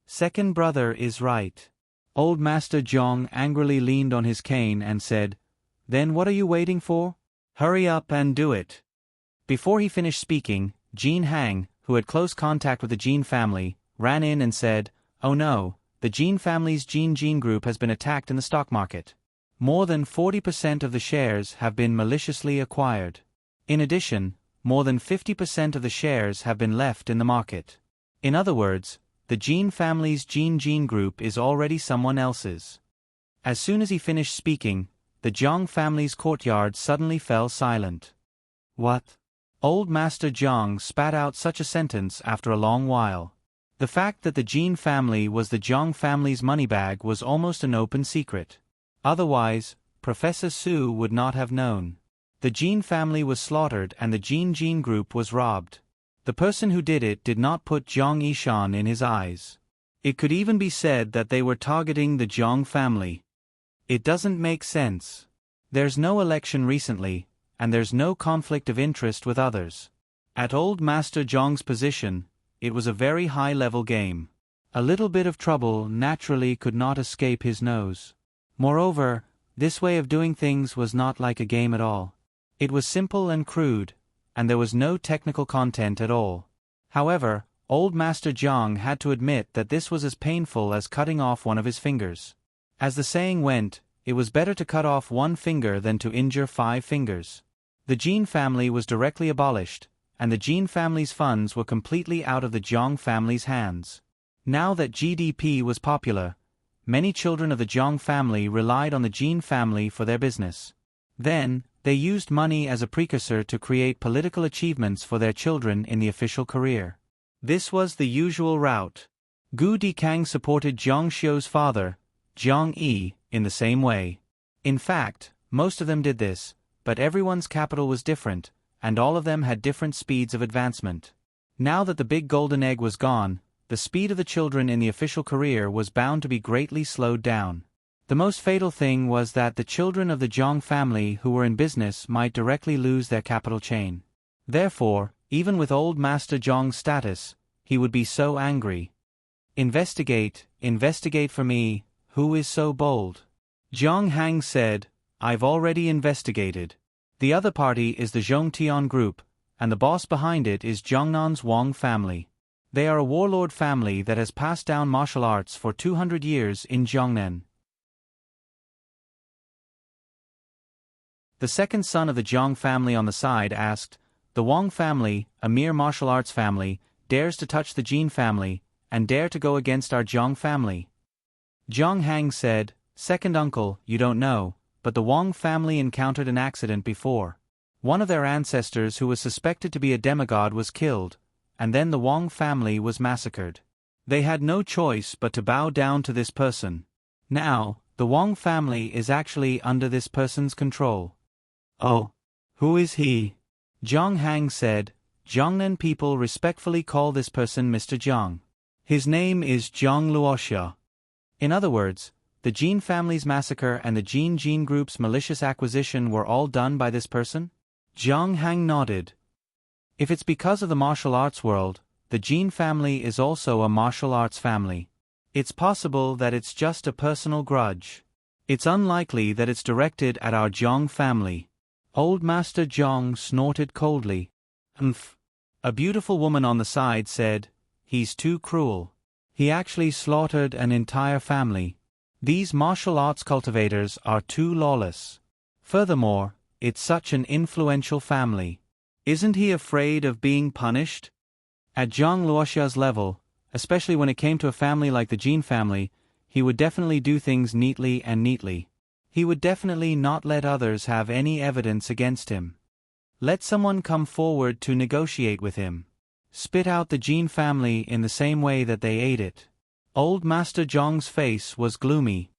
Second brother is right. Old Master Zhang angrily leaned on his cane and said, "Then what are you waiting for? Hurry up and do it." Before he finished speaking, Jin Hang, who had close contact with the Jin family, ran in and said, "Oh no, the Jin family's Jin group has been attacked in the stock market. More than 40% of the shares have been maliciously acquired. In addition, more than 50% of the shares have been left in the market. In other words, the Jin family's Jin group is already someone else's." As soon as he finished speaking, the Zhang family's courtyard suddenly fell silent. What? Old Master Zhang spat out such a sentence after a long while. The fact that the Jin family was the Zhang family's money bag was almost an open secret. Otherwise, Professor Su would not have known. The Jin family was slaughtered and the Jin group was robbed. The person who did it did not put Zhang Yishan in his eyes. It could even be said that they were targeting the Zhang family. It doesn't make sense. There's no election recently, and there's no conflict of interest with others. At Old Master Zhang's position, it was a very high-level game. A little bit of trouble naturally could not escape his nose. Moreover, this way of doing things was not like a game at all. It was simple and crude, and there was no technical content at all. However, Old Master Zhang had to admit that this was as painful as cutting off one of his fingers. As the saying went, it was better to cut off one finger than to injure 5 fingers. The Jin family was directly abolished, and the Jin family's funds were completely out of the Zhang family's hands. Now that GDP was popular, many children of the Zhang family relied on the Jin family for their business. Then, they used money as a precursor to create political achievements for their children in the official career. This was the usual route. Gu Dikang supported Zhang Xiu's father, Zhang Yi, in the same way. In fact, most of them did this, but everyone's capital was different, and all of them had different speeds of advancement. Now that the big golden egg was gone, the speed of the children in the official career was bound to be greatly slowed down. The most fatal thing was that the children of the Zhang family who were in business might directly lose their capital chain. Therefore, even with Old Master Zhang's status, he would be so angry. Investigate for me, who is so bold?" Zhang Hang said, "I've already investigated. The other party is the Zhongtian group, and the boss behind it is Jiangnan's Wang family. They are a warlord family that has passed down martial arts for 200 years in Jiangnan." The second son of the Zhang family on the side asked, "The Wang family, a mere martial arts family, dares to touch the Jin family, and dare to go against our Zhang family?" Zhang Hang said, "Second uncle, you don't know, but the Wang family encountered an accident before. One of their ancestors who was suspected to be a demigod was killed, and then the Wang family was massacred. They had no choice but to bow down to this person. Now, the Wang family is actually under this person's control." "Oh, who is he?" Zhang Hang said, "Jiangnan people respectfully call this person Mr. Zhang. His name is Zhang Luoxia." In other words, the Jin family's massacre and the Jin group's malicious acquisition were all done by this person? Zhang Hang nodded. If it's because of the martial arts world, the Jin family is also a martial arts family. It's possible that it's just a personal grudge. It's unlikely that it's directed at our Zhang family. Old Master Zhang snorted coldly. "Umph. A beautiful woman on the side said, "He's too cruel. He actually slaughtered an entire family. These martial arts cultivators are too lawless. Furthermore, it's such an influential family. Isn't he afraid of being punished?" At Zhang Luoxia's level, especially when it came to a family like the Jin family, he would definitely do things neatly. He would definitely not let others have any evidence against him. Let someone come forward to negotiate with him. Spit out the Jin family in the same way that they ate it. Old Master Zhang's face was gloomy.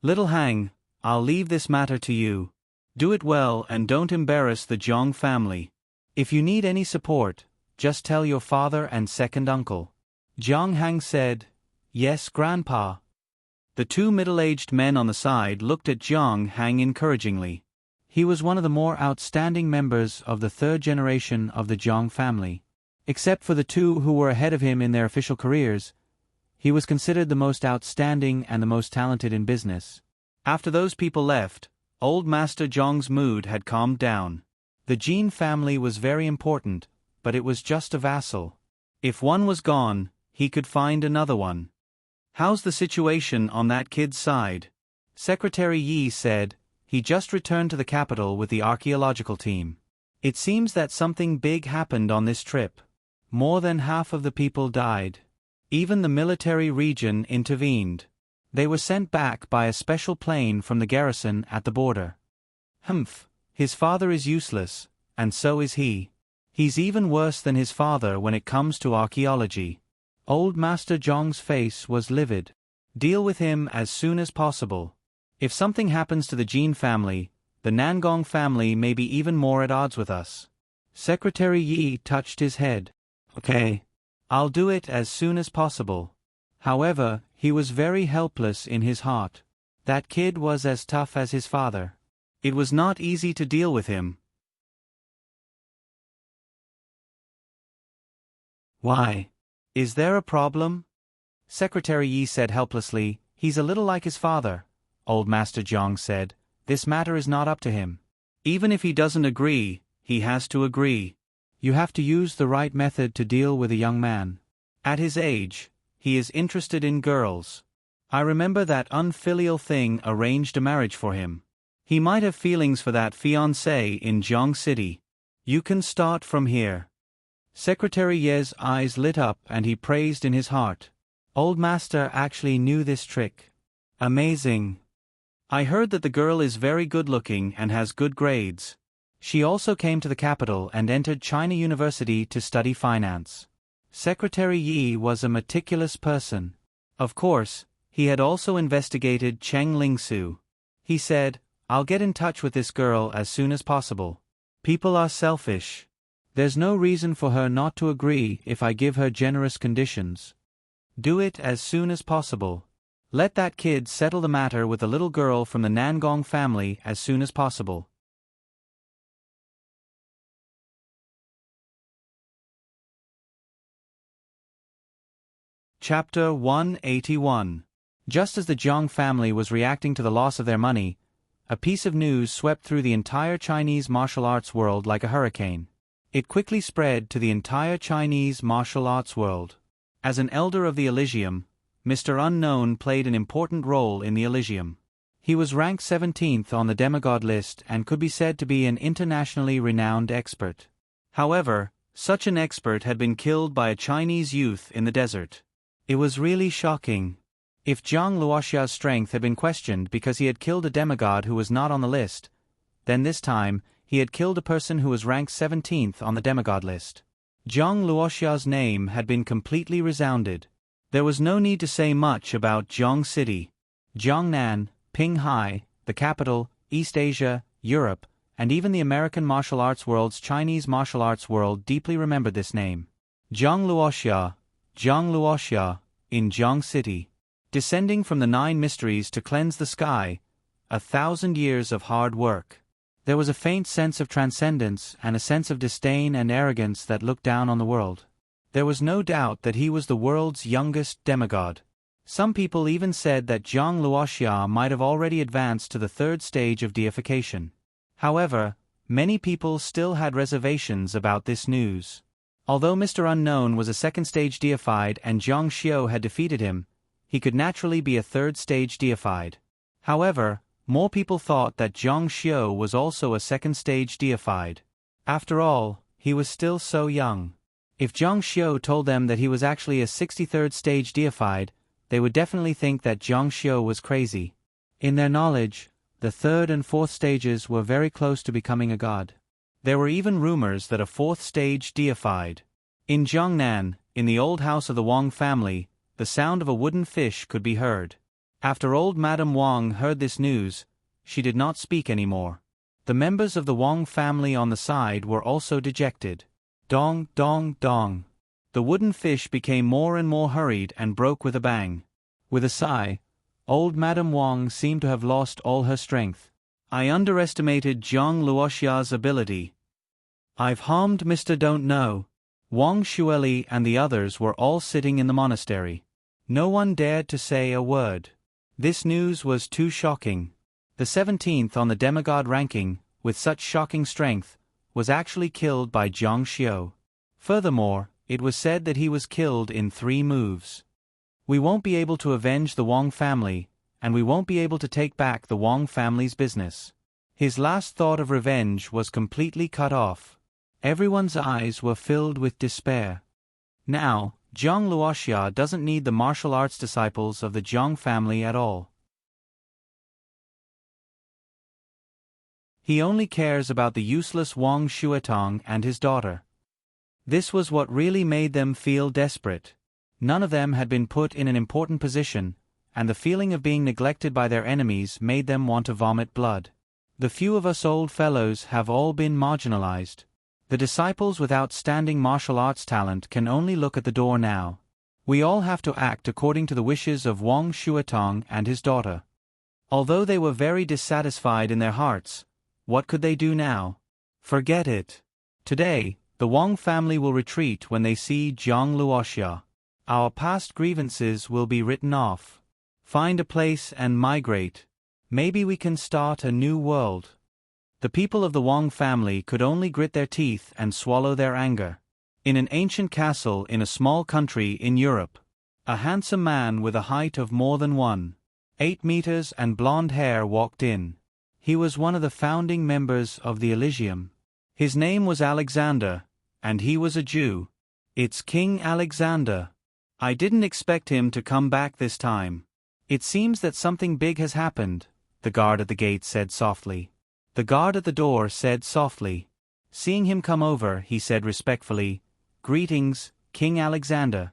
"Little Hang, I'll leave this matter to you. Do it well and don't embarrass the Zhang family. If you need any support, just tell your father and second uncle." Zhang Hang said, "Yes, Grandpa." The two middle-aged men on the side looked at Zhang Hang encouragingly. He was one of the more outstanding members of the third generation of the Zhang family. Except for the two who were ahead of him in their official careers, he was considered the most outstanding and the most talented in business. After those people left, Old Master Zhang's mood had calmed down. The Jin family was very important, but it was just a vassal. If one was gone, he could find another one. "How's the situation on that kid's side?" Secretary Yi said. He just returned to the capital with the archaeological team. "It seems that something big happened on this trip. More than half of the people died. Even the military region intervened. They were sent back by a special plane from the garrison at the border." "Humph, his father is useless, and so is he. He's even worse than his father when it comes to archaeology." Old Master Zhang's face was livid. "Deal with him as soon as possible. If something happens to the Jin family, the Nangong family may be even more at odds with us." Secretary Yi touched his head. "Okay. I'll do it as soon as possible." However, he was very helpless in his heart. That kid was as tough as his father. It was not easy to deal with him. "Why? Is there a problem?" Secretary Yi said helplessly. "He's a little like his father," Old Master Zhang said. "This matter is not up to him. Even if he doesn't agree, he has to agree. You have to use the right method to deal with a young man. At his age, he is interested in girls. I remember that unfilial thing arranged a marriage for him. He might have feelings for that fiancée in Jiang City. You can start from here." Secretary Ye's eyes lit up and he praised in his heart. Old Master actually knew this trick. "Amazing. I heard that the girl is very good-looking and has good grades. She also came to the capital and entered China University to study finance." Secretary Yi was a meticulous person. Of course, he had also investigated Cheng Lingsu. He said, "I'll get in touch with this girl as soon as possible. People are selfish. There's no reason for her not to agree if I give her generous conditions. Do it as soon as possible. Let that kid settle the matter with the little girl from the Nangong family as soon as possible." Chapter 181. Just as the Zhang family was reacting to the loss of their money, a piece of news swept through the entire Chinese martial arts world like a hurricane. It quickly spread to the entire Chinese martial arts world. As an elder of the Elysium, Mr. Unknown played an important role in the Elysium. He was ranked 17th on the demigod list and could be said to be an internationally renowned expert. However, such an expert had been killed by a Chinese youth in the desert. It was really shocking. If Zhang Luoxia's strength had been questioned because he had killed a demigod who was not on the list, then this time, he had killed a person who was ranked 17th on the demigod list. Zhang Luoxia's name had been completely resounded. There was no need to say much about Jiang City. Jiangnan, Pinghai, the capital, East Asia, Europe, and even the American martial arts world's Chinese martial arts world deeply remembered this name. Zhang Luoxia, in Jiang City. Descending from the 9 mysteries to cleanse the sky, 1,000 years of hard work. There was a faint sense of transcendence and a sense of disdain and arrogance that looked down on the world. There was no doubt that he was the world's youngest demigod. Some people even said that Zhang Luoxia might have already advanced to the 3rd stage of deification. However, many people still had reservations about this news. Although Mr. Unknown was a second-stage deified and Zhang Xiu had defeated him, he could naturally be a third-stage deified. However, more people thought that Zhang Xiu was also a second-stage deified. After all, he was still so young. If Zhang Xiu told them that he was actually a 63rd stage deified, they would definitely think that Zhang Xiu was crazy. In their knowledge, the third and fourth stages were very close to becoming a god. There were even rumors that a fourth stage deified. In Jiangnan, in the old house of the Wang family, the sound of a wooden fish could be heard. After old Madame Wang heard this news, she did not speak anymore. The members of the Wang family on the side were also dejected. Dong, dong, dong. The wooden fish became more and more hurried and broke with a bang. With a sigh, old Madame Wang seemed to have lost all her strength. I underestimated Zhang Luoxia's ability. I've harmed Mr. Don't Know. Wang Xueli and the others were all sitting in the monastery. No one dared to say a word. This news was too shocking. The 17th on the demigod ranking, with such shocking strength, was actually killed by Zhang Xiu. Furthermore, it was said that he was killed in 3 moves. We won't be able to avenge the Wang family, and we won't be able to take back the Wang family's business. His last thought of revenge was completely cut off. Everyone's eyes were filled with despair. Now, Zhang Luoxia doesn't need the martial arts disciples of the Zhang family at all. He only cares about the useless Wang Xuetong and his daughter. This was what really made them feel desperate. None of them had been put in an important position, and the feeling of being neglected by their enemies made them want to vomit blood. The few of us old fellows have all been marginalized. The disciples with outstanding martial arts talent can only look at the door now. We all have to act according to the wishes of Wang Xuetong and his daughter. Although they were very dissatisfied in their hearts, what could they do now? Forget it. Today, the Wang family will retreat when they see Zhang Luoxia. Our past grievances will be written off. Find a place and migrate. Maybe we can start a new world. The people of the Wang family could only grit their teeth and swallow their anger. In an ancient castle in a small country in Europe, a handsome man with a height of more than 1.8 meters and blonde hair walked in. He was one of the founding members of the Elysium. His name was Alexander, and he was a Jew. It's King Alexander. I didn't expect him to come back this time. It seems that something big has happened, the guard at the gate said softly. The guard at the door said softly. Seeing him come over, he said respectfully, "Greetings, King Alexander."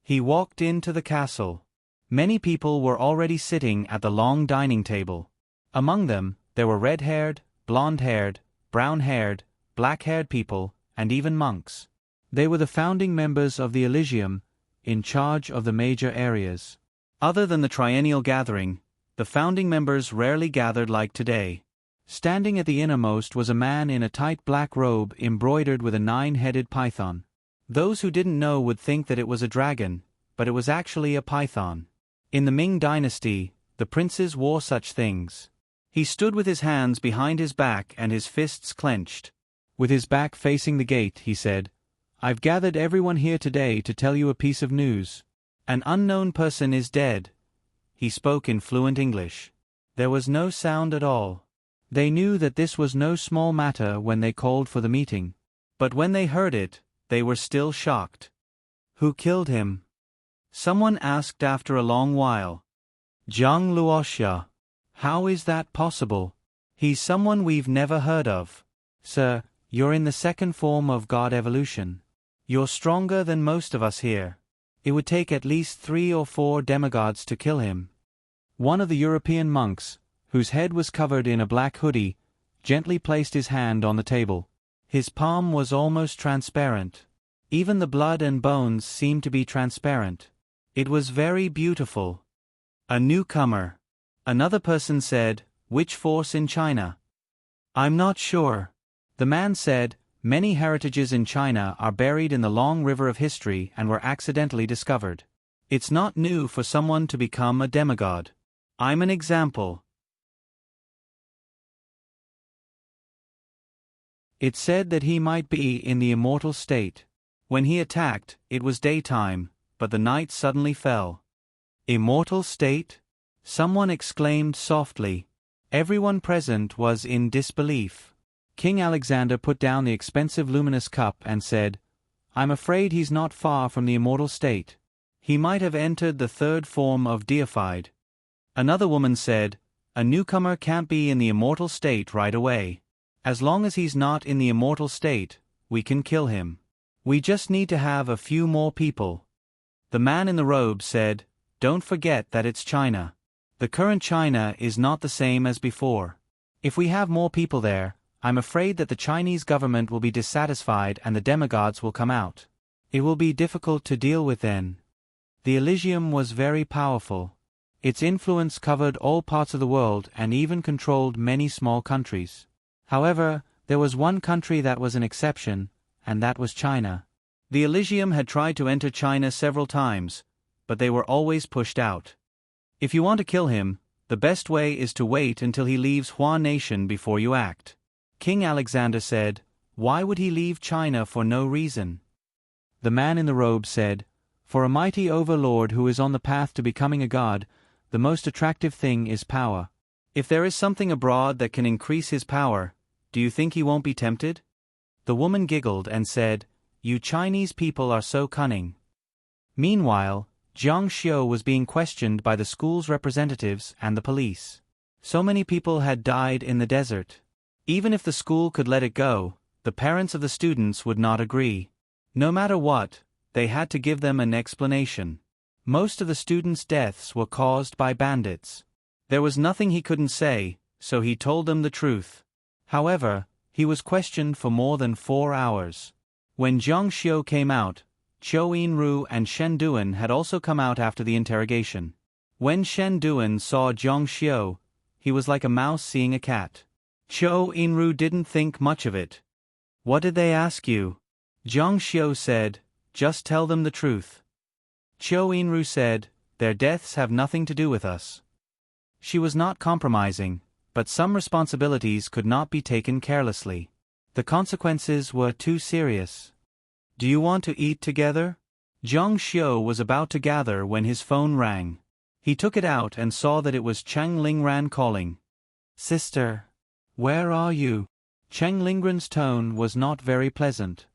He walked into the castle. Many people were already sitting at the long dining table. Among them, there were red-haired, blonde-haired, brown-haired, black-haired people, and even monks. They were the founding members of the Elysium, in charge of the major areas. Other than the triennial gathering, the founding members rarely gathered like today. Standing at the innermost was a man in a tight black robe embroidered with a 9-headed python. Those who didn't know would think that it was a dragon, but it was actually a python. In the Ming dynasty, the princes wore such things. He stood with his hands behind his back and his fists clenched. With his back facing the gate, he said, "I've gathered everyone here today to tell you a piece of news. An unknown person is dead." He spoke in fluent English. There was no sound at all. They knew that this was no small matter when they called for the meeting. But when they heard it, they were still shocked. "Who killed him?" Someone asked after a long while. "Zhang Luoxia." "How is that possible? He's someone we've never heard of." "Sir, you're in the second form of God evolution. You're stronger than most of us here. It would take at least 3 or 4 demigods to kill him." One of the European monks, whose head was covered in a black hoodie, gently placed his hand on the table. His palm was almost transparent. Even the blood and bones seemed to be transparent. It was very beautiful. "A newcomer." Another person said, "Which force in China?" "I'm not sure." The man said, "Many heritages in China are buried in the long river of history and were accidentally discovered. It's not new for someone to become a demigod. I'm an example." It said that he might be in the immortal state. When he attacked, it was daytime, but the night suddenly fell. Immortal state? Someone exclaimed softly. Everyone present was in disbelief. King Alexander put down the expensive luminous cup and said, "I'm afraid he's not far from the immortal state. He might have entered the third form of deified." Another woman said, "A newcomer can't be in the immortal state right away. As long as he's not in the immortal state, we can kill him. We just need to have a few more people." The man in the robe said, "Don't forget that it's China. The current China is not the same as before. If we have more people there, I'm afraid that the Chinese government will be dissatisfied and the demigods will come out. It will be difficult to deal with then." The Elysium was very powerful. Its influence covered all parts of the world and even controlled many small countries. However, there was one country that was an exception, and that was China. The Elysium had tried to enter China several times, but they were always pushed out. If you want to kill him, the best way is to wait until he leaves Hua Nation before you act. King Alexander said, "Why would he leave China for no reason?" The man in the robe said, "For a mighty overlord who is on the path to becoming a god, the most attractive thing is power. If there is something abroad that can increase his power, do you think he won't be tempted?" The woman giggled and said, "You Chinese people are so cunning." Meanwhile, Jiang Xiu was being questioned by the school's representatives and the police. So many people had died in the desert. Even if the school could let it go, the parents of the students would not agree. No matter what, they had to give them an explanation. Most of the students' deaths were caused by bandits. There was nothing he couldn't say, so he told them the truth. However, he was questioned for more than 4 hours. When Jiang Xiu came out, Chou Yinru and Shen Duan had also come out after the interrogation. When Shen Duan saw Jiang Xiu, he was like a mouse seeing a cat. Chou Yinru didn't think much of it. "What did they ask you?" Jiang Xiu said, "Just tell them the truth." Chou Yinru said, "Their deaths have nothing to do with us." She was not compromising, but some responsibilities could not be taken carelessly. The consequences were too serious. "Do you want to eat together?" Jiang Xiu was about to gather when his phone rang. He took it out and saw that it was Cheng Lingran calling. "Sister, where are you?" Cheng Lingran's tone was not very pleasant.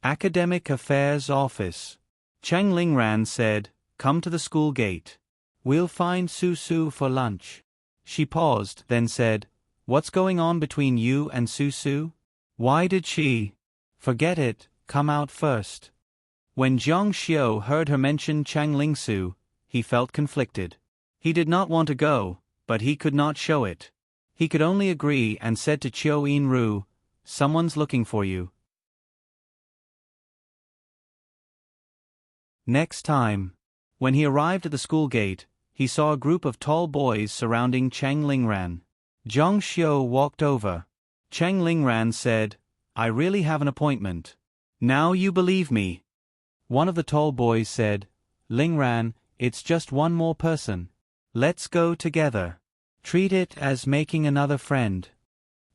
"Academic Affairs Office." Cheng Lingran said, "Come to the school gate. We'll find Su for lunch." She paused, then said, "What's going on between you and Su? Why did she?" "Forget it, come out first." When Jiang Xiu heard her mention Chang Lingsu, he felt conflicted. He did not want to go, but he could not show it. He could only agree and said to Chou Yinru, "Someone's looking for you." Next time, when he arrived at the school gate, he saw a group of tall boys surrounding Cheng Lingran. Jiang Xiu walked over. Cheng Lingran said, "I really have an appointment. Now you believe me." One of the tall boys said, "Lingran, it's just one more person. Let's go together. Treat it as making another friend."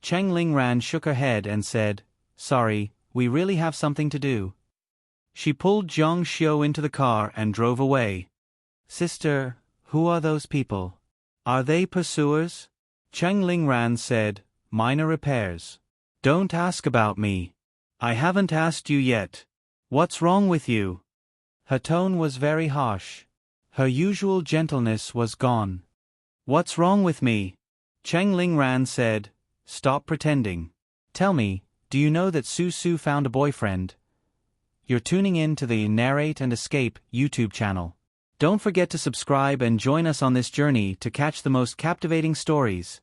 Cheng Lingran shook her head and said, "Sorry, we really have something to do." She pulled Jiang Xiu into the car and drove away. "Sister, who are those people? Are they pursuers?" Cheng Lingran said, "Minor repairs. Don't ask about me. I haven't asked you yet. What's wrong with you?" Her tone was very harsh. Her usual gentleness was gone. "What's wrong with me?" Cheng Lingran said, "Stop pretending. Tell me, do you know that Su found a boyfriend?" You're tuning in to the Narrate and Escape YouTube channel. Don't forget to subscribe and join us on this journey to catch the most captivating stories.